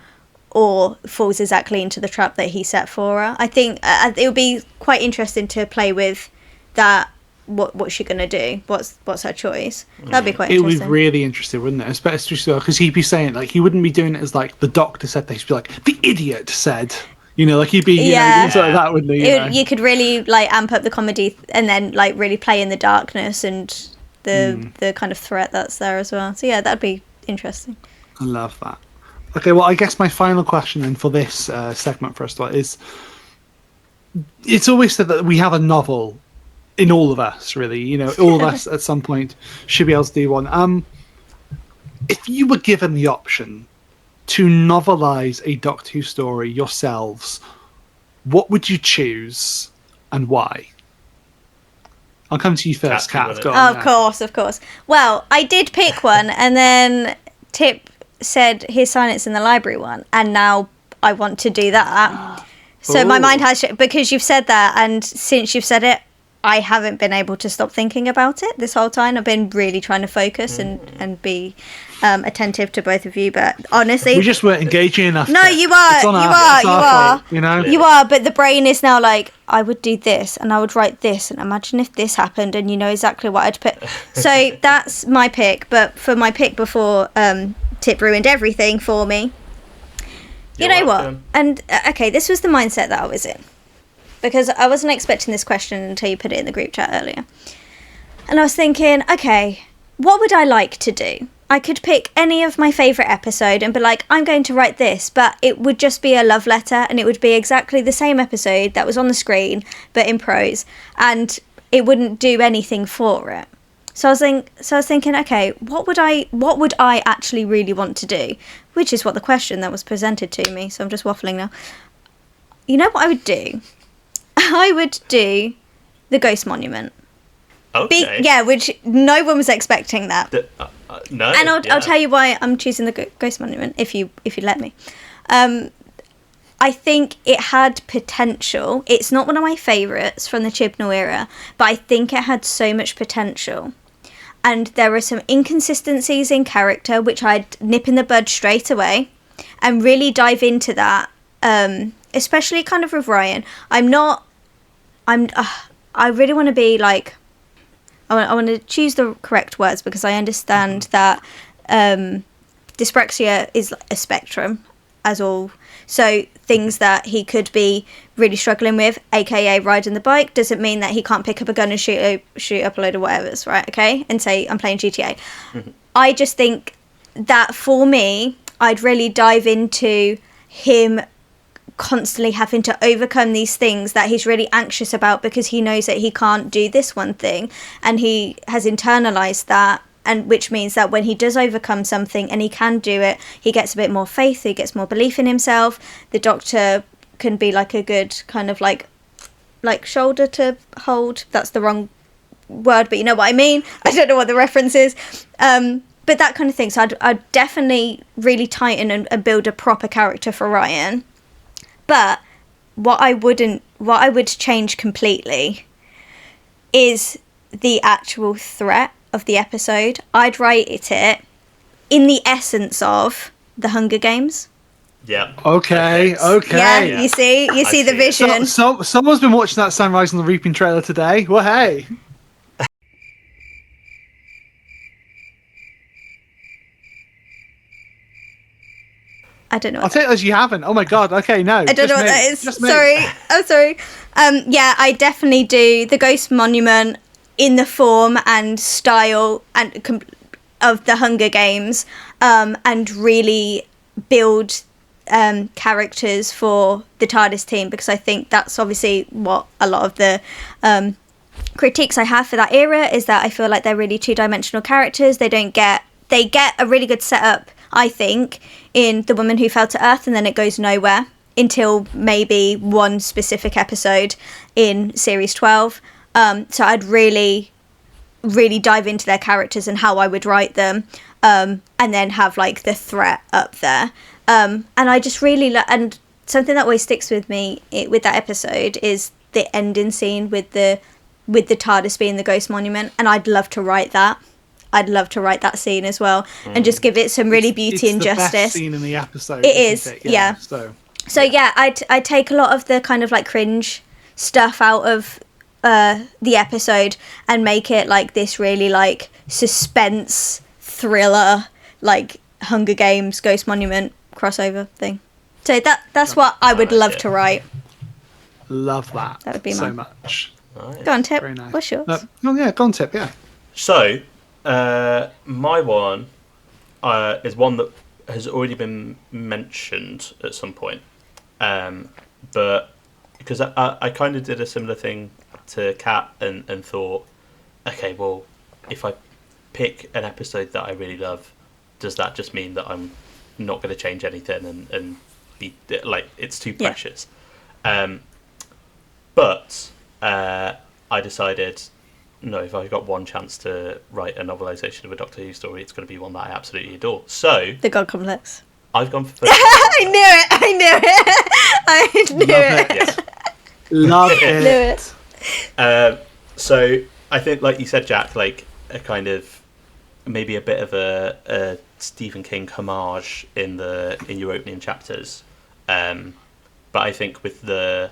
Speaker 2: or falls exactly into the trap that he set for her. I think it would be quite interesting to play with that. What's she gonna do? What's her choice? That'd be quite interesting.
Speaker 1: It would be really interesting, wouldn't it? Especially because he'd be saying, like, he wouldn't be doing it as like the Doctor said. He'd be like, the idiot said, like he'd be things like that, wouldn't he?
Speaker 2: You could really like amp up the comedy and then like really play in the darkness and the kind of threat that's there as well. So yeah, that'd be interesting.
Speaker 1: I love that. Okay, well, I guess my final question then for this segment first of all is, it's always said that we have a novel in all of us, really. All of us at some point should be able to do one. If you were given the option to novelize a Doctor Who story yourselves, what would you choose and why? I'll come to you first, Kat.
Speaker 2: Of course. Well, I did pick one, and then Tip said his Silence in the Library one, and now I want to do that. So my mind has, because you've said that, and since you've said it, I haven't been able to stop thinking about it this whole time. I've been really trying to focus and be attentive to both of you, but honestly,
Speaker 1: we just weren't engaging enough.
Speaker 2: No, you are. You are, but the brain is now like, I would do this and I would write this and imagine if this happened, and exactly what I'd put. So that's my pick. But for my pick before Tip ruined everything for me, you know what? And okay, this was the mindset that I was in, because I wasn't expecting this question until you put it in the group chat earlier. And I was thinking, okay, what would I like to do? I could pick any of my favourite episode and be like, I'm going to write this, but it would just be a love letter, and it would be exactly the same episode that was on the screen, but in prose, and it wouldn't do anything for it. So I was thinking, okay, what would I actually really want to do? Which is what the question that was presented to me. So I'm just waffling now. You know what I would do? I would do the Ghost Monument.
Speaker 4: Okay.
Speaker 2: Which no one was expecting that.
Speaker 4: No.
Speaker 2: And I'll tell you why I'm choosing the Ghost Monument if you let me. I think it had potential. It's not one of my favourites from the Chibnall era, but I think it had so much potential. And there are some inconsistencies in character which I'd nip in the bud straight away and really dive into that, especially kind of with Ryan. I really want to be like, I want to choose the correct words because I understand that dyspraxia is a spectrum as all. So things that he could be really struggling with, aka riding the bike, doesn't mean that he can't pick up a gun and shoot up a load of whatevers, right? Okay, and say I'm playing GTA. I just think that for me, I'd really dive into him constantly having to overcome these things that he's really anxious about because he knows that he can't do this one thing, and he has internalized that. And which means that when he does overcome something and he can do it, he gets a bit more faith, he gets more belief in himself. The doctor can be like a good kind of like shoulder to hold. That's the wrong word, but you know what I mean. I don't know what the reference is. But that kind of thing. So I'd definitely really tighten and build a proper character for Ryan. But what I would change completely is the actual threat of the episode. I'd write it in the essence of the Hunger Games.
Speaker 4: Yeah.
Speaker 1: Okay.
Speaker 2: Yeah, you see the vision.
Speaker 1: Someone's been watching that Sunrise on the Reaping trailer today. Well, hey.
Speaker 2: I don't know.
Speaker 1: I'll take it as you haven't. Oh my god. Okay, no.
Speaker 2: I don't know what that is. Sorry. I'm sorry. Yeah, I definitely do the Ghost Monument in the form and style and of the Hunger Games, and really build characters for the TARDIS team, because I think that's obviously what a lot of the critiques I have for that era is, that I feel like they're really two-dimensional characters. They get a really good setup, I think, in The Woman Who Fell to Earth, and then it goes nowhere until maybe one specific episode in Series 12. So I'd really, really dive into their characters and how I would write them, and then have like the threat up there. And I just really and something that always sticks with me with that episode is the ending scene with the TARDIS being the Ghost Monument, and I'd love to write that. I'd love to write that scene as well, and just give it some really beauty and justice.
Speaker 1: It's the best scene in the episode.
Speaker 2: It is, yeah. So yeah, I'd take a lot of the kind of like cringe stuff out of the episode and make it like this really like suspense thriller, like Hunger Games Ghost Monument crossover thing. So that's what I would love to write.
Speaker 1: Love that.
Speaker 2: That would be
Speaker 1: so
Speaker 2: mine.
Speaker 1: much.
Speaker 4: Nice.
Speaker 2: Go on, Tip.
Speaker 1: Very nice.
Speaker 2: What's yours?
Speaker 1: Oh yeah, go on, Tip. Yeah.
Speaker 4: So my one is one that has already been mentioned at some point, but because I kind of did a similar thing to Kat and thought, okay, well, if I pick an episode that I really love, does that just mean that I'm not going to change anything and be like, it's too precious? But I decided, no, if I've got one chance to write a novelisation of a Doctor Who story, it's going to be one that I absolutely adore. So
Speaker 2: The God Complex.
Speaker 4: I've gone for
Speaker 2: I knew it.
Speaker 1: Yes. Love it.
Speaker 4: So I think, like you said, Jack, like a kind of maybe a bit of a Stephen King homage in your opening chapters, but I think with that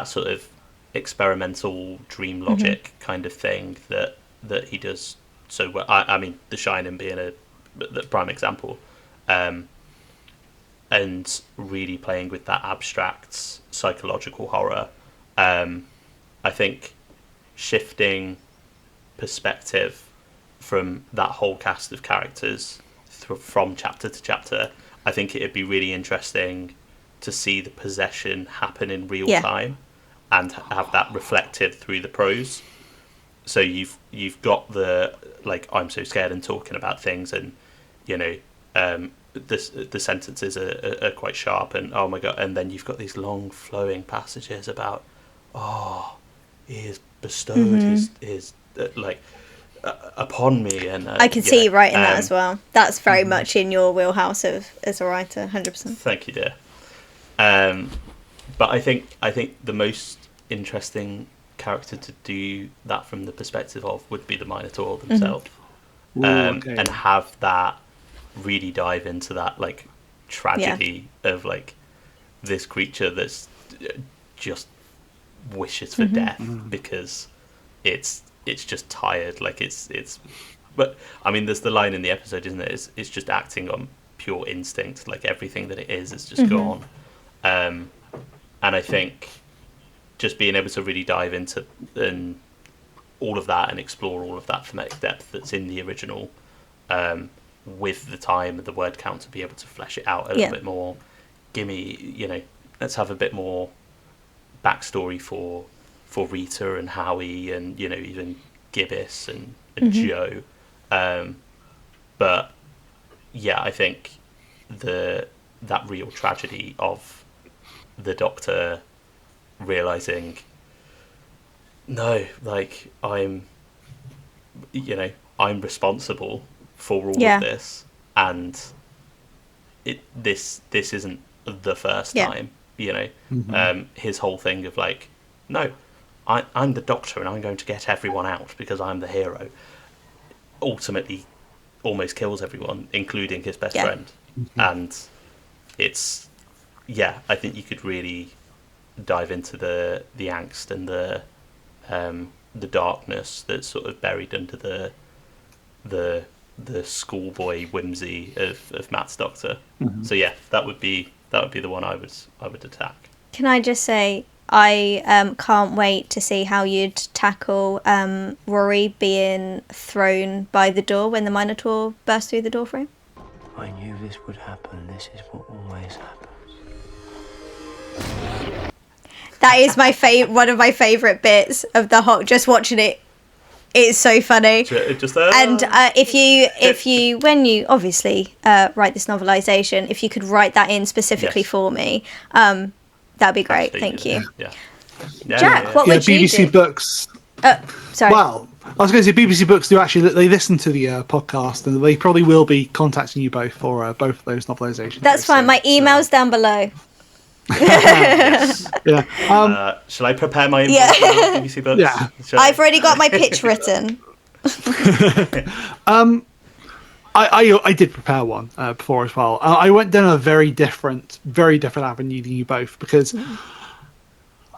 Speaker 4: sort of experimental dream logic kind of thing that he does so well. I mean, The Shining being the prime example, and really playing with that abstract psychological horror. I think shifting perspective from that whole cast of characters from chapter to chapter, I think it'd be really interesting to see the possession happen in real time and have that reflected through the prose. So you've got the, like, I'm so scared and talking about things, and the sentences are quite sharp, and oh my god, and then you've got these long flowing passages about, he has bestowed his upon me, and
Speaker 2: I can see you writing that as well. That's very much in your wheelhouse as a writer, 100%.
Speaker 4: Thank you, dear. But I think the most interesting character to do that from the perspective of would be the Minotaur themselves. And have that really dive into that, like, tragedy of, like, this creature that's just wishes for death because it's just tired. Like, it's but I mean, there's the line in the episode, isn't it? It's just acting on pure instinct. Like, everything that it is just gone. And I think just being able to really dive into all of that and explore all of that thematic depth that's in the original, with the time and the word count to be able to flesh it out a little bit more. Let's have a bit more backstory for Rita and Howie, and even Gibbous and Joe. But yeah, I think that real tragedy of the Doctor realizing, no, like, I'm responsible for all of this, and this isn't the first time. His whole thing of, like, no, I'm the Doctor and I'm going to get everyone out because I'm the hero, ultimately almost kills everyone, including his best friend. And it's, I think you could really dive into the angst and the darkness that's sort of buried under the schoolboy whimsy of Matt's Doctor. So yeah, that would be the one I would attack.
Speaker 2: Can I just say, I can't wait to see how you'd tackle Rory being thrown by the door when the Minotaur burst through the door frame.
Speaker 6: I knew this would happen. This is what always happens.
Speaker 2: That is one of my favourite bits of the whole. Just watching it, it's so funny.
Speaker 4: Just
Speaker 2: and if you when you obviously write this novelisation, if you could write that in specifically for me, that'd be great. Thank you. Jack, what would you do?
Speaker 1: BBC Books.
Speaker 2: Sorry.
Speaker 1: Well, I was going to say BBC Books do actually. They listen to the podcast, and they probably will be contacting you both for both of those novelisations.
Speaker 2: That's fine. My email's down below.
Speaker 4: Shall I prepare my invoice for BBC Books?
Speaker 1: Yeah.
Speaker 2: I've already got my pitch written.
Speaker 1: I did prepare one before as well. I went down a very different avenue than you both, because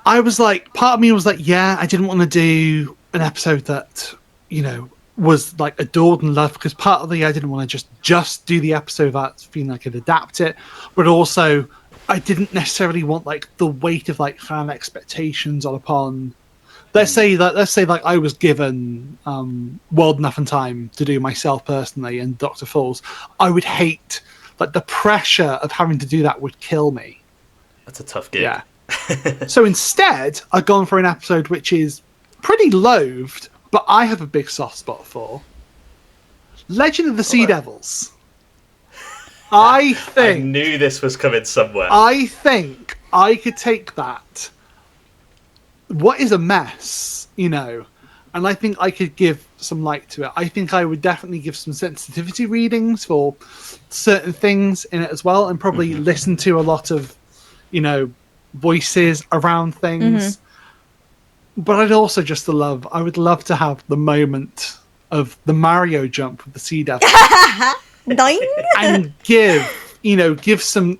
Speaker 1: I was like, part of me was like, I didn't want to do an episode that, was like adored and loved, because part of I didn't want to just do the episode that feeling like I could adapt it, but also I didn't necessarily want, like, the weight of, like, fan expectations upon. Let's say like I was given World Enough and Time to do myself personally and Dr. Falls. I would hate, like, the pressure of having to do that would kill me.
Speaker 4: That's a tough gig.
Speaker 1: Yeah. So instead, I've gone for an episode which is pretty loathed, but I have a big soft spot for. Legend of the Sea Devils. I
Speaker 4: knew this was coming somewhere.
Speaker 1: I think I could take that. What is a mess, and I think I could give some light to it. I think I would definitely give some sensitivity readings for certain things in it as well, and probably listen to a lot of, voices around things. But I'd also I would love to have the moment of the Mario jump with the Sea Devil. And give some,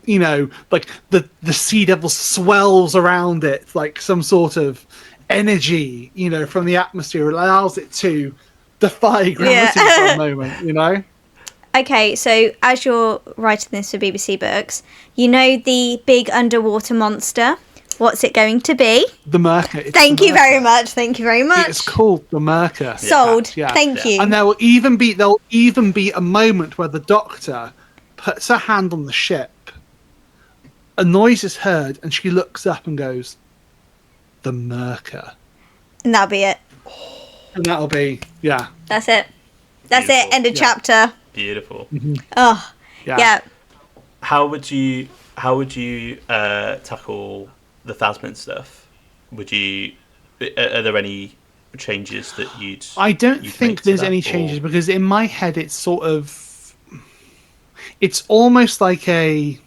Speaker 1: like the Sea Devil swells around it, like some sort of energy, from the atmosphere. It allows it to defy gravity for a moment,
Speaker 2: Okay, so as you're writing this for BBC Books, the big underwater monster. What's it going to be?
Speaker 1: The Merca.
Speaker 2: Thank you very much.
Speaker 1: It's called the Merca.
Speaker 2: Sold. Yeah. Thank you.
Speaker 1: And there'll even be a moment where the Doctor puts her hand on the ship, a noise is heard, and she looks up and goes, "The Merca."
Speaker 2: And that'll be it.
Speaker 1: And that'll be, yeah.
Speaker 2: That's it. That's
Speaker 4: Beautiful.
Speaker 2: it. End of chapter.
Speaker 4: Beautiful.
Speaker 2: Oh, yeah.
Speaker 4: How would you tackle the Thasmin stuff? Are there any changes that you'd?
Speaker 1: I don't
Speaker 4: you'd
Speaker 1: think
Speaker 4: make to
Speaker 1: there's
Speaker 4: that,
Speaker 1: any
Speaker 4: or-
Speaker 1: changes because in my head it's almost like I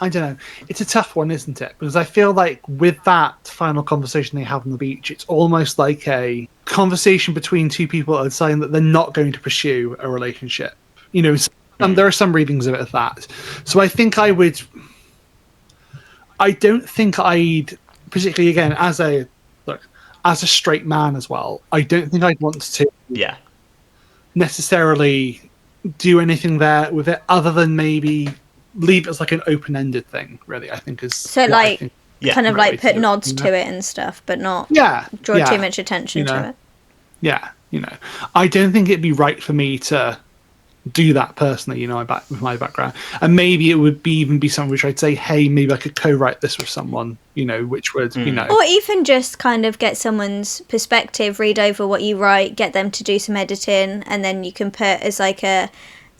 Speaker 1: don't know. It's a tough one, isn't it? Because I feel like with that final conversation they have on the beach, it's almost like a conversation between two people that are saying that they're not going to pursue a relationship. You know, there are some readings of it as that. So I think I don't think I'd, particularly again as a straight man as well, I don't think I'd want to necessarily do anything there with it other than maybe leave it as like an open-ended thing, really. I think is
Speaker 2: So like kind of like put nods to it and stuff, but not draw too much attention to it.
Speaker 1: Yeah, I don't think it'd be right for me to do that personally, with my background. And maybe it would even be something which I'd say, hey, maybe I could co-write this with someone, which would,
Speaker 2: Or even just kind of get someone's perspective, read over what you write, get them to do some editing, and then you can put as a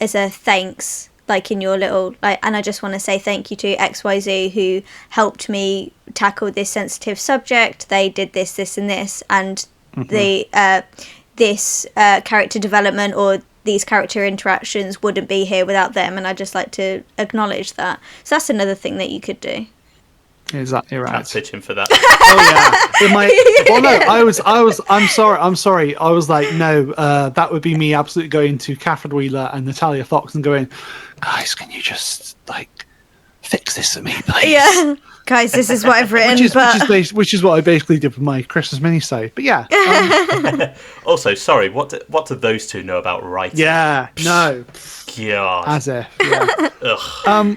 Speaker 2: thanks, like in your little, and I just want to say thank you to XYZ who helped me tackle this sensitive subject. They did this, this, and this, and this character development or these character interactions wouldn't be here without them, and I'd just like to acknowledge that. So that's another thing that you could do.
Speaker 1: Exactly right.
Speaker 4: I'm pitching for that.
Speaker 1: I'm sorry. I was like, no, that would be me absolutely going to Catherine Wheeler and Natalia Fox and going, guys, can you just fix this for me, please?
Speaker 2: Yeah, guys, this is what I've written.
Speaker 1: which is what I basically did with my Christmas mini-sode. But yeah.
Speaker 4: Also, sorry, what do those two know about writing?
Speaker 1: Yeah, no.
Speaker 4: God.
Speaker 1: As if. Yeah.
Speaker 4: Ugh.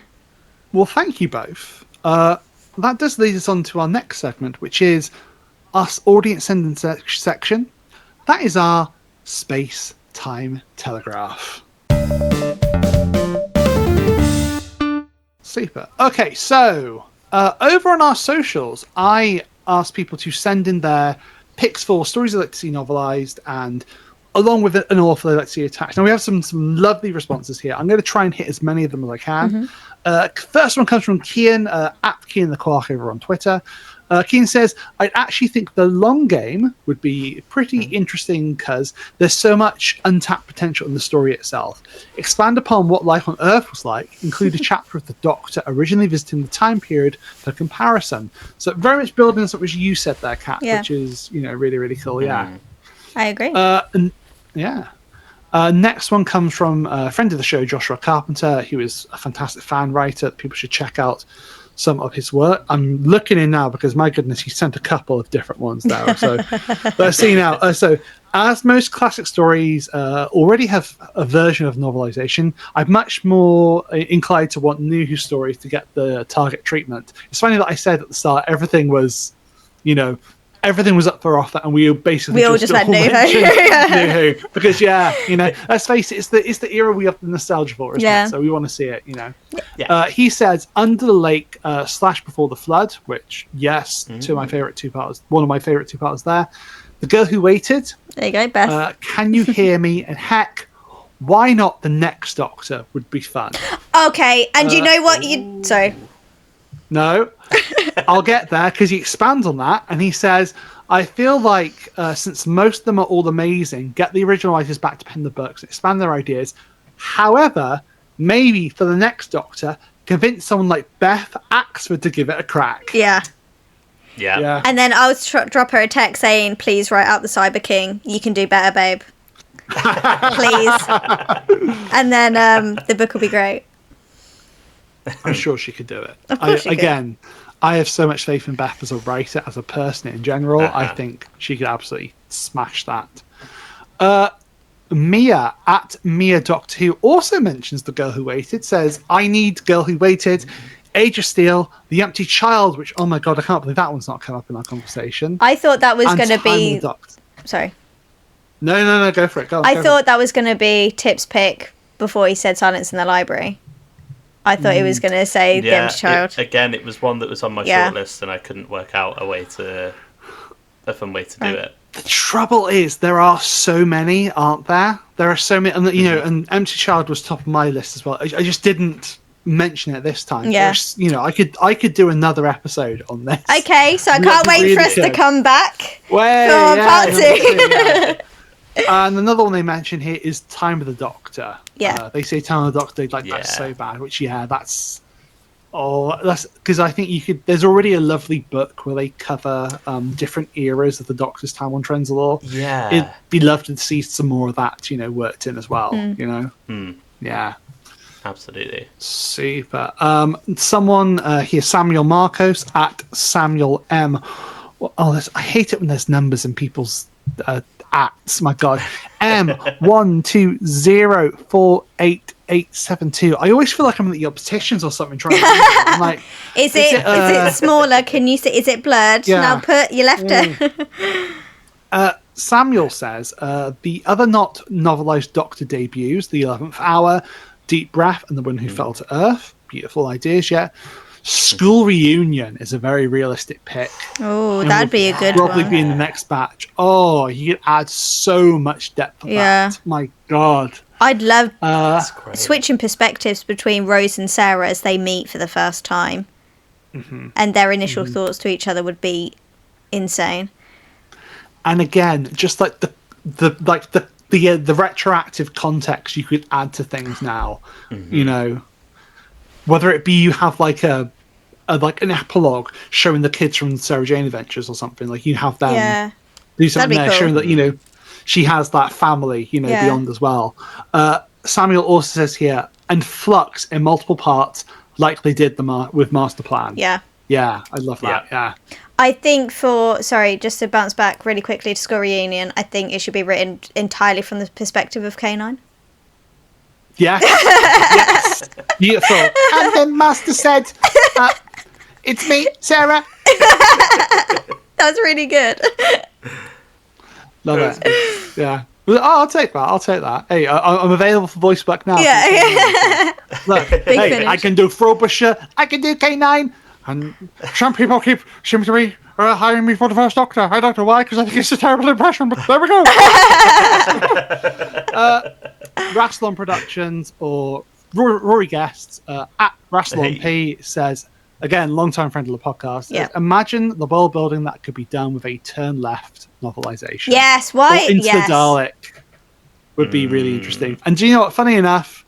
Speaker 1: Well, thank you both. That does lead us on to our next segment, which is us audience sending section. That is our space-time telegraph. Super. Okay, so over on our socials, I asked people to send in their picks for stories they'd like to see novelised, and along with an author they'd like to see attached. Now, we have some lovely responses here. I'm going to try and hit as many of them as I can. First one comes from Kian, at Kian the Quark over on Twitter. Kian says, I actually think the long game would be pretty interesting because there's so much untapped potential in the story itself. Expand upon what life on Earth was like, include a chapter of the Doctor originally visiting the time period for comparison. So very much building on something you said there, Kat, which is, really, really cool. Yeah.
Speaker 2: I agree.
Speaker 1: Next one comes from a friend of the show, Joshua Carpenter. He was a fantastic fan writer. People should check out some of his work. I'm looking in now because, my goodness, he sent a couple of different ones now. So let's see now. So as most classic stories already have a version of novelization, I'm much more inclined to want new stories to get the target treatment. It's funny that I said at the start everything was, everything was up for offer, and we all just went New Who. Because let's face it, it's the era we have the nostalgia for, isn't it? So we want to see it, He says Under the Lake / Before the Flood, which one of my favorite two parts there. The Girl Who Waited.
Speaker 2: There you go, Beth.
Speaker 1: Can You Hear Me? And heck, why not The Next Doctor would be fun.
Speaker 2: Okay, and you know what sorry.
Speaker 1: No, I'll get there because he expands on that and he says, I feel like since most of them are all amazing, get the original writers back to pen the books and expand their ideas. However, maybe for the next Doctor, convince someone like Beth Axford to give it a crack.
Speaker 2: Yeah.
Speaker 4: Yeah.
Speaker 2: And then I'll drop her a text saying, please write out the Cyber King. You can do better, babe. Please. And then the book will be great.
Speaker 1: I'm sure she could do it.
Speaker 2: Of course she
Speaker 1: could. I have so much faith in Beth as a writer, as a person in general. I think she could absolutely smash that. Mia, at Mia Doctor Who, also mentions The Girl Who Waited, says, I need Girl Who Waited, Age of Steel, The Empty Child, which, oh my god, I can't believe that one's not come up in our conversation.
Speaker 2: I thought that was going to be... Sorry.
Speaker 1: No, go for it.
Speaker 2: I thought that was going to be Tip's pick before he said Silence in the Library. I thought he was going to say The Empty Child.
Speaker 4: It was one that was on my shortlist, and I couldn't work out a fun way to do it.
Speaker 1: The trouble is, there are so many, aren't there? There are so many, and and Empty Child was top of my list as well. I just didn't mention it this time.
Speaker 2: Yeah.
Speaker 1: I could do another episode on this.
Speaker 2: Okay, so I can't wait for us to come back for part 2.
Speaker 1: Yeah. And another one they mention here is Time of the Doctor.
Speaker 2: Yeah.
Speaker 1: They say Time of the Doctor, that's so bad, which, that's because I think there's already a lovely book where they cover different eras of the Doctor's time on Trenzalore.
Speaker 4: Yeah.
Speaker 1: It'd be lovely to see some more of that, worked in as well, Yeah.
Speaker 4: Absolutely.
Speaker 1: Super. Someone here, Samuel Marcos at Samuel M. I hate it when there's numbers in people's ats. My God. M12048872. I always feel like I'm in the opticians or something trying to I'm like,
Speaker 2: is it smaller? Can you see? Is it blurred?
Speaker 1: Yeah.
Speaker 2: Now put your left.
Speaker 1: Samuel says the other not novelized Doctor debuts, The 11th Hour, Deep Breath, and The One Who Fell to Earth. Beautiful ideas, yeah. School Reunion is a very realistic pick.
Speaker 2: Oh, that'd be a good
Speaker 1: probably
Speaker 2: one.
Speaker 1: be in the next batch. Oh, you could add so much depth to that. My God.
Speaker 2: I'd love switching perspectives between Rose and Sarah as they meet for the first time. And their initial thoughts to each other would be insane.
Speaker 1: And again, just like the retroactive context you could add to things now, whether it be you have like an epilogue showing the kids from Sarah Jane Adventures or something, like you have them do something there, cool. Showing that she has that family beyond as well. Samuel also says here, and Flux in multiple parts like they did with Master Plan. I love that. Yeah.
Speaker 2: I think just to bounce back really quickly to School Reunion, I think it should be written entirely from the perspective of K9.
Speaker 1: Yes. Beautiful. And then Master said, it's me, Sarah.
Speaker 2: That's really good.
Speaker 1: Love it. Yeah. I'll take that. Hey, I'm available for voice back now. Look,
Speaker 2: finish.
Speaker 1: I can do Frobisher, I can do K9, and some people seem to be hiring me for the first Doctor. I don't know why, because I think it's a terrible impression, but there we go. Rassilon Productions or Rory Guests at Rassilon P says, again, long-time friend of the podcast, says, imagine the world building that could be done with a turn left novelization.
Speaker 2: Yes, why?
Speaker 1: Or Into the Dalek would be really interesting. And do you know what? Funny enough,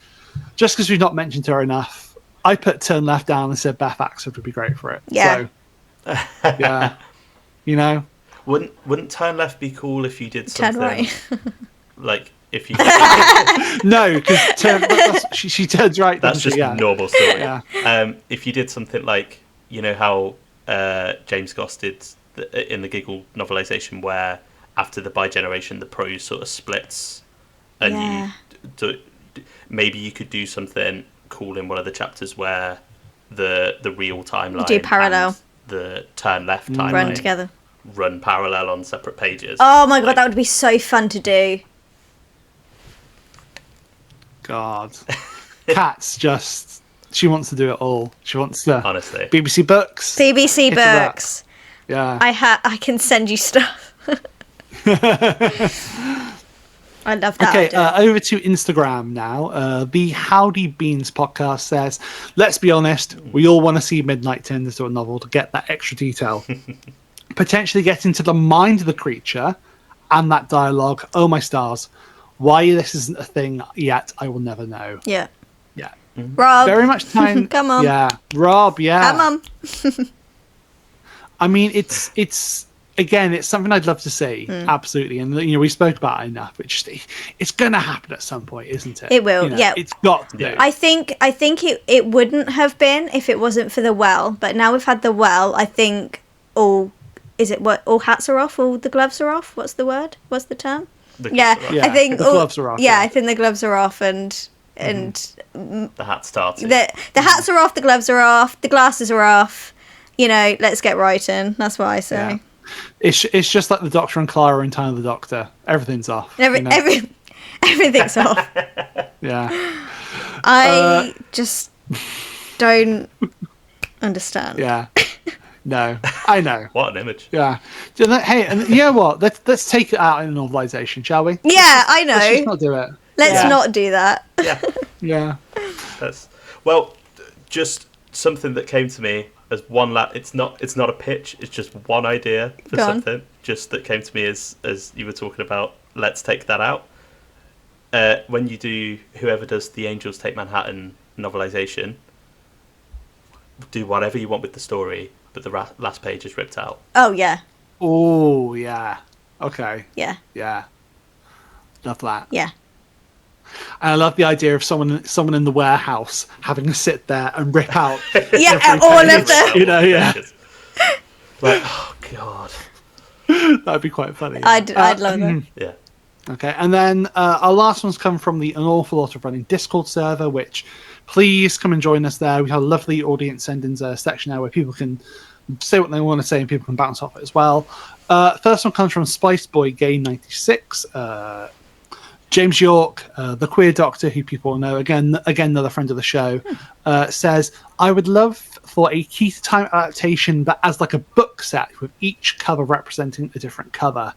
Speaker 1: just because we've not mentioned her enough, I put turn left down and said Beth Axford would be great for it.
Speaker 2: Yeah.
Speaker 1: So, yeah.
Speaker 4: Wouldn't turn left be cool if you did something
Speaker 2: turn right?
Speaker 4: like if you
Speaker 1: no, because she turns right.
Speaker 4: That's just normal story.
Speaker 1: Yeah.
Speaker 4: If you did something like how James Goss did in the Giggle novelization, where after the bi-generation the prose sort of splits, and maybe you could do something cool in one of the chapters where the real timeline
Speaker 2: you do parallel
Speaker 4: and the turn left timeline
Speaker 2: run together,
Speaker 4: run parallel on separate pages.
Speaker 2: Oh my God, that would be so fun to do.
Speaker 1: God. Kat's just, she wants to do it all. She wants to.
Speaker 4: Honestly.
Speaker 1: BBC Books.
Speaker 2: BBC Books.
Speaker 1: Yeah.
Speaker 2: I can send you stuff. I love that.
Speaker 1: Okay, over to Instagram now. The Howdy Beans podcast says, let's be honest, we all want to see Midnight turned into a novel to get that extra detail. Potentially get into the mind of the creature and that dialogue. Oh my stars. Why this isn't a thing yet, I will never know.
Speaker 2: Yeah.
Speaker 1: Yeah.
Speaker 2: Rob.
Speaker 1: Very much time.
Speaker 2: Come on.
Speaker 1: Yeah. Rob, yeah.
Speaker 2: Come on.
Speaker 1: I mean, it's again, it's something I'd love to see. Absolutely. And, we spoke about it enough. It's going to happen at some point, isn't it?
Speaker 2: It will, yeah.
Speaker 1: It's got to do.
Speaker 2: I think it wouldn't have been if it wasn't for the well. But now we've had the well, I think all hats are off? All the gloves are off? What's the word? What's the term? I think
Speaker 1: the gloves are off.
Speaker 2: Yeah, I think the gloves are off, and
Speaker 4: the hat started.
Speaker 2: The hats are off, the gloves are off, the glasses are off. Let's get writing. That's what I say.
Speaker 1: Yeah. It's just like the Doctor and Clara in Time of the Doctor. Everything's off.
Speaker 2: Everything's off.
Speaker 1: Yeah.
Speaker 2: I just don't understand.
Speaker 1: Yeah. No, I know.
Speaker 4: What an image.
Speaker 1: Yeah. Hey, and you know what? Let's take it out in a novelization, shall we?
Speaker 2: Yeah, I know.
Speaker 1: Let's just not do it.
Speaker 2: Let's not do that.
Speaker 4: Yeah.
Speaker 1: Yeah.
Speaker 4: Well, just something that came to me as one it's not a pitch, it's just one idea for something just that came to me as you were talking about let's take that out. When you do whoever does the Angels Take Manhattan novelization, do whatever you want with the story, but the last page is ripped out.
Speaker 2: Oh yeah.
Speaker 1: Oh yeah. Okay.
Speaker 2: Yeah.
Speaker 1: Yeah. Love that.
Speaker 2: Yeah.
Speaker 1: And I love the idea of someone in the warehouse having to sit there and rip out.
Speaker 2: Yeah, all of them.
Speaker 1: You know, yeah.
Speaker 4: Like, oh god.
Speaker 1: That'd be quite funny.
Speaker 2: I'd love that.
Speaker 4: Yeah.
Speaker 1: Okay, and then our last one's come from An Awful Lot of Running Discord server, which please come and join us there. We have a lovely audience send-ins section now where people can say what they want to say and people can bounce off it as well. First one comes from Spice Boy Game 96. James York, the queer doctor, who people know, again another friend of the show, says, I would love for a Key to Time adaptation that as like a book set with each cover representing a different cover.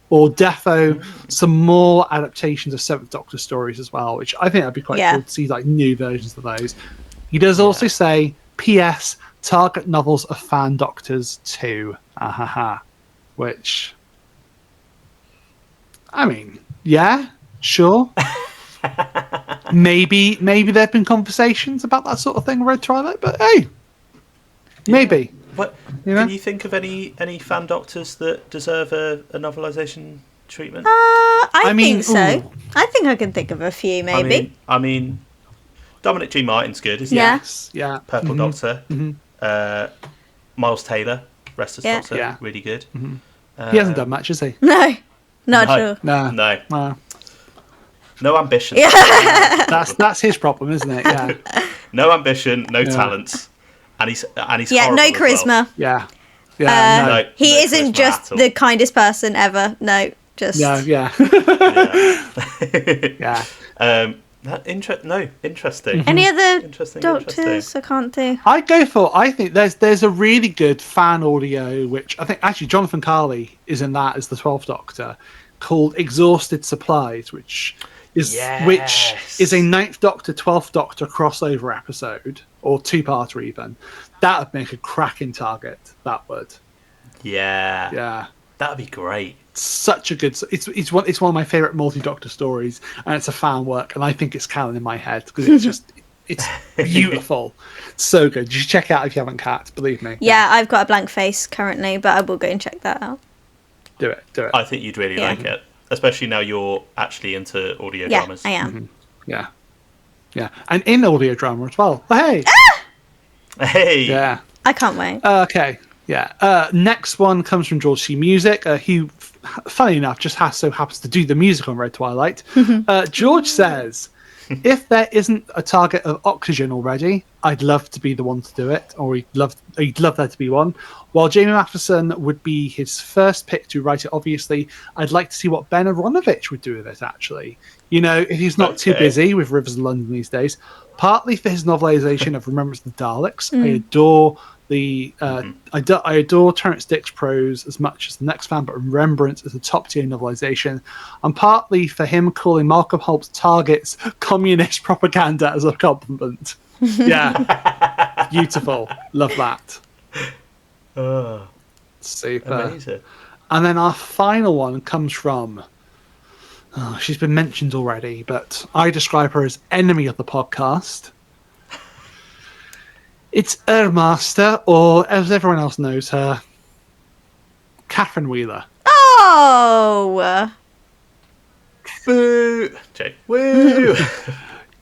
Speaker 1: Or defo some more adaptations of Seventh Doctor stories as well, which I think that'd be quite cool to see like new versions of those. He does also say, P.S. Target novels of fan doctors too. Which, I mean, yeah, sure. maybe there've been conversations about that sort of thing in Red Twilight, but hey, maybe.
Speaker 4: What can you think of any fan doctors that deserve a novelization treatment?
Speaker 2: I
Speaker 1: mean,
Speaker 2: think so. I think I can think of a few, maybe.
Speaker 4: I mean, Dominic G. Martin's good, isn't he?
Speaker 1: Yes, yeah.
Speaker 4: Purple Doctor. Miles Taylor, Restless Doctor, really good.
Speaker 1: He hasn't done much, has he?
Speaker 2: No, not sure.
Speaker 1: No.
Speaker 4: No ambition.
Speaker 2: Yeah.
Speaker 1: That's his problem, isn't it? Yeah.
Speaker 4: No ambition, no talents. And he's
Speaker 2: no charisma.
Speaker 1: Well. Yeah.
Speaker 2: He isn't just the kindest person ever. No, just
Speaker 1: yeah.
Speaker 4: Interesting.
Speaker 2: Any other
Speaker 4: Interesting.
Speaker 2: doctors? I can't do.
Speaker 1: I think there's a really good fan audio, which I think actually Jonathan Carley is in that as the 12th Doctor, called Exhausted Supplies, which is a 9th Doctor, 12th Doctor crossover episode, or two-parter even. That would make a cracking target, that would.
Speaker 4: Yeah. That would be great.
Speaker 1: Such a good... It's one of my favourite multi-Doctor stories, and it's a fan work, and I think it's canon in my head, because it's just... It's beautiful. So good. You should check it out if you haven't, Kat, believe me.
Speaker 2: Yeah, I've got a blank face currently, but I will go and check that out.
Speaker 1: Do it.
Speaker 4: I think you'd really like it. Especially now you're actually into audio dramas.
Speaker 2: I am.
Speaker 1: Yeah. And in audio drama as well. Hey!
Speaker 4: Hey!
Speaker 1: Yeah.
Speaker 2: I can't wait.
Speaker 1: Okay. Yeah. Next one comes from George C. Music, who, funny enough, just so happens to do the music on Red Twilight. George says, if there isn't a target of oxygen already, I'd love to be the one to do it, or he'd love there to be one. While Jamie Matheson would be his first pick to write it, obviously, I'd like to see what Ben Aronovich would do with it, actually. You know, if he's not too busy with Rivers of London these days. Partly for his novelization of Remembrance of the Daleks. I adore I adore Terrence Dick's prose as much as the next fan, but Remembrance is a top-tier novelization. And partly for him calling Malcolm Holt's targets communist propaganda as a compliment. Yeah. Beautiful. Love that. Super.
Speaker 4: Amazing.
Speaker 1: And then our final one comes from... she's been mentioned already, but I describe her as enemy of the podcast. It's Master, or as everyone else knows her, Catherine Wheeler.
Speaker 2: Oh!
Speaker 4: Boo! Jay. Woo!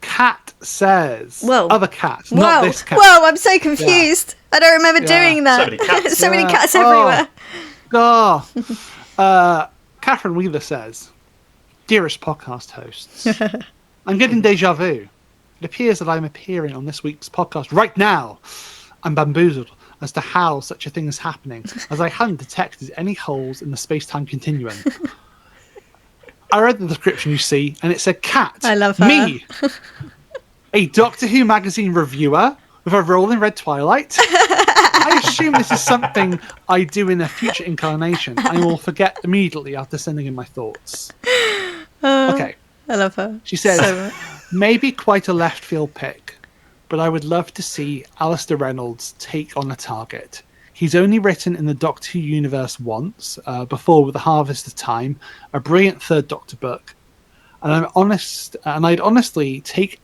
Speaker 1: Cat says...
Speaker 2: Whoa.
Speaker 1: Other cat, not this cat.
Speaker 2: Whoa, I'm so confused. I don't remember doing that.
Speaker 4: So many cats.
Speaker 2: So many cats everywhere.
Speaker 1: Catherine Wheeler says, Dearest podcast hosts, I'm getting deja vu. It appears that I'm appearing on this week's podcast right now. I'm bamboozled as to how such a thing is happening, as I hadn't detected any holes in the space-time continuum. I read the description, you see, and it said Cat.
Speaker 2: I love her.
Speaker 1: Me, a Doctor Who magazine reviewer with a role in Red Twilight. I assume this is something I do in a future incarnation. I will forget immediately after sending in my thoughts. Okay.
Speaker 2: I love her.
Speaker 1: She says,
Speaker 2: So much.
Speaker 1: maybe quite a left field pick, but I would love to see Alistair Reynolds take on a target. He's only written in the Doctor Who universe once, before with The Harvest of Time, a brilliant Third Doctor book. And I'd honestly take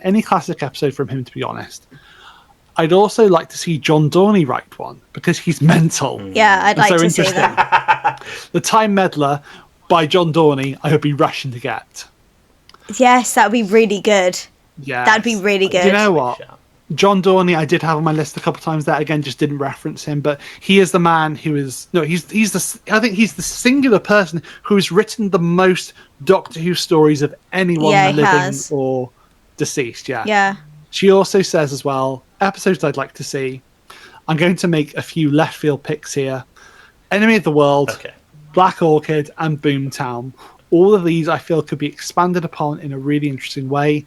Speaker 1: any classic episode from him, to be honest. I'd also like to see John Dorney write one, because he's mental.
Speaker 2: Yeah, I'd like to see that.
Speaker 1: The Time Meddler by John Dorney, I would be rushing to get.
Speaker 2: Yes, that would be really good.
Speaker 1: Yeah,
Speaker 2: That'd be really good.
Speaker 1: You know what? John Dorney, I did have on my list a couple of times. That again, just didn't reference him, but he is the man who is I think he's the singular person who has written the most Doctor Who stories of anyone living or deceased.
Speaker 2: Yeah.
Speaker 1: She also says as well, episodes I'd like to see. I'm going to make a few left field picks here. Enemy of the World, Black Orchid, and Boomtown. All of these I feel could be expanded upon in a really interesting way.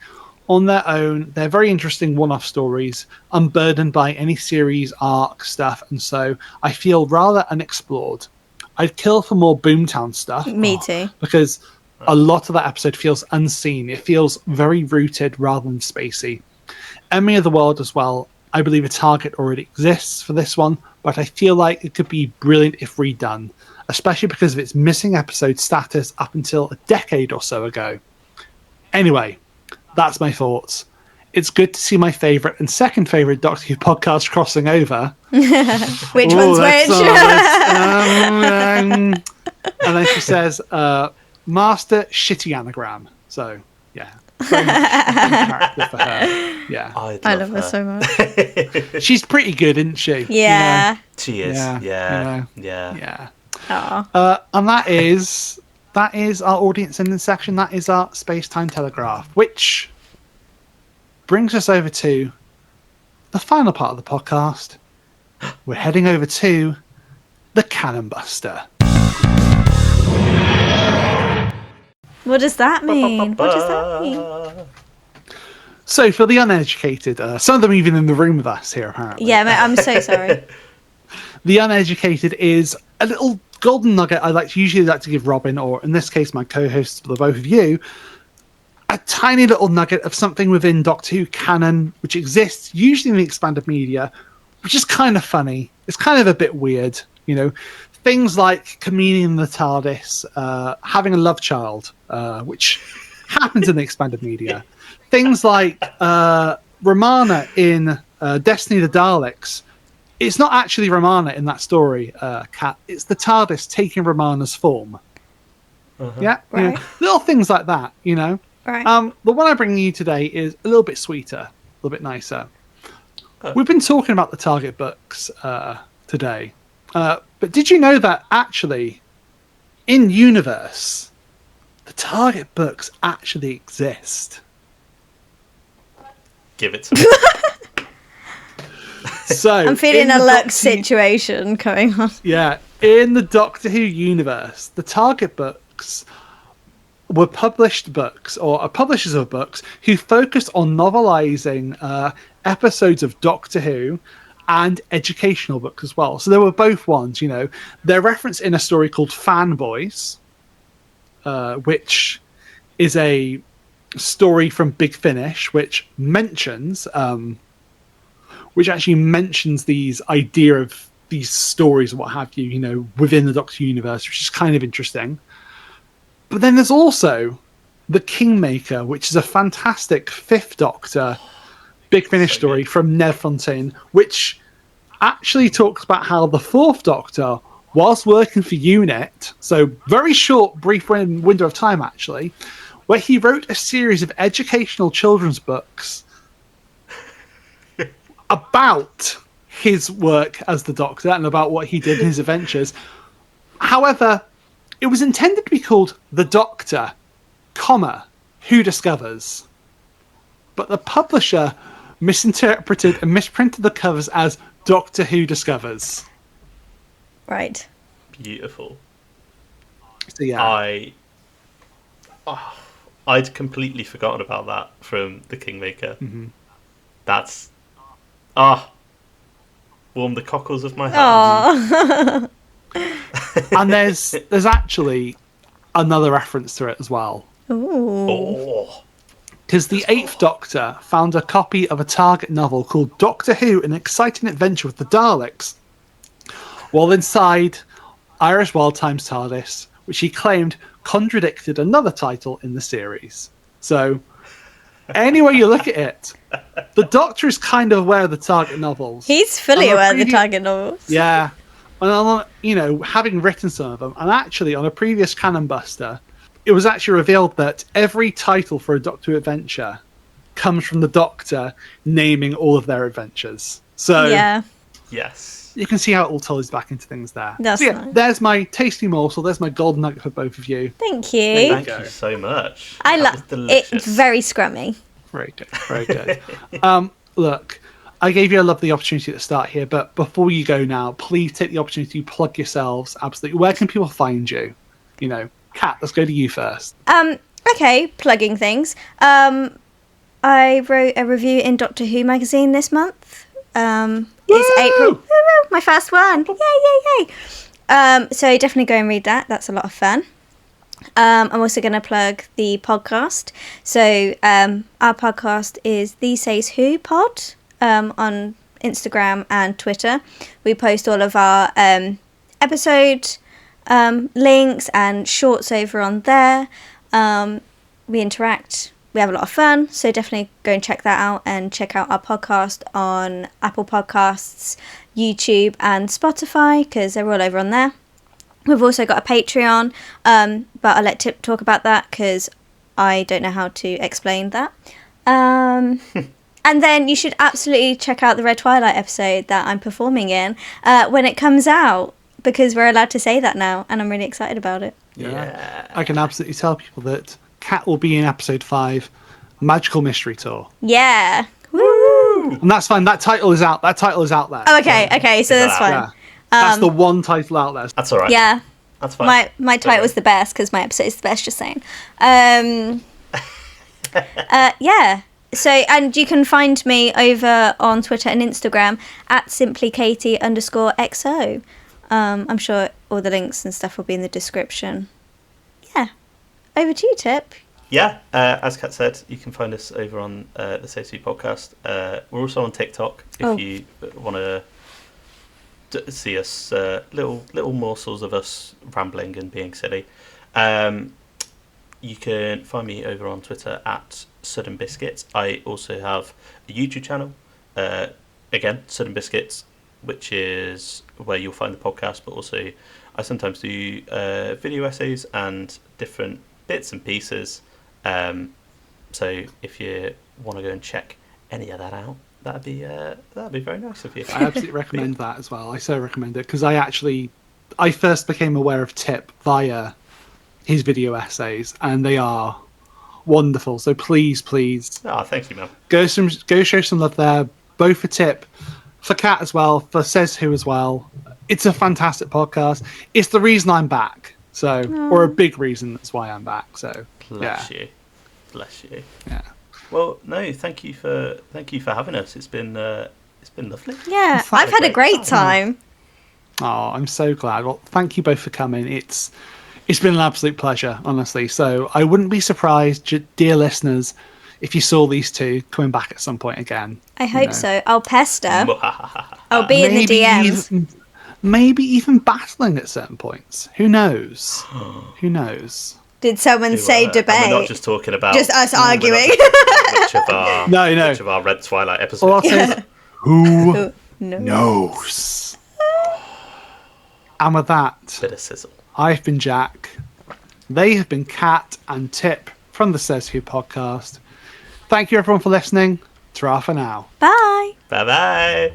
Speaker 1: On their own, they're very interesting one-off stories, unburdened by any series arc stuff, and so I feel rather unexplored. I'd kill for more Boomtown stuff.
Speaker 2: Me too.
Speaker 1: Because a lot of that episode feels unseen. It feels very rooted rather than spacey. Enemy of the World as well. I believe a target already exists for this one, but I feel like it could be brilliant if redone, especially because of its missing episode status up until a decade or so ago. Anyway, that's my thoughts. It's good to see my favourite and second favourite Doctor Who podcast crossing over.
Speaker 2: Which one's which?
Speaker 1: And then she says, Master Shitty Anagram. So, yeah. Very much a character for her. Yeah.
Speaker 4: I
Speaker 2: love her so much.
Speaker 1: She's pretty good, isn't she?
Speaker 2: Yeah.
Speaker 1: You know?
Speaker 4: She is. Yeah.
Speaker 1: And that is our audience ending section. That is our Space-Time Telegraph, which brings us over to the final part of the podcast. We're heading over to the Cannon Buster.
Speaker 2: What does that mean? What does that mean?
Speaker 1: So, for the uneducated, some of them even in the room with us here, apparently.
Speaker 2: Yeah, I'm so sorry.
Speaker 1: The uneducated is a little golden nugget I usually like to give Robin, or in this case, my co-hosts, the both of you, a tiny little nugget of something within Doctor Who canon, which exists usually in the expanded media, which is kind of funny. It's kind of a bit weird, you know. Things like Comedian in the TARDIS, having a love child, which happens in the expanded media. Things like Romana in Destiny of the Daleks. It's not actually Romana in that story, Kat. It's the TARDIS taking Romana's form. Yeah?
Speaker 2: Right.
Speaker 1: You know, little things like that, you know?
Speaker 2: Right.
Speaker 1: The one I'm bringing you today is a little bit sweeter, a little bit nicer. We've been talking about the Target books today. But did you know that actually, in universe, the Target books actually exist?
Speaker 4: Give it to me.
Speaker 1: So
Speaker 2: I'm feeling a luck situation going on.
Speaker 1: Yeah, in the Doctor Who universe, the Target books were published books, or publishers of books, who focused on novelizing episodes of Doctor Who and educational books as well. So there were both ones, you know. They're referenced in a story called Fanboys, which is a story from Big Finish, which actually mentions these idea of these stories and what have you, you know, within the Doctor Who universe, which is kind of interesting. But then there's also The Kingmaker, which is a fantastic Fifth Doctor Big Finish story from Nev Fontaine, which actually talks about how the Fourth Doctor, whilst working for UNIT, so very short, brief window of time actually, where he wrote a series of educational children's books about his work as the Doctor and about what he did in his adventures. However, it was intended to be called The Doctor, Who Discovers. But the publisher misinterpreted and misprinted the covers as Doctor Who Discovers.
Speaker 2: Right.
Speaker 4: Beautiful.
Speaker 1: So yeah.
Speaker 4: I'd completely forgotten about that from The Kingmaker.
Speaker 1: Mm-hmm.
Speaker 4: That's warm the cockles of my heart.
Speaker 2: Aww.
Speaker 1: And there's actually another reference to it as well.
Speaker 2: Ooh.
Speaker 4: Oh,
Speaker 1: Because the Eighth Doctor found a copy of a Target novel called Doctor Who, An Exciting Adventure with the Daleks, while inside Irish Wild Times TARDIS, which he claimed contradicted another title in the series. So, any way you look at it, the Doctor is kind of aware of the Target novels.
Speaker 2: He's fully
Speaker 1: And
Speaker 2: aware of the
Speaker 1: previ-
Speaker 2: Target novels.
Speaker 1: Yeah. And having written some of them, and actually on a previous Canon Buster, it was actually revealed that every title for a Doctor Who adventure comes from the Doctor naming all of their adventures. So
Speaker 2: Yeah.
Speaker 4: yes.
Speaker 1: you can see how it all ties back into things there.
Speaker 2: That's
Speaker 1: So yeah,
Speaker 2: nice.
Speaker 1: there's my tasty morsel. There's my golden nugget for both of you.
Speaker 2: Thank you.
Speaker 4: Thank you so much.
Speaker 2: I
Speaker 4: That
Speaker 2: love
Speaker 4: was
Speaker 2: it.
Speaker 4: delicious.
Speaker 2: Very scrummy.
Speaker 1: Very good. Very good. Look, I gave you a lovely opportunity to start here, but before you go now, please take the opportunity to plug yourselves. Absolutely. Where can people find you? Kat, let's go to you first.
Speaker 2: Okay, plugging things. I wrote a review in Doctor Who magazine this month. It's April. Woo-woo, my first one. Yay. So definitely go and read that. That's a lot of fun. I'm also going to plug the podcast. So our podcast is The Says Who Pod on Instagram and Twitter. We post all of our episode links and shorts over on there. We interact. We have a lot of fun. So definitely go and check that out, and check out our podcast on Apple Podcasts, YouTube and Spotify, because they're all over on there. We've also got a Patreon, but I'll let Tip talk about that because I don't know how to explain that. And then you should absolutely check out the Red Twilight episode that I'm performing in when it comes out, because we're allowed to say that now, and I'm really excited about it.
Speaker 4: Yeah.
Speaker 1: I can absolutely tell people that Kat will be in episode 5, Magical Mystery Tour.
Speaker 2: Yeah. Woo!
Speaker 1: And that's fine. That title is out. That title is out there.
Speaker 2: Oh, okay, so that's fine.
Speaker 1: Yeah. That's the one title out there.
Speaker 4: That's all right.
Speaker 2: Yeah.
Speaker 4: That's fine.
Speaker 2: My title's the best because my episode's the best, just saying. Yeah. So, and you can find me over on Twitter and Instagram at simplykatie_XO. I'm sure all the links and stuff will be in the description. Yeah. Over to you, Tip.
Speaker 4: Yeah, as Kat said, you can find us over on the Safety Podcast. We're also on TikTok if you want to see us, little morsels of us rambling and being silly. You can find me over on Twitter at Sudden Biscuits. I also have a YouTube channel, again, Sudden Biscuits, which is where you'll find the podcast, but also I sometimes do video essays and different bits and pieces. So if you want to go and check any of that out, that'd be very nice of you.
Speaker 1: I absolutely recommend that as well. I so recommend it because I first became aware of Tip via his video essays, and they are wonderful. So please,
Speaker 4: Oh, thank you, man.
Speaker 1: go show some love there, both for Tip, for Kat as well, for Says Who as well. It's a fantastic podcast. It's the reason I'm back. So, or a big reason that's why I'm back. So,
Speaker 4: Bless
Speaker 1: yeah.
Speaker 4: you.
Speaker 1: Yeah.
Speaker 4: Well, no, thank you for having us. It's been lovely.
Speaker 2: Yeah,
Speaker 1: fact,
Speaker 2: I've had a great
Speaker 4: great
Speaker 2: time.
Speaker 1: Oh, I'm so glad. Well, thank you both for coming. It's been an absolute pleasure, honestly. So I wouldn't be surprised, dear listeners, if you saw these two coming back at some point again.
Speaker 2: I hope so. I'll pester. I'll be in the
Speaker 1: Maybe
Speaker 2: DMs.
Speaker 1: maybe even battling at certain points. Who knows? Who knows?
Speaker 2: Did someone say
Speaker 4: And
Speaker 2: debate?
Speaker 4: we're not just talking about
Speaker 2: Just us
Speaker 4: we're not
Speaker 2: arguing.
Speaker 4: just talking about
Speaker 1: No.
Speaker 4: which of our Red Twilight episodes.
Speaker 1: All I'll say is, who
Speaker 2: No.
Speaker 1: knows? And with that,
Speaker 4: Bit of sizzle.
Speaker 1: I've been Jack. They have been Kat and Tip from the Says Who podcast. Thank you everyone for listening. Ta-ra for now.
Speaker 2: Bye.
Speaker 4: Bye bye.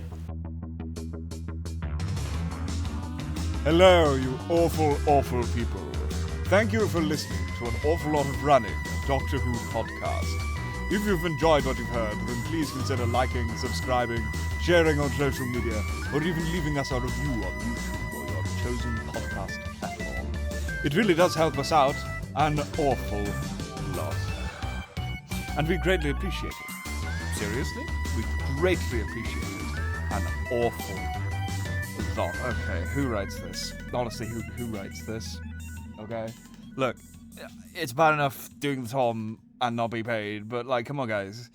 Speaker 10: Hello, you awful, awful people. Thank you for listening to an awful lot of running Doctor Who podcast. If you've enjoyed what you've heard, then please consider liking, subscribing, sharing on social media, or even leaving us a review on YouTube or your chosen podcast platform. It really does help us out an awful lot. And we greatly appreciate it. Seriously? We greatly appreciate it an awful Stop. Okay, who writes this? Honestly, who writes this? Okay? Look, it's bad enough doing the Tom and not be paid, but, like, come on, guys.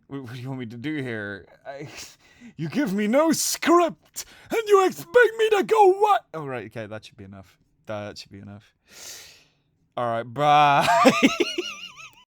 Speaker 10: What do you want me to do here? You give me no script, and you expect me to go what? Oh, right, okay, that should be enough. That should be enough. Alright, bye.